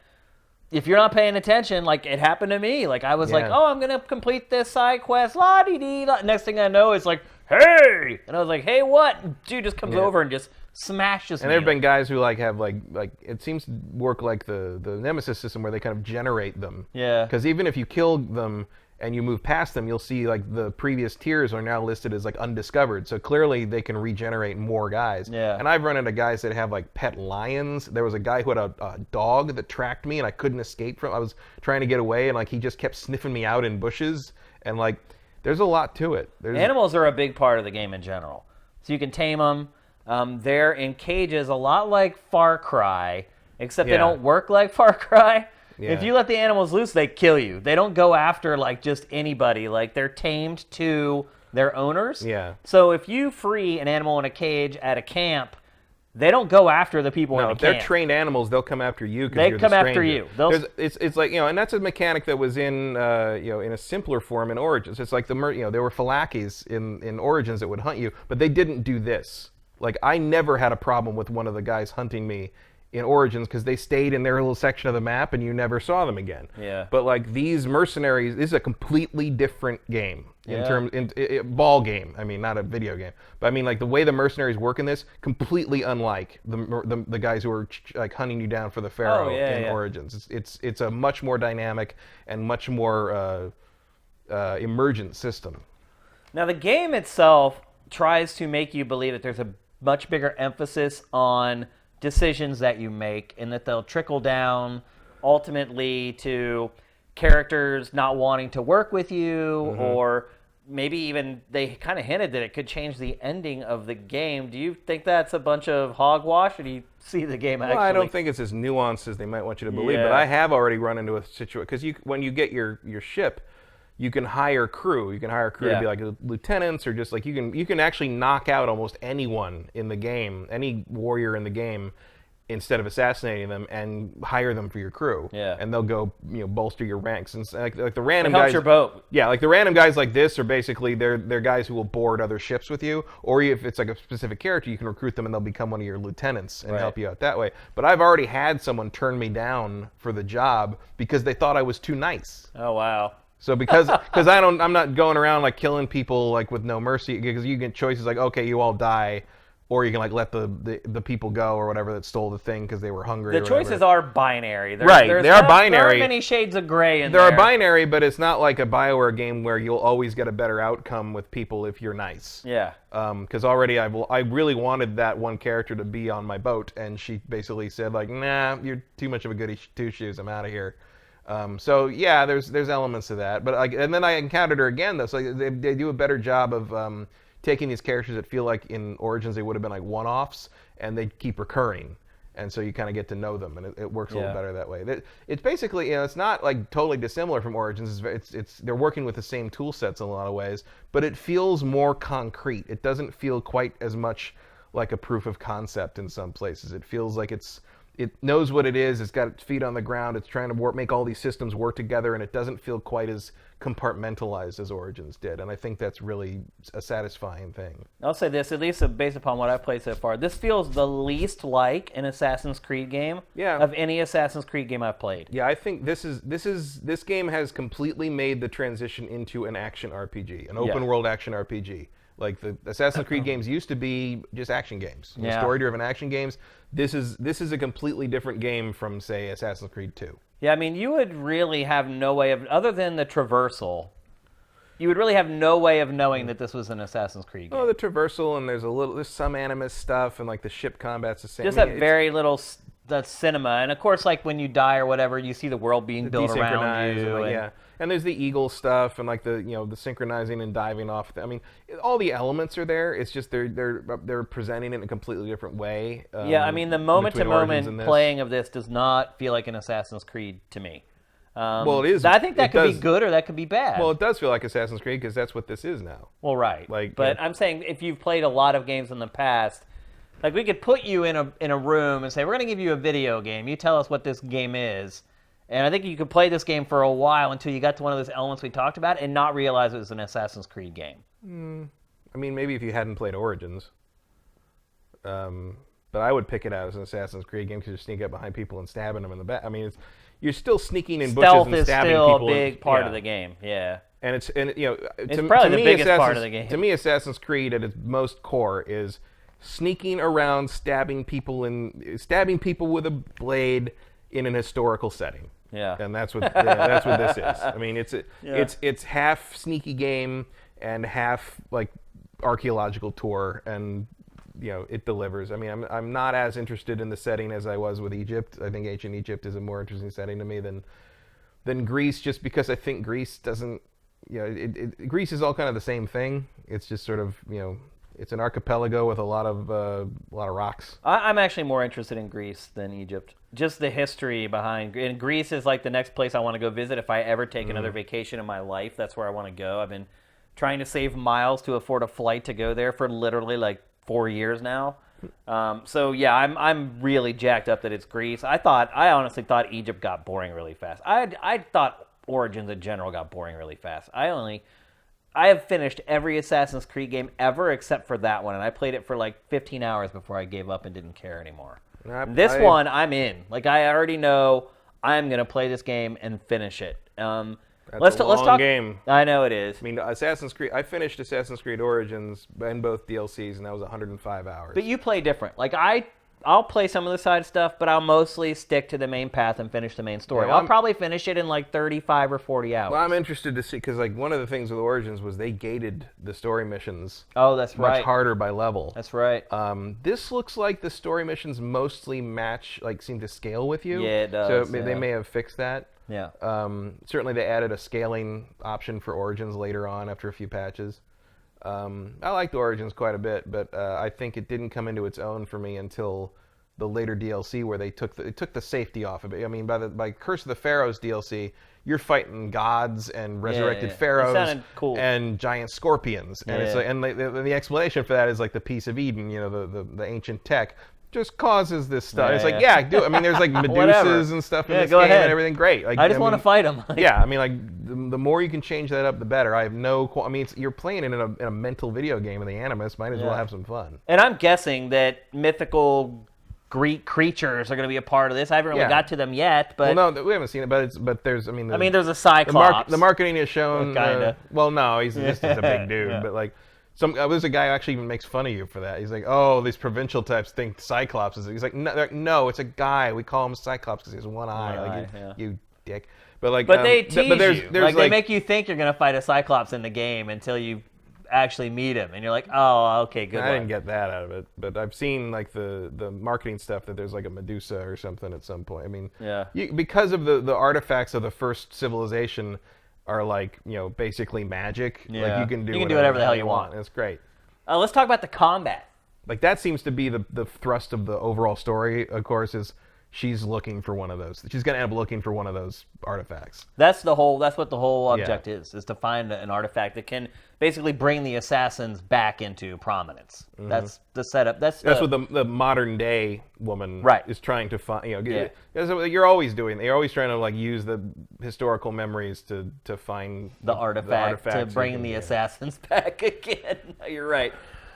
if you're not paying attention, like it happened to me. Like I was like, oh, I'm gonna complete this side quest, la dee dee. Next thing I know, it's like, hey, and I was like, hey, what? And dude just comes over and just smashes me. And there have been guys who like have like it seems to work like the Nemesis system where they kind of generate them. Yeah. Because even if you kill them and you move past them, you'll see like the previous tiers are now listed as like undiscovered. So clearly they can regenerate more guys. Yeah. And I've run into guys that have like pet lions. There was a guy who had a dog that tracked me and I couldn't escape from. I was trying to get away and like he just kept sniffing me out in bushes. And like there's a lot to it. Animals are a big part of the game in general. So you can tame them. They're in cages a lot like Far Cry, except they don't work like Far Cry. Yeah. If you let the animals loose, they kill you. They don't go after like just anybody. Like they're tamed to their owners. Yeah. So if you free an animal in a cage at a camp, they don't go after the people in the camp. No, if they're trained animals, they'll come after you because you're the stranger. They come after you. It's like, and that's a mechanic that was in in a simpler form in Origins. It's like there were Falakis in Origins that would hunt you, but they didn't do this. Like I never had a problem with one of the guys hunting me in Origins because they stayed in their little section of the map and you never saw them again. Yeah. But like these mercenaries, this is a completely different game in ball game. I mean, not a video game, but I mean like the way the mercenaries work in this, completely unlike the guys who are like hunting you down for the Pharaoh in Origins. It's a much more dynamic and much more emergent system. Now the game itself tries to make you believe that there's a much bigger emphasis on decisions that you make and that they'll trickle down ultimately to characters not wanting to work with you, or maybe even they kind of hinted that it could change the ending of the game. Do you think that's a bunch of hogwash, or do you see the game actually? Well, I don't think it's as nuanced as they might want you to believe, but I have already run into a situation, because when you get your ship, you can hire crew. You can hire crew to be like lieutenants, or just like you can actually knock out almost anyone in the game, any warrior in the game, instead of assassinating them, and hire them for your crew. Yeah. And they'll go bolster your ranks. And like the random guys. Your boat. Yeah, like the random guys like this are basically they're guys who will board other ships with you, or if it's like a specific character, you can recruit them and they'll become one of your lieutenants and help you out that way. But I've already had someone turn me down for the job because they thought I was too nice. Oh wow. So because I'm not going around like killing people like with no mercy, because you get choices like, okay, you all die, or you can like let the people go or whatever that stole the thing because they were hungry. The choices are binary. They are binary. There are many shades of gray in there. There are binary, but it's not like a BioWare game where you'll always get a better outcome with people if you're nice. Yeah. Because already I really wanted that one character to be on my boat, and she basically said like, nah, you're too much of a goody two-shoes. I'm out of here. So yeah, there's elements of that, but and then I encountered her again though. So they do a better job of taking these characters that feel like in Origins they would have been like one-offs, and they keep recurring, and so you kind of get to know them, and it works a little better that way. It's basically, it's not like totally dissimilar from Origins. It's they're working with the same tool sets in a lot of ways, but it feels more concrete. It doesn't feel quite as much like a proof of concept in some places. It feels like it knows what it is. It's got its feet on the ground. It's trying to make all these systems work together, and it doesn't feel quite as compartmentalized as Origins did. And I think that's really a satisfying thing. I'll say this, at least based upon what I've played so far, this feels the least like an Assassin's Creed game of any Assassin's Creed game I've played. Yeah, I think this game has completely made the transition into an action RPG, an open world action RPG. Like the Assassin's Creed games used to be just action games, story-driven action games. This is a completely different game from, say, Assassin's Creed 2. Yeah, I mean, you would really have no way of, other than the traversal, you would really have no way of knowing that this was an Assassin's Creed game. Oh, the traversal, and there's some Animus stuff, and like the ship combat's the same. Just that very little the cinema, and of course, like when you die or whatever, you see the world being built around you. And there's the eagle stuff, and like the the synchronizing and diving off. I mean, all the elements are there. It's just they're presenting it in a completely different way. Yeah, I mean, the moment-to-moment playing of this does not feel like an Assassin's Creed to me. Well, it is. I think that could be good or that could be bad. Well, it does feel like Assassin's Creed because that's what this is now. Well, right. But I'm saying if you've played a lot of games in the past, like we could put you in a room and say, we're going to give you a video game. You tell us what this game is. And I think you could play this game for a while until you got to one of those elements we talked about and not realize it was an Assassin's Creed game. I mean, maybe if you hadn't played Origins. But I would pick it out as an Assassin's Creed game because you sneak up behind people and stabbing them in the back. I mean, you're still sneaking in bushes and stabbing people. Stealth is still a big part of the game, And it's probably the biggest part of the game. To me, Assassin's Creed at its most core is sneaking around, stabbing people with a blade in an historical setting. Yeah, and that's what this is. I mean, it's half sneaky game and half like archaeological tour, and it delivers. I mean, I'm not as interested in the setting as I was with Egypt. I think ancient Egypt is a more interesting setting to me than Greece, just because I think Greece doesn't. Greece is all kind of the same thing. It's just sort of it's an archipelago with a lot of rocks. I'm actually more interested in Greece than Egypt. Just the history behind, and Greece is like the next place I want to go visit if I ever take another vacation in my life. That's where I want to go. I've been trying to save miles to afford a flight to go there for literally like 4 years now. So yeah, I'm really jacked up that it's Greece. I honestly thought Egypt got boring really fast. I thought Origins in general got boring really fast. I have finished every Assassin's Creed game ever except for that one, and I played it for like 15 hours before I gave up and didn't care anymore. This one, I'm in. Like, I already know I'm going to play this game and finish it. Let's talk game. I know it is. I mean, Assassin's Creed. I finished Assassin's Creed Origins in both DLCs, and that was 105 hours. But you play different. Like, I'll play some of the side stuff, but I'll mostly stick to the main path and finish the main story. I'll probably finish it in like 35 or 40 hours. Well, I'm interested to see, because like one of the things with Origins was they gated the story missions. Oh, that's right. Much harder by level. That's right. This looks like the story missions mostly seem to scale with you. Yeah, it does. So they may have fixed that. Yeah. Certainly they added a scaling option for Origins later on after a few patches. I liked Origins quite a bit, but I think it didn't come into its own for me until the later DLC, where they took the safety off of it. I mean, by Curse of the Pharaohs DLC, you're fighting gods and resurrected pharaohs and giant scorpions, and it's like, and the explanation for that is like the Piece of Eden, the ancient tech. Just causes this stuff. It's like, I mean, there's like Medusas and stuff in this game and everything. Great. Like, I just want to fight them. I mean, like the more you can change that up, the better. I mean, you're playing in a mental video game in the Animus. Might as well have some fun. And I'm guessing that mythical Greek creatures are going to be a part of this. I haven't really got to them yet, but no, we haven't seen it. But there's, I mean, there's a Cyclops. The marketing is shown. Kinda. Well, no, he's just a big dude, but like. There's a guy who actually even makes fun of you for that. He's like, oh, these provincial types think Cyclops is. He's like, no, it's a guy. We call him Cyclops because he has one eye. You dick. But they tease you. They make you think you're gonna fight a Cyclops in the game until you actually meet him, and you're like, oh, okay, good. I didn't get that out of it, but I've seen like the marketing stuff that there's like a Medusa or something at some point. I mean, because of the artifacts of the first civilization are like basically magic. Yeah. Like you can do whatever the hell you want. It's great. Let's talk about the combat. Like that seems to be the thrust of the overall story. Of course, is she's looking for one of those. She's gonna end up looking for one of those artifacts. That's what the whole object is to find an artifact that can basically bring the assassins back into prominence. Mm-hmm. That's the setup. That's what the modern day woman is trying to find. You're always doing. You're always trying to like use the historical memories to find the artifact to bring the assassins back again. You're right.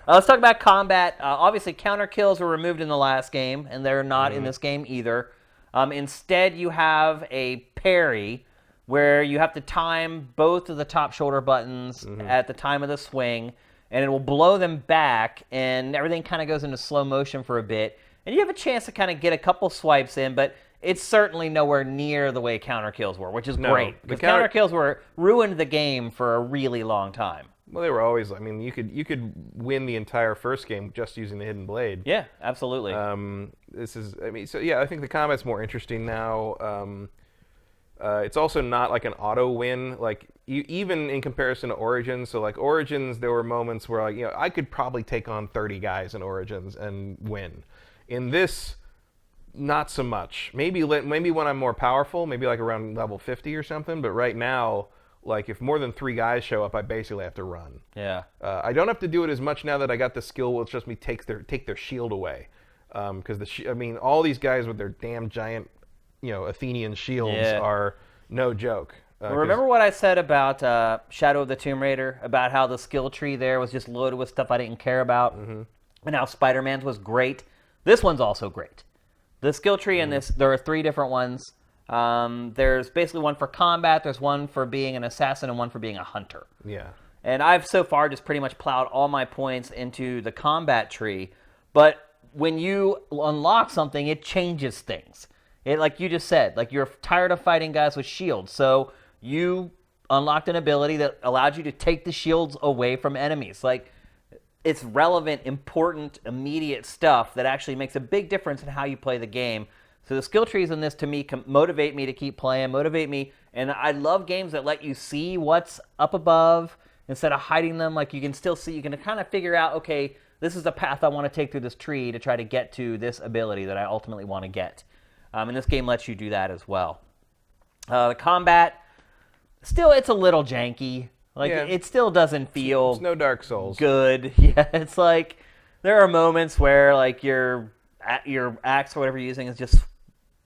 Let's talk about combat. Obviously, counter kills were removed in the last game, and they're not in this game either. Instead, you have a parry where you have to time both of the top shoulder buttons at the time of the swing, and it will blow them back, and everything kind of goes into slow motion for a bit. And you have a chance to kind of get a couple swipes in, but it's certainly nowhere near the way counter kills were, which is great. Because counter kills ruined the game for a really long time. Well, they were always. I mean, you could win the entire first game just using the hidden blade. Yeah, absolutely. I think the combat's more interesting now. It's also not like an auto win. Like even in comparison to Origins. So like Origins, there were moments where I could probably take on 30 guys in Origins and win. In this, not so much. Maybe when I'm more powerful, maybe like around level 50 or something. But right now, like if more than 3 guys show up, I basically have to run. Yeah. I don't have to do it as much now that I got the skill where it's just me take their shield away. Because all these guys with their damn giant, Athenian shields are no joke. Remember what I said about Shadow of the Tomb Raider, about how the skill tree there was just loaded with stuff I didn't care about, and how Spider-Man's was great. This one's also great. The skill tree in this, there are 3 different ones. There's basically one for combat, there's one for being an assassin, and one for being a hunter. Yeah. And I've so far just pretty much plowed all my points into the combat tree, but when you unlock something, it changes things. Like you just said, like you're tired of fighting guys with shields, so you unlocked an ability that allowed you to take the shields away from enemies. Like, it's relevant, important, immediate stuff that actually makes a big difference in how you play the game. So the skill trees in this, to me, motivate me to keep playing, motivate me. And I love games that let you see what's up above instead of hiding them. Like, you can still see, you can kind of figure out, okay, this is the path I want to take through this tree to try to get to this ability that I ultimately want to get. And this game lets you do that as well. The combat, still, it's a little janky. Like, it still doesn't feel... It's no Dark Souls. Good. Yeah, it's like, there are moments where, like, your axe or whatever you're using is just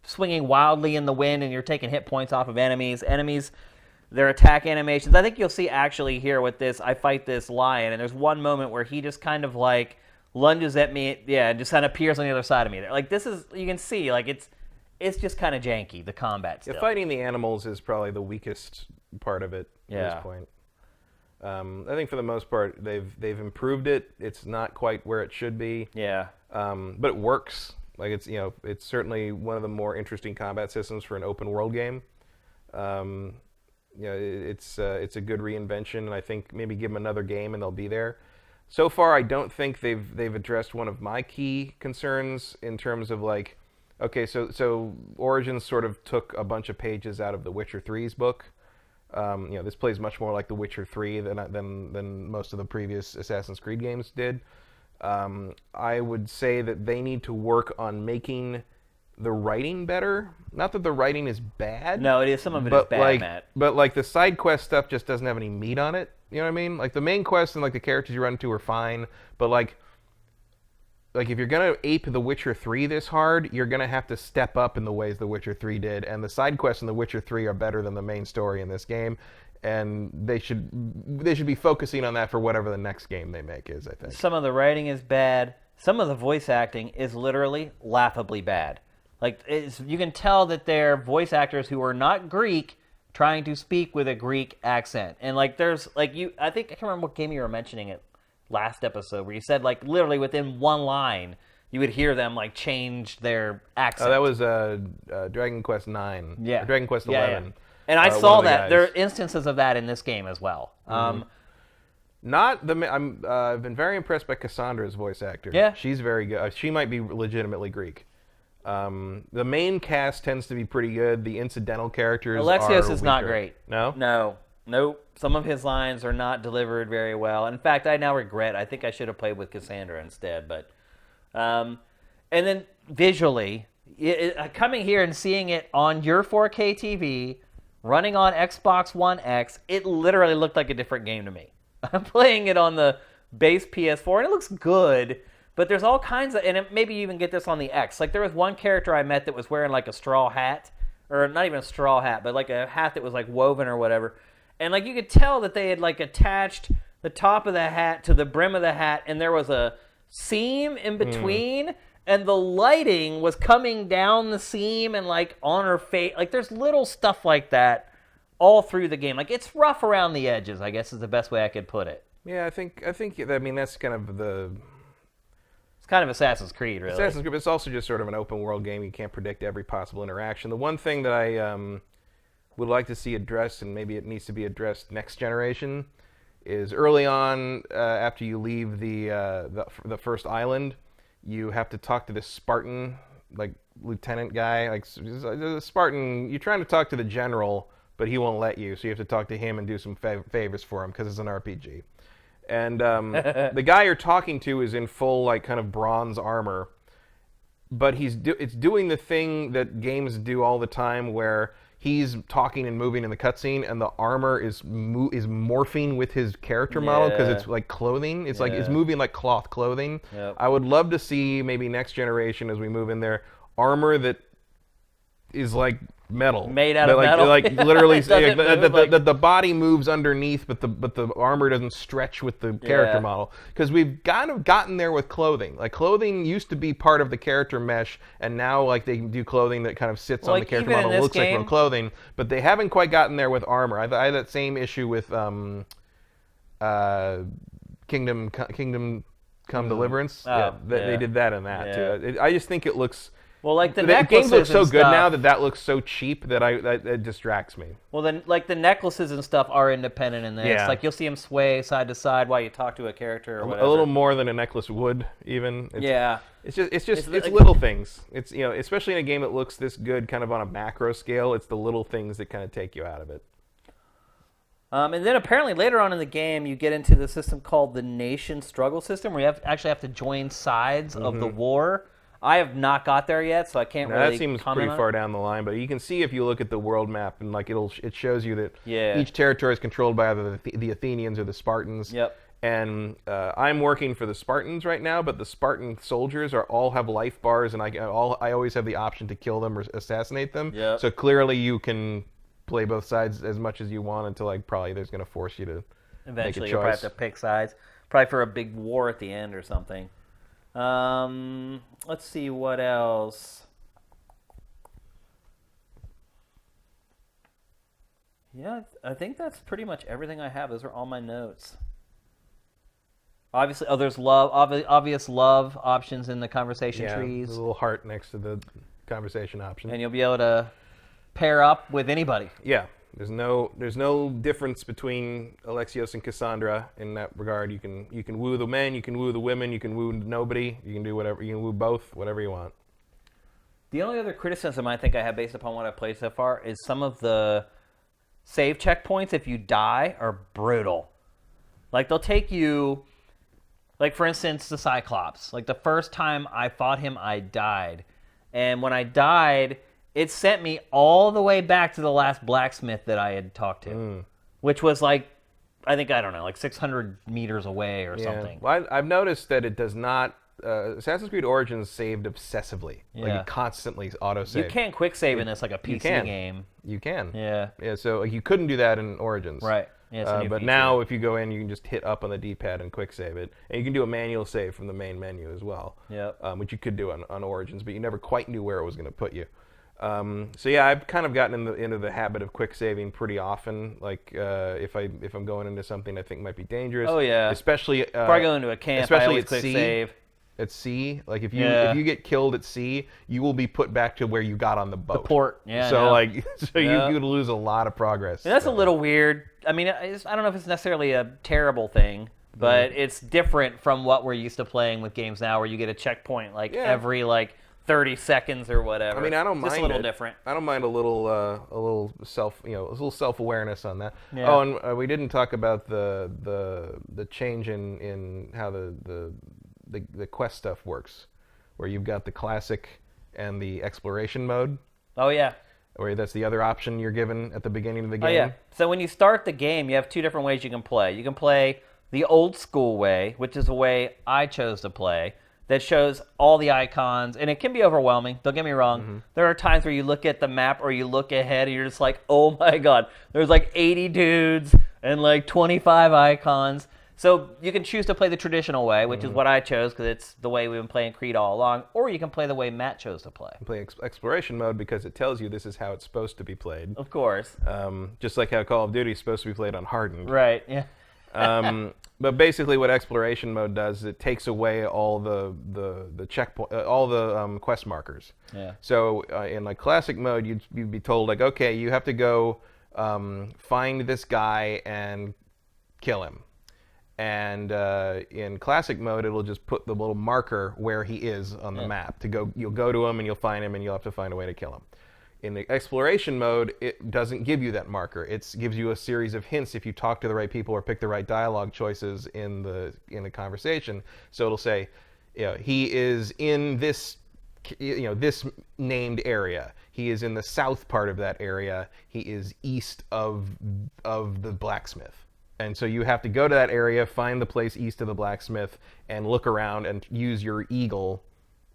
swinging wildly in the wind and you're taking hit points off of enemies. Their attack animations. I think you'll see actually here with this, I fight this lion, and there's one moment where he just kind of, like, lunges at me, and just kind of appears on the other side of me. Like, this is, you can see, like, it's just kind of janky, the combat still. Yeah, fighting the animals is probably the weakest part of it at this point. I think for the most part they've improved it. It's not quite where it should be. Yeah. But it works. Like it's certainly one of the more interesting combat systems for an open world game. It's a good reinvention, and I think maybe give them another game and they'll be there. So far, I don't think they've addressed one of my key concerns in terms of like, okay, so Origins sort of took a bunch of pages out of The Witcher 3's book. This plays much more like The Witcher 3 than most of the previous Assassin's Creed games did. I would say that they need to work on making the writing better. Not that the writing is bad. No, it is. Some of it is bad, Matt. But like the side quest stuff just doesn't have any meat on it. You know what I mean? Like the main quest and like the characters you run into are fine, but like if you're gonna ape The Witcher 3 this hard, you're gonna have to step up in the ways The Witcher 3 did, and the side quests in The Witcher 3 are better than the main story in this game, and they should be focusing on that for whatever the next game they make is, I think. Some of the writing is bad. Some of the voice acting is literally laughably bad. Like, you can tell that they're voice actors who are not Greek trying to speak with a Greek accent. And like, there's like I can't remember what game you were mentioning it last episode, where you said like literally within one line you would hear them like change their accent. That was Dragon Quest 9. Yeah. Dragon Quest 11. Yeah. And I saw that there are instances of that in this game as well. Not the. I've been very impressed by Cassandra's voice actor. Yeah, she's very good. She might be legitimately Greek. The main cast tends to be pretty good. The incidental characters. Alexios are is weaker. not great. No. Nope. Some of his lines are not delivered very well. In fact, I now regret. I think I should have played with Cassandra instead. But, and then visually, coming here and seeing it on your 4K TV, running on Xbox One X, it literally looked like a different game to me. I'm playing it on the base PS4, and it looks good, but there's all kinds of... And maybe you even get this on the X. Like, there was one character I met that was wearing, like, a straw hat. Or not even a straw hat, but, like, a hat that was, like, woven or whatever. And, like, you could tell that they had, like, attached the top of the hat to the brim of the hat, and there was a seam in between, and the lighting was coming down the seam and, like, on her face. Like, there's little stuff like that all through the game. Like, it's rough around the edges, I guess is the best way I could put it. Yeah, I think that's kind of the... It's kind of Assassin's Creed, really. Assassin's Creed, but it's also just sort of an open world game. You can't predict every possible interaction. The one thing that I would like to see addressed, and maybe it needs to be addressed next generation, is early on, after you leave the first island, you have to talk to this Spartan, like, lieutenant guy. Like, the Spartan, you're trying to talk to the general, but he won't let you, so you have to talk to him and do some favors for him, because it's an RPG. And the guy you're talking to is in full, like, kind of bronze armor, but it's doing the thing that games do all the time, where he's talking and moving in the cutscene, and the armor is morphing with his character model, because it's like clothing. It's like it's moving like cloth clothing. Yep. I would love to see, maybe next generation as we move in there, armor that is like metal, made out of metal, like literally, the body moves underneath, but the armor doesn't stretch with the character model. Because we've kind of gotten there with clothing. Like, clothing used to be part of the character mesh, and now like they do clothing that kind of sits on the character model, looks like real clothing. But they haven't quite gotten there with armor. I had that same issue with Kingdom Come Deliverance. They did that in that too. I just think it looks. Well, like the game looks so good now that looks so cheap that it distracts me. Well, then, like, the necklaces and stuff are independent in this. Yeah. Like, you'll see them sway side to side while you talk to a character or whatever. A little more than a necklace would, even. It's like, little things. It's, you know, especially in a game that looks this good, kind of on a macro scale. It's the little things that kind of take you out of it. And then apparently later on in the game, you get into the system called the Nation Struggle System, where you actually have to join sides of the war. I have not got there yet, so I can't really comment on it. That seems pretty far down the line, but you can see if you look at the world map, and like it shows you that each territory is controlled by either the Athenians or the Spartans. Yep. And I'm working for the Spartans right now, but the Spartan soldiers all have life bars, and I always have the option to kill them or assassinate them. Yep. So clearly you can play both sides as much as you want until like probably there's going to force you to eventually make a choice. You'll probably have to pick sides, probably for a big war at the end or something. Let's see what else. Yeah, I think that's pretty much everything I have. Those are all my notes. Obviously, there's obvious love options in the conversation trees. There's a little heart next to the conversation option. And you'll be able to pair up with anybody. Yeah. There's no difference between Alexios and Cassandra in that regard. You can woo the men, you can woo the women, you can woo nobody, you can do whatever, you can woo both, whatever you want. The only other criticism I think I have based upon what I've played so far is some of the save checkpoints, if you die, are brutal. Like, they'll take you, like, for instance, the Cyclops. Like, the first time I fought him, I died. And when I died, it sent me all the way back to the last blacksmith that I had talked to, which was like, I don't know, like 600 meters away or something. Well, I've noticed that it does not. Assassin's Creed Origins saved obsessively. Like, it constantly auto-saved. You can't quick save in this like a PC game. You can. Yeah. Yeah. So you couldn't do that in Origins. Right. Yeah, it's a new but feature. now, if you go in, you can just hit up on the D-pad and quick save it, and you can do a manual save from the main menu as well. Yep. Which you could do on Origins, but you never quite knew where it was going to put you. So yeah, I've kind of gotten into the habit of quick saving pretty often. Like if I'm going into something I think might be dangerous. Oh yeah. Especially before I go into a camp, especially I always at quick sea. save. At sea, like if you get killed at sea, you will be put back to where you got on the boat. The port. Yeah. So you could lose a lot of progress. And that's a little weird. I mean, I don't know if it's necessarily a terrible thing, but it's different from what we're used to playing with games now, where you get a checkpoint every 30 seconds or whatever. I mean, I don't mind just a little different. I don't mind a little self-awareness on that. Yeah. Oh, and we didn't talk about the change in how the quest stuff works, where you've got the classic and the exploration mode. Oh yeah. Where that's the other option you're given at the beginning of the game. Oh yeah. So when you start the game, you have two different ways you can play. You can play the old school way, which is the way I chose to play, that shows all the icons, and it can be overwhelming. Don't get me wrong. Mm-hmm. There are times where you look at the map or you look ahead and you're just like, oh my god, there's 80 dudes and 25 icons. So you can choose to play the traditional way, which is what I chose because it's the way we've been playing Creed all along, or you can play the way Matt chose to play. Play exploration mode because it tells you this is how it's supposed to be played. Of course. Just like how Call of Duty is supposed to be played on hardened. Right, yeah. But basically what exploration mode does is it takes away all the checkpoint, all the quest markers. Yeah. So in classic mode, you'd be told okay, you have to go find this guy and kill him. And in classic mode, it'll just put the little marker where he is on the map. You'll go to him and you'll find him and you'll have to find a way to kill him. In the exploration mode, it doesn't give you that marker. It gives you a series of hints if you talk to the right people or pick the right dialogue choices in the conversation. So it'll say, he is in this this named area. He is in the south part of that area. He is east of the blacksmith. And so you have to go to that area, find the place east of the blacksmith, and look around and use your eagle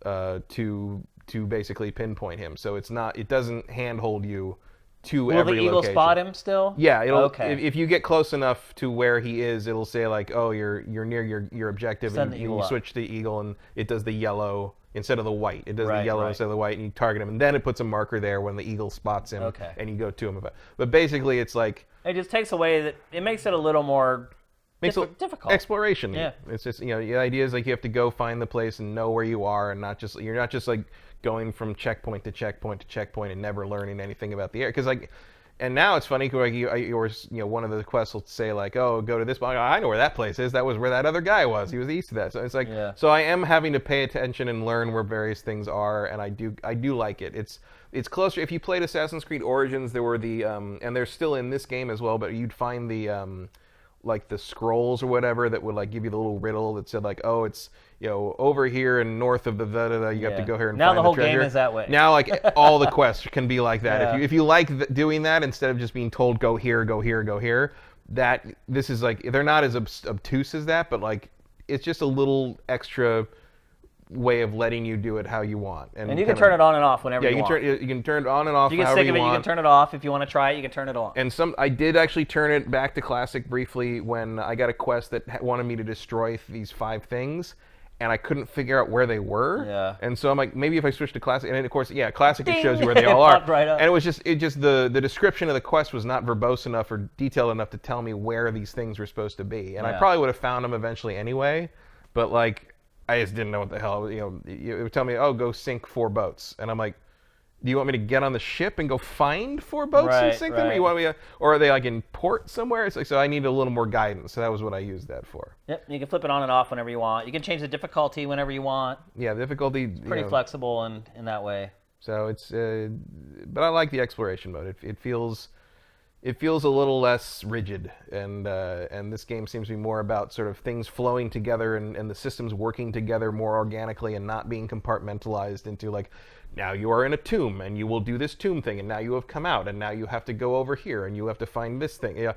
to basically pinpoint him. So it doesn't handhold you to every location. Will the eagle spot him still? Yeah, if you get close enough to where he is, it'll say oh, you're near your objective, and you switch the eagle, and it does the yellow instead of the white. It does the yellow instead of the white, and you target him, and then it puts a marker there when the eagle spots him, and you go to him. But basically, it's it just takes away it makes it a little more difficult. Exploration. Yeah. It's just the idea is you have to go find the place and know where you are, and you're not just going from checkpoint to checkpoint to checkpoint and never learning anything about the area. Because and now it's funny because one of the quests will say oh, go to this. I know where that place is. That was where that other guy was. He was east of that. So it's so I am having to pay attention and learn where various things are, and I do like it. It's closer. If you played Assassin's Creed Origins, there were and they're still in this game as well, but you'd find the the scrolls or whatever that would give you the little riddle that said oh, it's over here and north of the you have to go here and find the treasure. Now the whole game is that way. Now all the quests can be like that. Yeah. If you like doing that instead of just being told go here, go here, go here, that this is they're not as obtuse as that, but it's just a little extra way of letting you do it how you want. And you can turn it on and off whenever you want. You can turn it on and off however you want. If you get sick of it, you can turn it off. If you want to try it, you can turn it on. And I did actually turn it back to classic briefly when I got a quest that wanted me to destroy these 5 things, and I couldn't figure out where they were. Yeah. And so I'm maybe if I switch to classic, and then of course, classic it shows you where they all are. Right up. And it just the description of the quest was not verbose enough or detailed enough to tell me where these things were supposed to be. And I probably would have found them eventually anyway, but I just didn't know what the hell, it would tell me, go sink 4 boats. And I'm like, do you want me to get on the ship and go find 4 boats and sink them? Or, you want me or are they in port somewhere? It's so I need a little more guidance. So that was what I used that for. Yep, you can flip it on and off whenever you want. You can change the difficulty whenever you want. Yeah, the difficulty. It's pretty flexible in that way. So it's, but I like the exploration mode. It feels a little less rigid, and this game seems to be more about sort of things flowing together and the systems working together more organically and not being compartmentalized into now you are in a tomb and you will do this tomb thing, and now you have come out and now you have to go over here and you have to find this thing.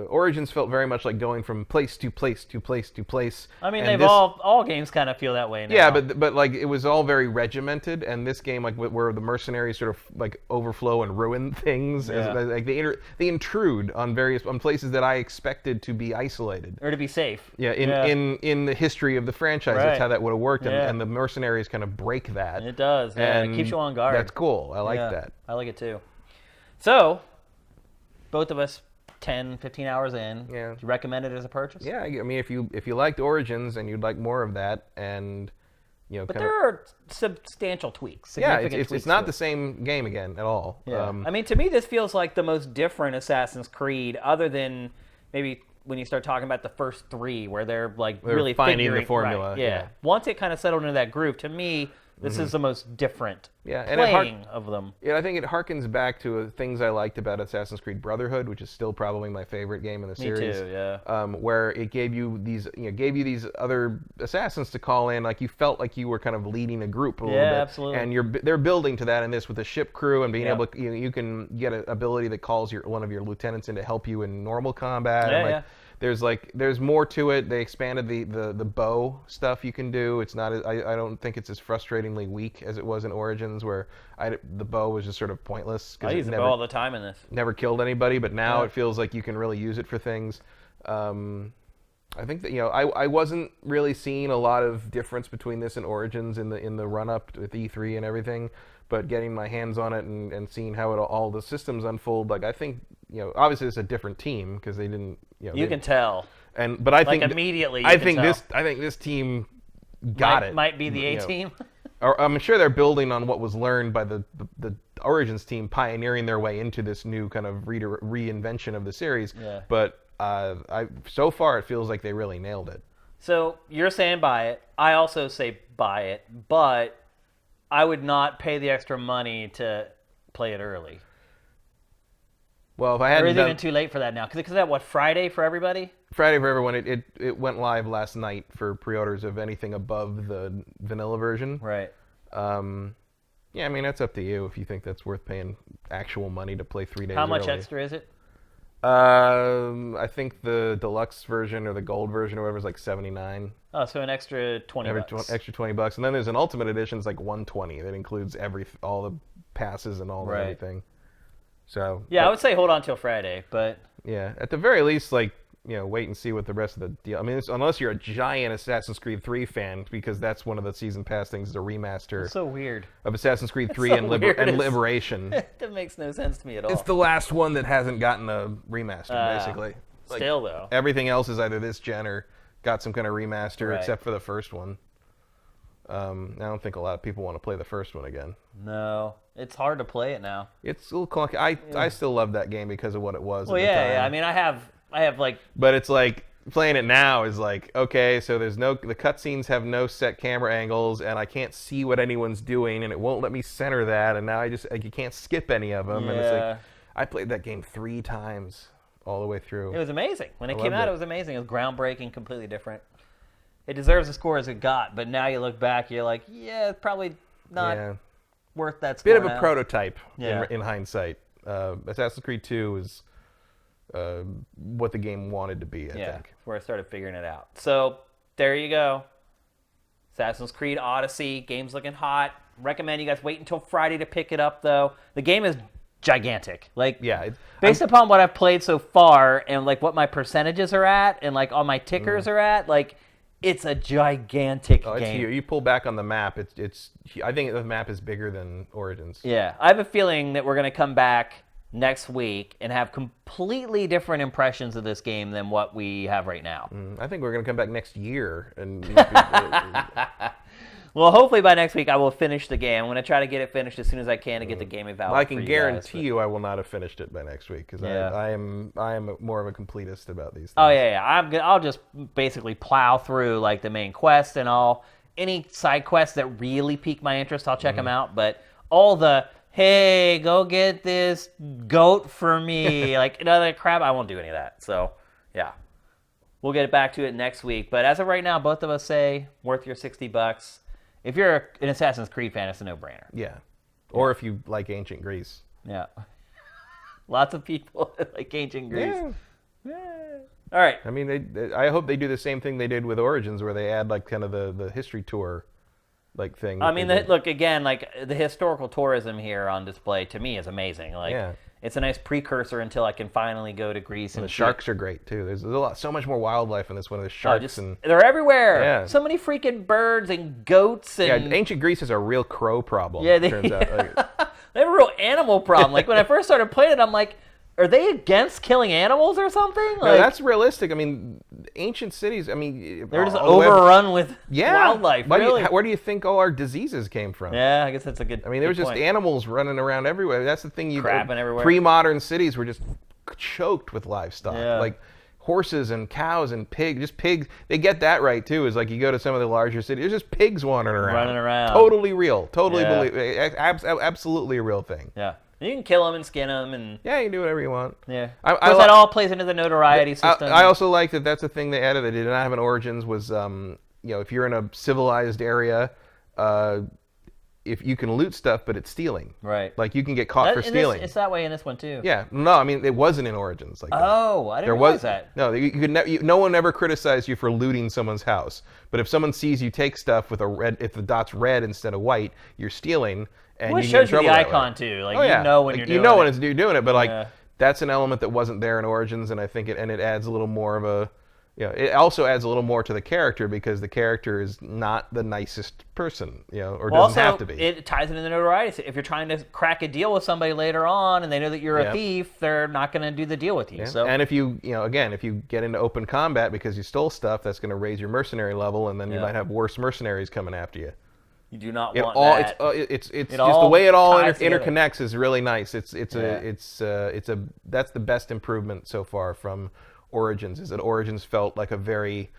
Origins felt very much like going from place to place to place to place. I mean, all games kind of feel that way now. Yeah, but it was all very regimented, and this game where the mercenaries sort of overflow and ruin things, they intrude on places that I expected to be isolated or to be safe. Yeah, in the history of the franchise, that's how that would have worked, and the mercenaries kind of break that. that. It does. Yeah, it keeps you on guard. That's cool. I like that. I like it too. So, both of us 10, 15 hours in. Yeah. Do you recommend it as a purchase? Yeah, I mean, if you liked Origins and you'd like more of that, and but there are substantial tweaks. Yeah, it's not the same game again at all. Yeah. I mean, to me, this feels like the most different Assassin's Creed, other than maybe when you start talking about the first 3, where they're really finding the formula. Right, yeah. Once it kind of settled into that groove, to me, this is the most different playing of them. Yeah, I think it harkens back to things I liked about Assassin's Creed Brotherhood, which is still probably my favorite game in the series. Me too, yeah. Where it gave you these other assassins to call in, like you felt like you were kind of leading a group a little bit. Yeah, absolutely. And they're building to that in this with the ship crew and being able to, you can get an ability that calls one of your lieutenants in to help you in normal combat. Yeah, and there's more to it. They expanded the bow stuff you can do. It's not I don't think it's as frustratingly weak as it was in Origins, where the bow was just sort of pointless. I use the bow all the time in this. Never killed anybody, but now it feels like you can really use it for things. I think that I wasn't really seeing a lot of difference between this and Origins in the run up with E3 and everything, but getting my hands on it and seeing how all the systems unfold, like I think obviously it's a different team because they didn't. You can tell. But I think immediately. I think this team got it. Might be the A team. I'm sure they're building on what was learned by the Origins team, pioneering their way into this new kind of reinvention of the series. Yeah. But so far it feels like they really nailed it. So you're saying buy it. I also say buy it, but I would not pay the extra money to play it early. Well, if I hadn't or is it even too late for that now? Because that Friday for everybody? Friday for everyone. It went live last night for pre-orders of anything above the vanilla version. Right. Yeah, I mean that's up to you if you think that's worth paying actual money to play 3 days. How much early. extra is it? I think the deluxe version or the gold version or whatever is like $79. Oh, so an extra $20. Extra $20, and then there's an ultimate edition. It's like $120. That includes all the passes and all everything. So yeah, I would say hold on till Friday, but yeah, at the very least, wait and see what the rest of the deal. I mean, unless you're a giant Assassin's Creed 3 fan, because that's one of the season pass things, is a remaster. It's so weird. Of Assassin's Creed 3 and Liberation. That makes no sense to me at all. It's the last one that hasn't gotten a remaster, basically. Still though, everything else is either this gen or got some kind of remaster, except for the first one. I don't think a lot of people want to play the first one again. No, it's hard to play it now. It's a little clunky. I still love that game because of what it was. Well, at the time. yeah. I mean, I have like. But it's like playing it now is like, okay, so the cutscenes have no set camera angles, and I can't see what anyone's doing, and it won't let me center that, and now you can't skip any of them, and it's like I played that game 3 times all the way through. It was amazing when it came out. It was amazing. It was groundbreaking, completely different. It deserves the score as it got, but now you look back, you're like, yeah, it's probably not worth that score. Bit of a prototype in hindsight. Assassin's Creed 2 is what the game wanted to be, I think. Where I started figuring it out. So there you go. Assassin's Creed Odyssey. Game's looking hot. Recommend you guys wait until Friday to pick it up, though. The game is gigantic. Based upon what I've played so far and what my percentages are at and all my tickers are at, it's a gigantic game. You pull back on the map. I think the map is bigger than Origins. Yeah, I have a feeling that we're going to come back next week and have completely different impressions of this game than what we have right now. I think we're going to come back next year and. Well, hopefully by next week I will finish the game. I'm going to try to get it finished as soon as I can to get the game eval. I can guarantee you I will not have finished it by next week because I am more of a completist about these things. Oh yeah. I'll just basically plow through the main quest and all. Any side quests that really pique my interest, I'll check them out. But all the hey, go get this goat for me, that crap, I won't do any of that. So yeah, we'll get back to it next week. But as of right now, both of us say worth your $60. If you're an Assassin's Creed fan, it's a no-brainer. Yeah. Or if you like ancient Greece. Yeah. Lots of people like ancient Greece. Yeah. All right. I mean, I hope they do the same thing they did with Origins, where they add kind of the history tour thing. I mean, look again, the historical tourism here on display to me is amazing. it's a nice precursor until I can finally go to Greece. And the sharks are great too. There's so much more wildlife in this one. There's sharks and they're everywhere. Yeah. So many freaking birds and goats and ancient Greece has a real crow problem. Yeah, turns out. They have a real animal problem. Like when I first started playing it, I'm like, are they against killing animals or something? No, that's realistic. I mean, ancient cities, I mean... They're just overrun with wildlife, really. Where do you think all our diseases came from? Yeah, I guess that's a good I mean, there was just animals running around everywhere. That's the thing. Crapping everywhere. Pre-modern cities were just choked with livestock. Yeah. Like horses and cows and pigs. Just pigs. They get that right, too, is like you go to some of the larger cities, there's just pigs wandering around. Running around. Totally real. Totally absolutely a real thing. Yeah. You can kill them and skin them, and yeah, you can do whatever you want. Yeah, that all plays into the notoriety system. I also like that. That's a thing they added that did not have an Origins. Was if you're in a civilized area, if you can loot stuff, but it's stealing. Right. Like you can get caught for stealing. It's that way in this one too. Yeah. No, I mean it wasn't in Origins. Like I didn't realize that. No, no one ever criticized you for looting someone's house. But if someone sees you take stuff with if the dot's red instead of white, you're stealing. And it shows you the icon too. Like you know when you're doing it. You know when you're doing it, but that's an element that wasn't there in Origins, and I think it adds a little more of a, it also adds a little more to the character because the character is not the nicest person, or doesn't have to be. It ties into the notoriety. If you're trying to crack a deal with somebody later on, and they know that you're a thief, they're not going to do the deal with you. Yeah. So, and if you, if you get into open combat because you stole stuff, that's going to raise your mercenary level, and then you might have worse mercenaries coming after you. You do not want that. It's just the way it all interconnects is really nice. That's the best improvement so far from Origins. Is that Origins felt like a very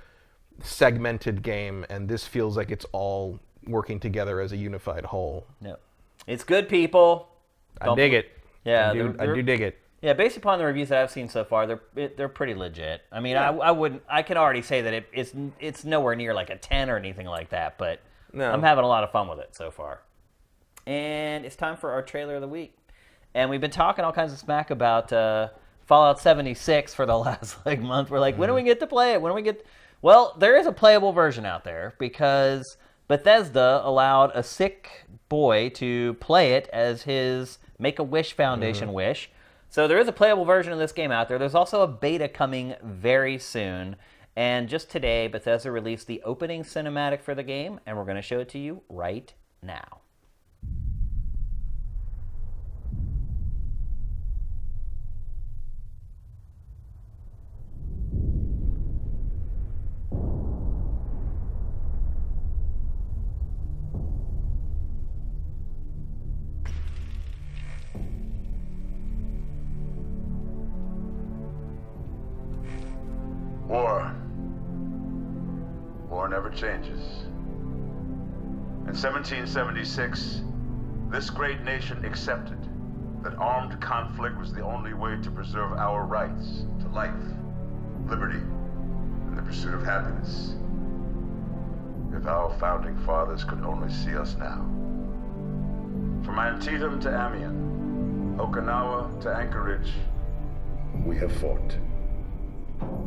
segmented game, and this feels like it's all working together as a unified whole. Yeah, it's good, people. I dig it. Yeah, I do dig it. Yeah, based upon the reviews that I've seen so far, they're pretty legit. I mean, I can already say that it's nowhere near like a 10 or anything like that, but. No. I'm having a lot of fun with it so far. And it's time for our trailer of the week. And we've been talking all kinds of smack about Fallout 76 for the last month. We're like, when do we get to play it? Well, there is a playable version out there because Bethesda allowed a sick boy to play it as his Make-A-Wish Foundation wish. So there is a playable version of this game out there. There's also a beta coming very soon. And just today, Bethesda released the opening cinematic for the game, and we're going to show it to you right now. War never changes. In 1776, this great nation accepted that armed conflict was the only way to preserve our rights to life, liberty, and the pursuit of happiness. If our founding fathers could only see us now. From Antietam to Amiens, Okinawa to Anchorage, we have fought.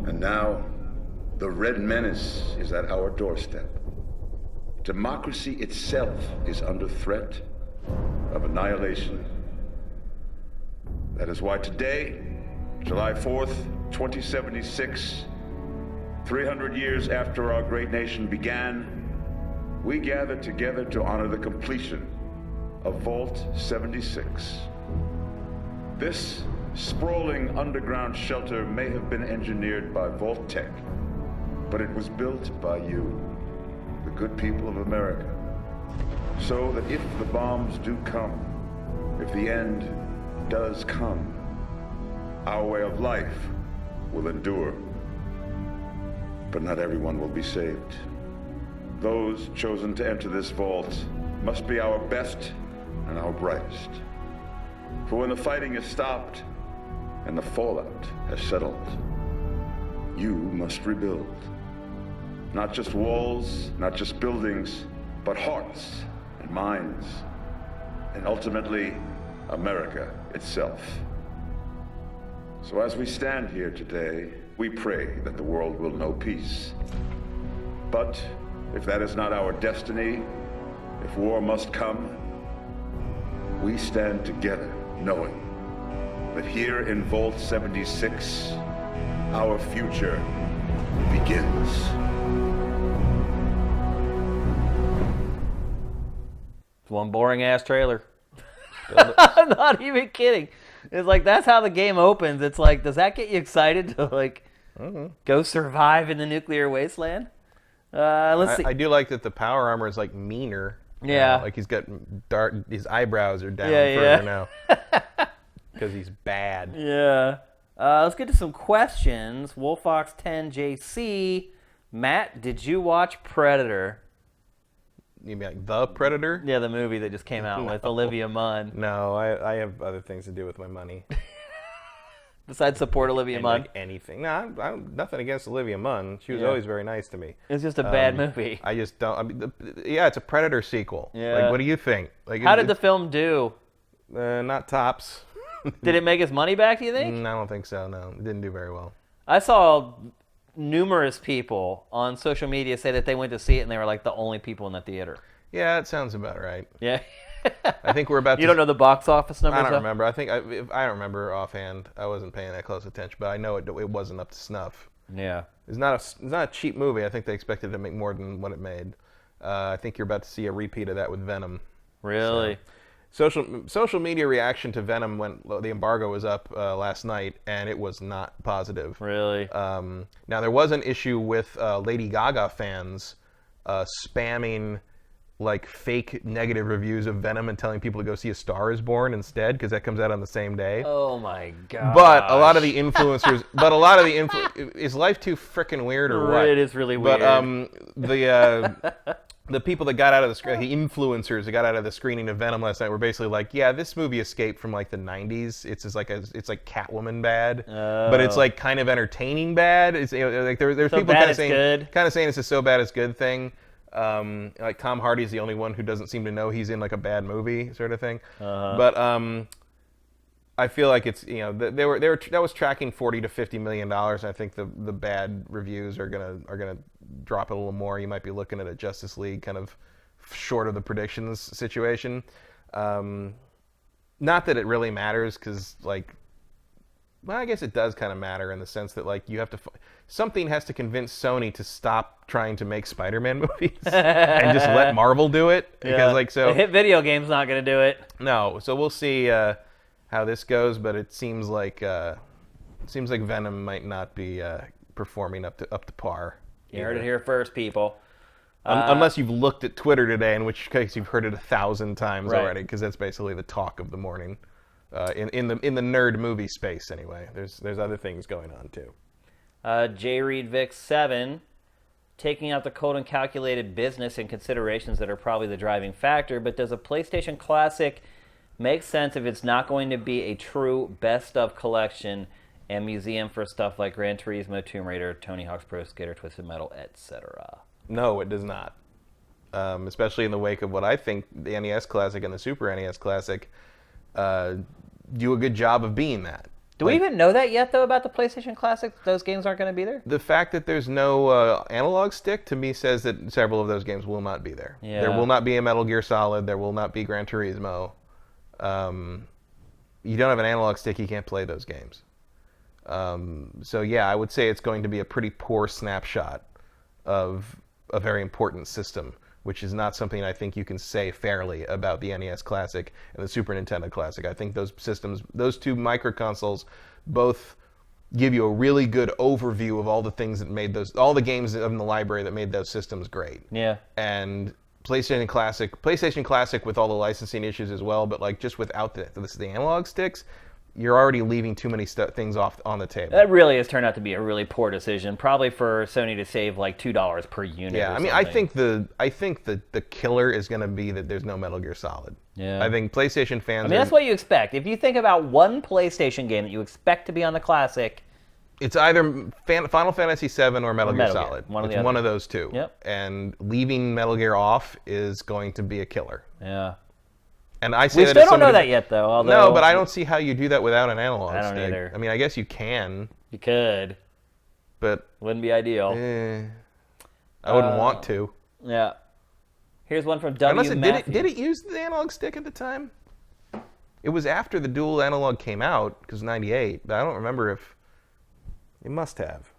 And now, the Red Menace is at our doorstep. Democracy itself is under threat of annihilation. That is why today, July 4th, 2076, 300 years after our great nation began, we gather together to honor the completion of Vault 76. This sprawling underground shelter may have been engineered by Vault Tech, but it was built by you, the good people of America, so that if the bombs do come, if the end does come, our way of life will endure. But not everyone will be saved. Those chosen to enter this vault must be our best and our brightest. For when the fighting is stopped and the fallout has settled, you must rebuild. Not just walls, not just buildings, but hearts and minds, and ultimately, America itself. So as we stand here today, we pray that the world will know peace. But if that is not our destiny, if war must come, we stand together knowing But here in Vault 76, our future begins. It's one boring ass trailer. I'm not even kidding. It's like that's how the game opens. It's like, does that get you excited to like go survive in the nuclear wasteland? Let's see. I do like that the power armor is like meaner. Yeah. Like he's got his eyebrows are down further now. Because he's bad. Yeah. Let's get to some questions. Wolfox10JC. Matt, did you watch Predator? You mean like The Predator? Yeah, the movie that just came out with Olivia Munn. No, I have other things to do with my money. Besides support Olivia Munn? Like anything. No, I'm nothing against Olivia Munn. She was always very nice to me. It's just a bad movie. I just don't. I mean, it's a Predator sequel. Yeah. Like, what do you think? Like, How did the film do? Not tops. Did it make its money back, do you think? I don't think so, no. It didn't do very well. I saw numerous people on social media say that they went to see it and they were like the only people in the theater. Yeah, that sounds about right. Yeah. I think we're about to... You don't know the box office numbers? I don't remember. I don't remember offhand. I wasn't paying that close attention, but I know it wasn't up to snuff. Yeah. It's not a cheap movie. I think they expected to make more than what it made. I think you're about to see a repeat of that with Venom. Really? So, social media reaction to Venom when the embargo was up last night, and it was not positive. Really? Now, there was an issue with Lady Gaga fans spamming like fake negative reviews of Venom and telling people to go see A Star Is Born instead because that comes out on the same day. Oh my god! But a lot of the influencers, is life too frickin' weird or what? It is really weird. But the people that got out of the influencers that got out of the screening of Venom last night were basically like, yeah, this movie escaped from like the 90s. It's like Catwoman bad, but it's like kind of entertaining bad. It's like there's so people kind of saying it's a so bad it's good thing. Like Tom Hardy's the only one who doesn't seem to know he's in like a bad movie sort of thing. But I feel like it's that was tracking $40 to $50 million. I think the bad reviews are gonna drop it a little more. You might be looking at a Justice League kind of short of the predictions situation. Not that it really matters because like. Well, I guess it does kind of matter in the sense that like you have to something has to convince Sony to stop trying to make Spider-Man movies and just let Marvel do it because like so the hit video game's not going to do it. No, so we'll see how this goes, but it seems like Venom might not be performing up to par. You heard it here first, people. Unless you've looked at Twitter today, in which case you've heard it 1,000 times already, because that's basically the talk of the morning. In the nerd movie space, anyway. There's other things going on too. J. Reed Vic 7, taking out the cold and calculated business and considerations that are probably the driving factor. But does a PlayStation Classic make sense if it's not going to be a true best of collection and museum for stuff like Gran Turismo, Tomb Raider, Tony Hawk's Pro Skater, Twisted Metal, etc.? No, it does not. Especially in the wake of what I think the NES Classic and the Super NES Classic. Do a good job of being that. Do we even know that yet, though, about the PlayStation Classic? Those games aren't going to be there? The fact that there's no analog stick, to me, says that several of those games will not be there. Yeah. There will not be a Metal Gear Solid. There will not be Gran Turismo. You don't have an analog stick, you can't play those games. So, yeah, I would say it's going to be a pretty poor snapshot of a very important system, which is not something I think you can say fairly about the NES Classic and the Super Nintendo Classic. I think those systems, those two microconsoles, both give you a really good overview of all the things that made those, all the games in the library that made those systems great. Yeah. And PlayStation Classic with all the licensing issues as well, but like just without the analog sticks, you're already leaving too many things off on the table. That really has turned out to be a really poor decision, probably for Sony to save like $2 per unit. Yeah, I mean, I think the killer is going to be that there's no Metal Gear Solid. Yeah. I think PlayStation fans. I mean, that's what you expect. If you think about one PlayStation game that you expect to be on the Classic, it's either Final Fantasy VII or Metal Gear Solid. It's one of those two. Yep. And leaving Metal Gear off is going to be a killer. Yeah. And I say we that still don't know that yet, though. Although, no, but I don't see how you do that without an analog stick. I don't either. I mean, I guess you can. You could. But wouldn't be ideal. I wouldn't want to. Yeah. Here's one from W. Did it use the analog stick at the time? It was after the dual analog came out, because 98, but I don't remember if... It must have.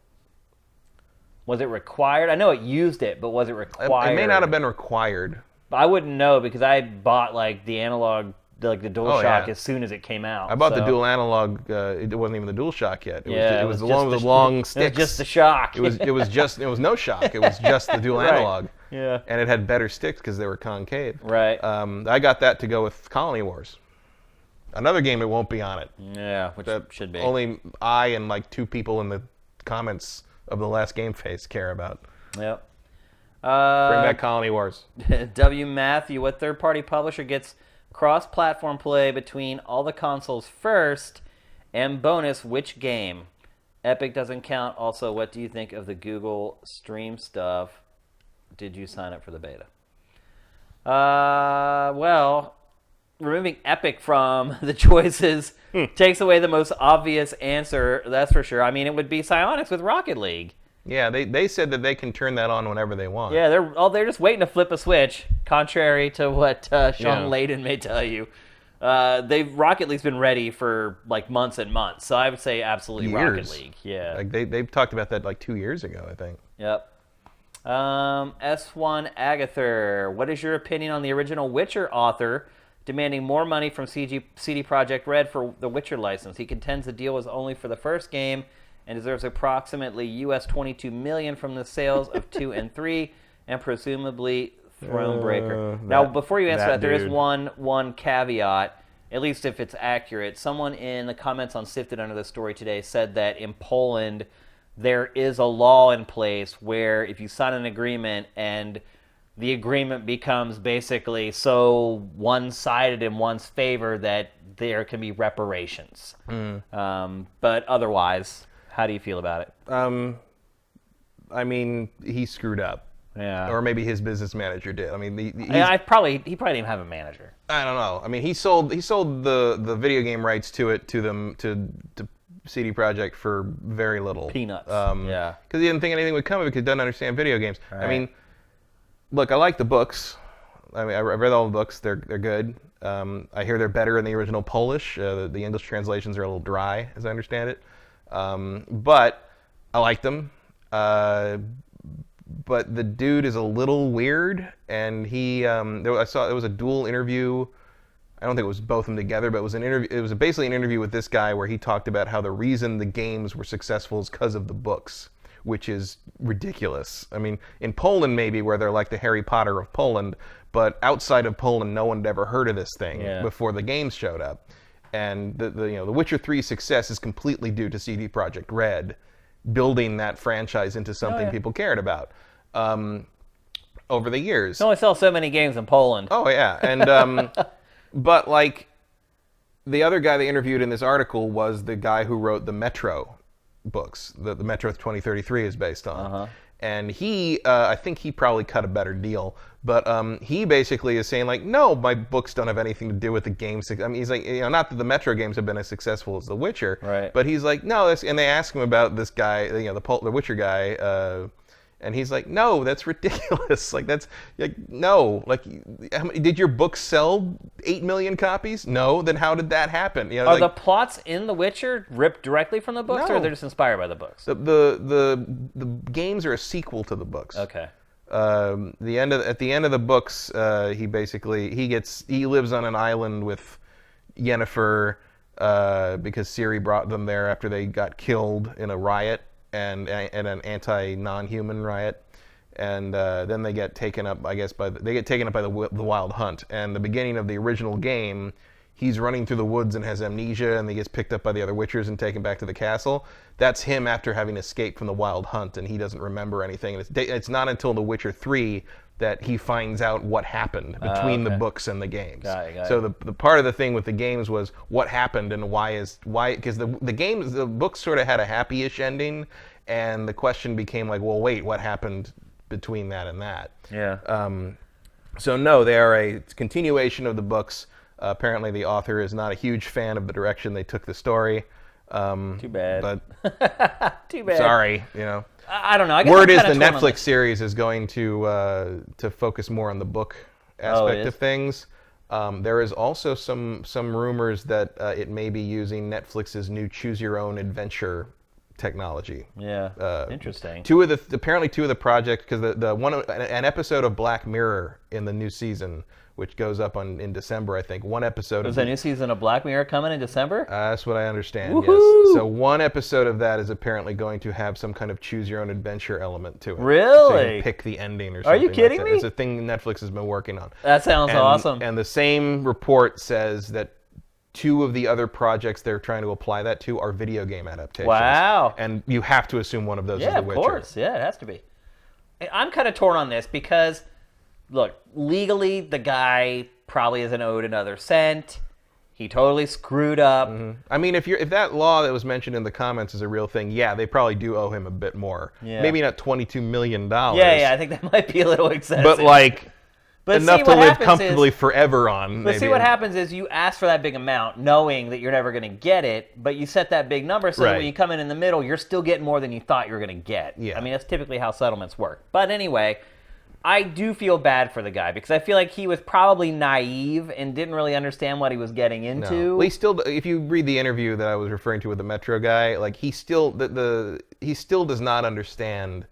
Was it required? I know it used it, but was it required? It may not have been required. I wouldn't know, because I bought like the analog, like the DualShock, as soon as it came out. I bought the dual analog. It wasn't even the DualShock yet. It was the one with the long sticks. It was just the shock. It was no shock. It was just the dual analog. Yeah. And it had better sticks because they were concave. Right. I got that to go with Colony Wars. Another game that won't be on it. Yeah, which should be. Only I and like 2 people in the comments of the last GameFace care about. Yep. Bring back Colony Wars. W. Matthew, what third-party publisher gets cross-platform play between all the consoles first, and bonus, which game? Epic doesn't count. Also, what do you think of the Google Stream stuff? Did you sign up for the beta? Well, removing Epic from the choices takes away the most obvious answer, that's for sure. I mean, it would be Psyonix with Rocket League. Yeah, they said that they can turn that on whenever they want. Yeah, they're just waiting to flip a switch, contrary to what Sean Layden may tell you. Rocket League's been ready for like months and months, so I would say absolutely Rocket League. Yeah, like they've talked about that like 2 years ago, I think. Yep. S1 Agather, what is your opinion on the original Witcher author demanding more money from CD Projekt Red for the Witcher license? He contends the deal was only for the first game and deserves approximately US $22 million from the sales of 2 and 3, and presumably Thronebreaker. Now, before you answer that, there is one caveat, at least if it's accurate. Someone in the comments on Sifted under the story today said that in Poland there is a law in place where if you sign an agreement and the agreement becomes basically so one-sided in one's favor that there can be reparations. But otherwise, how do you feel about it? I mean, he screwed up. Yeah. Or maybe his business manager did. I mean, he probably didn't even have a manager. I don't know. I mean, he sold the video game rights to CD Projekt for very little. Peanuts. Yeah. Because he didn't think anything would come of it because he doesn't understand video games. Right. I mean, look, I like the books. I mean, I read all the books. They're good. I hear they're better in the original Polish. The English translations are a little dry, as I understand it. But I like them. But the dude is a little weird, and I saw there was a dual interview. I don't think it was both of them together, but it was an interview. It was basically an interview with this guy where he talked about how the reason the games were successful is because of the books, which is ridiculous. I mean, in Poland maybe, where they're like the Harry Potter of Poland, but outside of Poland, no one had ever heard of this thing before the games showed up. And the Witcher 3 success is completely due to CD Projekt Red building that franchise into something people cared about over the years. You only sell so many games in Poland. Oh yeah, and but like the other guy they interviewed in this article was the guy who wrote the Metro books, the Metro 2033 is based on. And he, I think he probably cut a better deal, but he basically is saying like, no, my books don't have anything to do with the games. I mean, he's like, not that the Metro games have been as successful as The Witcher, right? But he's like, no, and they ask him about this guy, the Witcher guy, and he's like, no, that's ridiculous. Like that's like no, like did your book sell 8 million copies? No, then how did that happen? Are the plots in The Witcher ripped directly from the books, or they're just inspired by the books? The games are a sequel to the books. Okay. At the end of the books, he lives on an island with Yennefer because Ciri brought them there after they got killed in a riot. And an anti-non-human riot, and then they get taken up, I guess, by the Wild Hunt. And the beginning of the original game, he's running through the woods and has amnesia, and he gets picked up by the other Witchers and taken back to the castle. That's him after having escaped from the Wild Hunt, and he doesn't remember anything. And it's not until The Witcher 3 that he finds out what happened between the books and the games. Got it. So the part of the thing with the games was what happened and why because the books sort of had a happy-ish ending, and the question became like, well, wait, what happened between that and that? Yeah. So no, they are a continuation of the books. Apparently, the author is not a huge fan of the direction they took the story. Too bad. But too bad. Sorry, I don't know. I guess Word is the Netflix series is going to focus more on the book aspect of things. There is also some rumors that it may be using Netflix's new Choose Your Own Adventure technology. Yeah, interesting. Apparently two of the projects, because an episode of Black Mirror in the new season, which goes up in December, I think. One episode. Is a new season of Black Mirror coming in December? That's what I understand. Woohoo! Yes. So one episode of that is apparently going to have some kind of choose your own adventure element to it. Really? So you can pick the ending or something. Are you kidding me? It's a thing Netflix has been working on. That sounds awesome. And the same report says that two of the other projects they're trying to apply that to are video game adaptations. Wow. And you have to assume one of those is The Witcher. Yeah, of course. Yeah, it has to be. I'm kind of torn on this because, look, legally the guy probably isn't owed another cent. He totally screwed up. Mm-hmm. I mean, if that law that was mentioned in the comments is a real thing, yeah, they probably do owe him a bit more. Yeah. Maybe not $22 million. Yeah, I think that might be a little excessive. But enough to live comfortably forever on. But see, what happens is you ask for that big amount, knowing that you're never going to get it, but you set that big number so that when you come in the middle, you're still getting more than you thought you were going to get. Yeah. I mean, that's typically how settlements work. But anyway, I do feel bad for the guy because I feel like he was probably naive and didn't really understand what he was getting into. No. Well, he still, if you read the interview that I was referring to with the Metro guy, like he still does not understand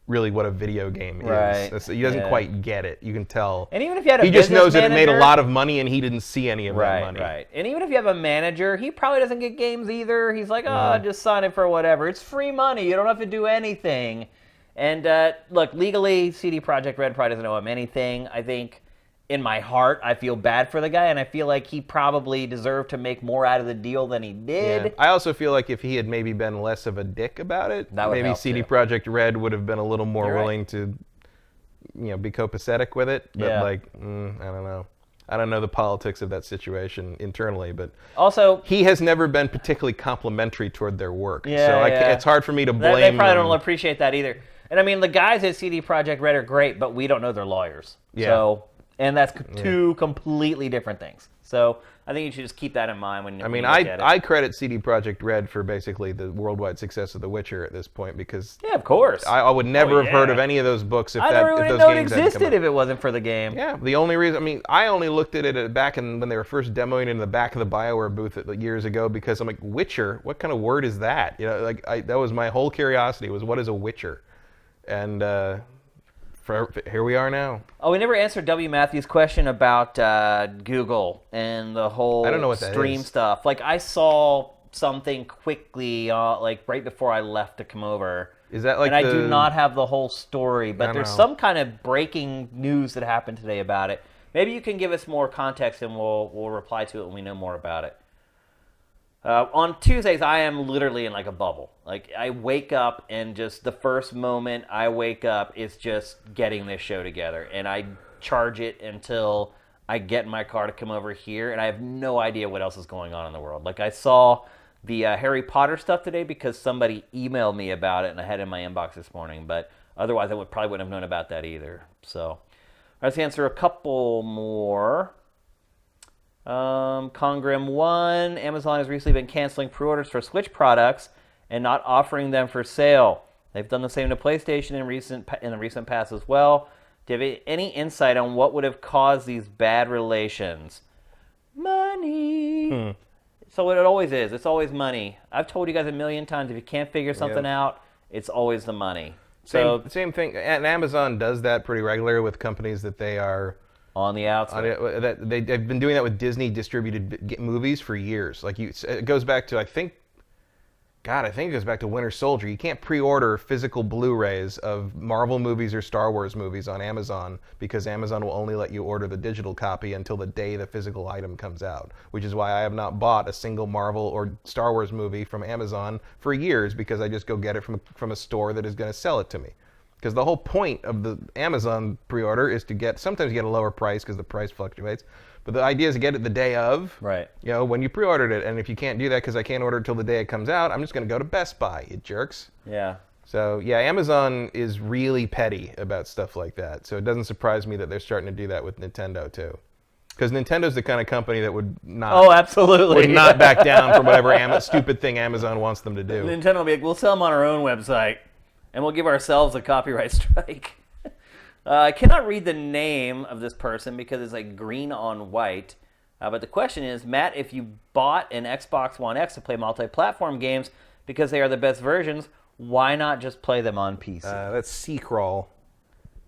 really what a video game is. He doesn't quite get it. You can tell. And even if you had a he just knows that it made a manager, lot of money and he didn't see any of that money. Right. And even if you have a manager, he probably doesn't get games either. He's like, just sign it for whatever. It's free money. You don't have to do anything. And look, legally, CD Projekt Red probably doesn't owe him anything. I think in my heart, I feel bad for the guy, and I feel like he probably deserved to make more out of the deal than he did. Yeah. I also feel like if he had maybe been less of a dick about it, maybe CD Projekt Red would have been a little more willing to, be copacetic with it. But I don't know. I don't know the politics of that situation internally, but also he has never been particularly complimentary toward their work. It's hard for me to blame. They probably don't appreciate that either. And I mean, the guys at CD Projekt Red are great, but we don't know their lawyers. Yeah. So, and that's two completely different things. So I think you should just keep that in mind when you look at it. I credit CD Projekt Red for basically the worldwide success of The Witcher at this point because of course I would never have heard of any of those books if I those never games even know it hadn't come existed out. if it wasn't for the game. Yeah, the only reason I only looked at it back when they were first demoing it in the back of the BioWare booth years ago because I'm like, Witcher, what kind of word is that? That was my whole curiosity was what is a Witcher, and here we are now. Oh, we never answered W. Matthews' question about Google and the whole I don't know what that stream is. stuff. Like, I saw something quickly, right before I left to come over. Is that like and I do not have the whole story, but there's know. some kind of breaking news that happened today about it. Maybe you can give us more context and we'll reply to it when we know more about it. On Tuesdays, I am literally in like a bubble. Like, I wake up and just the first moment I wake up is just getting this show together. And I charge it until I get in my car to come over here. And I have no idea what else is going on in the world. Like, I saw the Harry Potter stuff today because somebody emailed me about it and I had it in my inbox this morning. But otherwise, I probably wouldn't have known about that either. So, let's answer a couple more. Congrim 1, Amazon has recently been canceling pre-orders for Switch products and not offering them for sale. They've done the same to PlayStation in the recent past as well. Do you have any insight on what would have caused these bad relations? Money. So it always is. It's always money. I've told you guys a million times, if you can't figure something out, it's always the money. Same thing. And Amazon does that pretty regularly with companies that they are on the outside. They've been doing that with Disney distributed movies for years. Like it goes back to I think it goes back to Winter Soldier. You can't pre-order physical Blu-rays of Marvel movies or Star Wars movies on Amazon because Amazon will only let you order the digital copy until the day the physical item comes out. Which is why I have not bought a single Marvel or Star Wars movie from Amazon for years because I just go get it from a store that is going to sell it to me. Because the whole point of the Amazon pre-order is to sometimes you get a lower price because the price fluctuates. But the idea is to get it the day of, right? When you pre-ordered it. And if you can't do that because I can't order it till the day it comes out, I'm just going to go to Best Buy, you jerks. Yeah. So, Amazon is really petty about stuff like that. So it doesn't surprise me that they're starting to do that with Nintendo, too. Because Nintendo's the kind of company that would not... Oh, absolutely. Would not back down from whatever stupid thing Amazon wants them to do. Nintendo will be like, we'll sell them on our own website. And we'll give ourselves a copyright strike. I cannot read the name of this person because it's like green on white. But the question is, Matt, if you bought an Xbox One X to play multi-platform games because they are the best versions, why not just play them on PC? That's C-Crawl.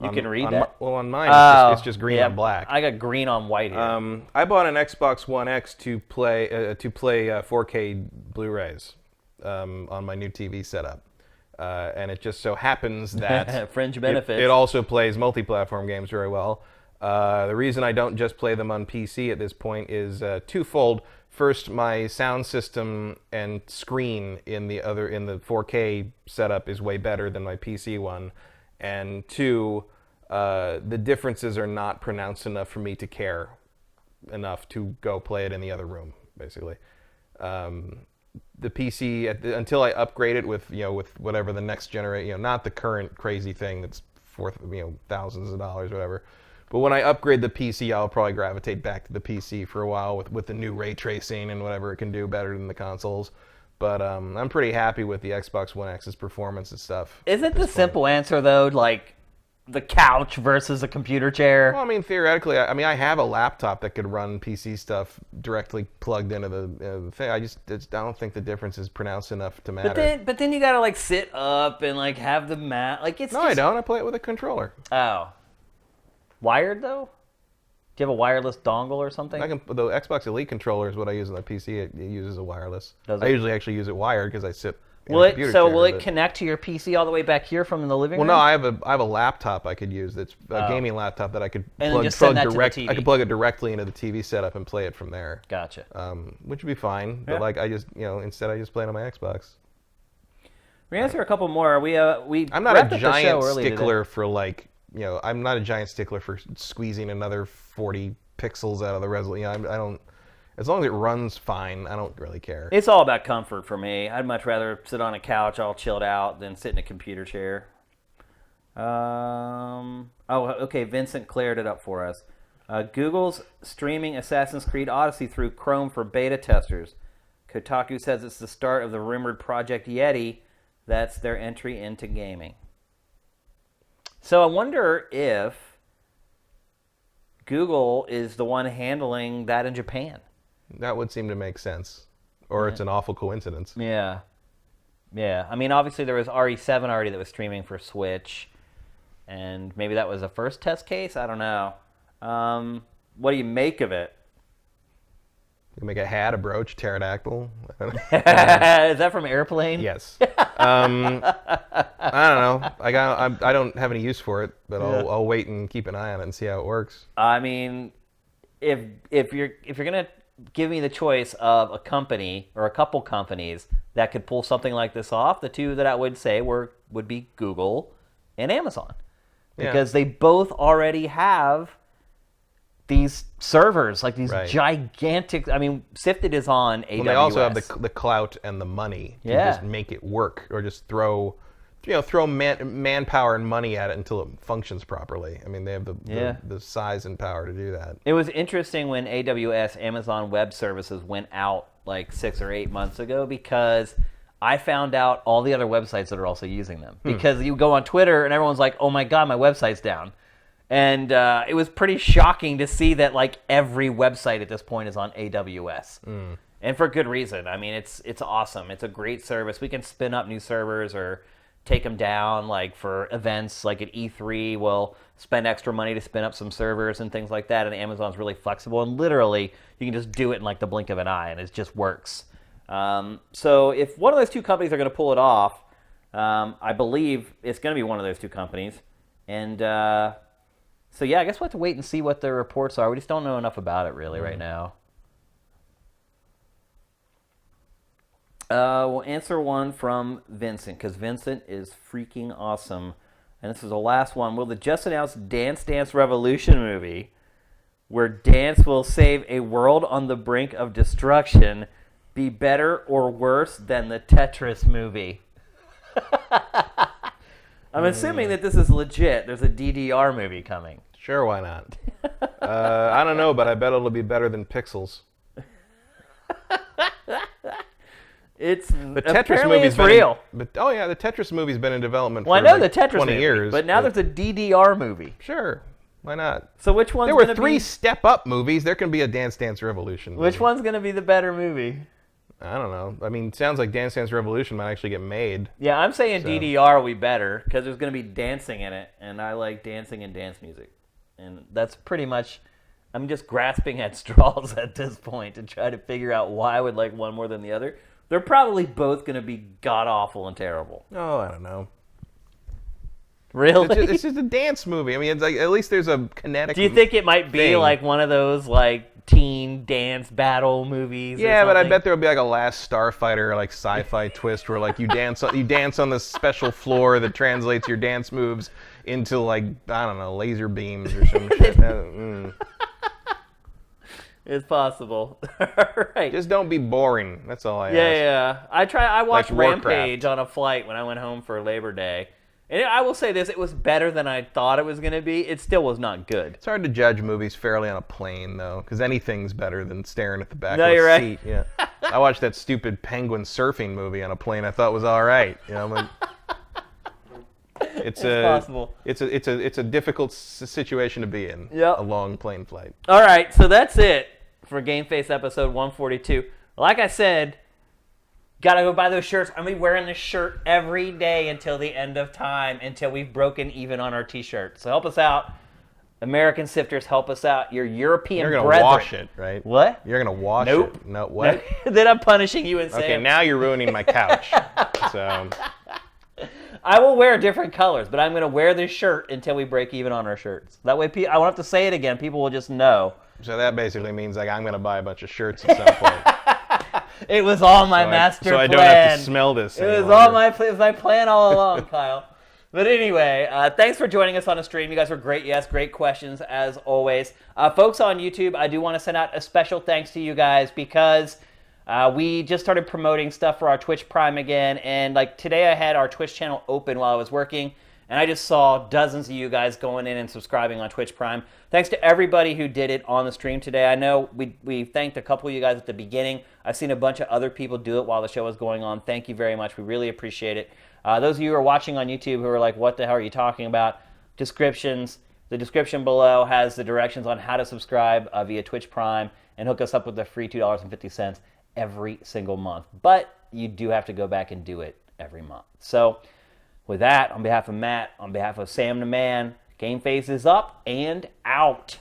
You can read that? On mine, it's just green on black. I got green on white here. I bought an Xbox One X to play 4K Blu-rays on my new TV setup. And it just so happens that fringe benefits. It also plays multi-platform games very well. The reason I don't just play them on PC at this point is twofold. First, my sound system and screen in the 4K setup is way better than my PC one. And two, the differences are not pronounced enough for me to care enough to go play it in the other room, basically. The PC, until I upgrade it with whatever the next generation, not the current crazy thing that's thousands of dollars, whatever. But when I upgrade the PC, I'll probably gravitate back to the PC for a while with the new ray tracing and whatever it can do better than the consoles. But I'm pretty happy with the Xbox One X's performance and stuff. Isn't the simple answer, though, like the couch versus a computer chair? Well, I mean, theoretically, I have a laptop that could run PC stuff directly plugged into the thing. I don't think the difference is pronounced enough to matter. But then you gotta like sit up and like have the mat. Like it's. No, I don't. I play it with a controller. Oh. Wired though? Do you have a wireless dongle or something? The Xbox Elite controller is what I use on the PC. It uses a wireless. Does it? I usually actually use it wired because I sit. Will it connect to your PC all the way back here from the living room? Well, no, I have a laptop I could use. That's a gaming laptop that I could plug directly. I could plug it directly into the TV setup and play it from there. Gotcha. Which would be fine, but instead I just play it on my Xbox. We're gonna answer a couple more. I'm not a giant stickler for I'm not a giant stickler for squeezing another 40 pixels out of the resolution. I don't. As long as it runs fine, I don't really care. It's all about comfort for me. I'd much rather sit on a couch all chilled out than sit in a computer chair. Okay, Vincent cleared it up for us. Google's streaming Assassin's Creed Odyssey through Chrome for beta testers. Kotaku says it's the start of the rumored Project Yeti. That's their entry into gaming. So I wonder if Google is the one handling that in Japan. That would seem to make sense. Or it's an awful coincidence. Yeah. Yeah. I mean, obviously there was RE7 already that was streaming for Switch. And maybe that was a first test case? I don't know. What do you make of it? You can make a hat, a brooch, pterodactyl. Is that from Airplane? Yes. I don't know. I don't have any use for it, but I'll wait and keep an eye on it and see how it works. I mean, if you're gonna give me the choice of a company or a couple companies that could pull something like this off, the two that I would say would be Google and Amazon, because they both already have these servers, like these gigantic. I mean, Sifted is on AWS. Well, they also have the clout and the money to just make it work, or just throw manpower and money at it until it functions properly. I mean, they have the size and power to do that. It was interesting when AWS, Amazon Web Services, went out like 6 or 8 months ago, because I found out all the other websites that are also using them. Because you go on Twitter and everyone's like, "Oh my God, my website's down." And it was pretty shocking to see that like every website at this point is on AWS. And for good reason. I mean, it's awesome. It's a great service. We can spin up new servers or take them down, like for events like at E3. We'll spend extra money to spin up some servers and things like that. And Amazon's really flexible. And literally, you can just do it in like the blink of an eye, and it just works. So if one of those two companies are going to pull it off, I believe it's going to be one of those two companies. And so yeah, I guess we'll have to wait and see what the reports are. We just don't know enough about it really right now. We'll answer one from Vincent, because Vincent is freaking awesome. And this is the last one. Will the just announced Dance Dance Revolution movie, where dance will save a world on the brink of destruction, be better or worse than the Tetris movie? I'm assuming that this is legit. There's a DDR movie coming. Sure, why not? I don't know, but I bet it'll be better than Pixels. It's the Tetris movie's real. The Tetris movie's been in development for I know the Tetris 20 movie, years. But now there's a DDR movie. Sure. Why not? So which one's There were 3 step-up movies. There can be a Dance Dance Revolution movie. Which one's going to be the better movie? I don't know. I mean, it sounds like Dance Dance Revolution might actually get made. Yeah, I'm saying DDR will be better because there's going to be dancing in it, and I like dancing and dance music. And that's pretty much... I'm just grasping at straws at this point to try to figure out why I would like one more than the other. They're probably both going to be god-awful and terrible. Oh, I don't know. Really? It's just a dance movie. I mean, it's like at least there's a kinetic. Do you think it might be like one of those like teen dance battle movies? Yeah, but I bet there'll be like a Last Starfighter like sci-fi twist where like you dance on this special floor that translates your dance moves into like I don't know laser beams or some shit. It's possible. Right. Just don't be boring. That's all I ask. Yeah. I watched Like Rampage on a flight when I went home for Labor Day. And I will say this, it was better than I thought it was going to be. It still was not good. It's hard to judge movies fairly on a plane, though, because anything's better than staring at the back No, of you're a right. seat. Yeah. I watched that stupid penguin surfing movie on a plane I thought was all right. You know, I'm like, it's possible. It's a difficult situation to be in. Yep. A long plane flight. All right, so that's it for GameFace episode 142. Like I said, gotta go buy those shirts. I'm gonna be wearing this shirt every day until the end of time, until we've broken even on our t-shirts. So help us out. American Sifters, help us out. Your European You're gonna brethren. wash it, right? What? You're gonna wash Nope. it. No, what? Then I'm punishing you and saying... Okay, now you're ruining my couch. So I will wear different colors, but I'm going to wear this shirt until we break even on our shirts. That way, I won't have to say it again. People will just know. So that basically means like I'm going to buy a bunch of shirts at some point. It was all my master plan. So I don't have to smell this It was anymore. all it was my plan all along, Kyle. But anyway, thanks for joining us on the stream. You guys were great. Yes, great questions as always. Folks on YouTube, I do want to send out a special thanks to you guys because we just started promoting stuff for our Twitch Prime again. And like today I had our Twitch channel open while I was working. And I just saw dozens of you guys going in and subscribing on Twitch Prime. Thanks to everybody who did it on the stream today. I know we thanked a couple of you guys at the beginning. I've seen a bunch of other people do it while the show was going on. Thank you very much. We really appreciate it. Those of you who are watching on YouTube who are like, what the hell are you talking about? Descriptions. The description below has the directions on how to subscribe via Twitch Prime and hook us up with the free $2.50 every single month. But you do have to go back and do it every month. So with that, on behalf of Matt, on behalf of Sam the Man, GameFace is up and out.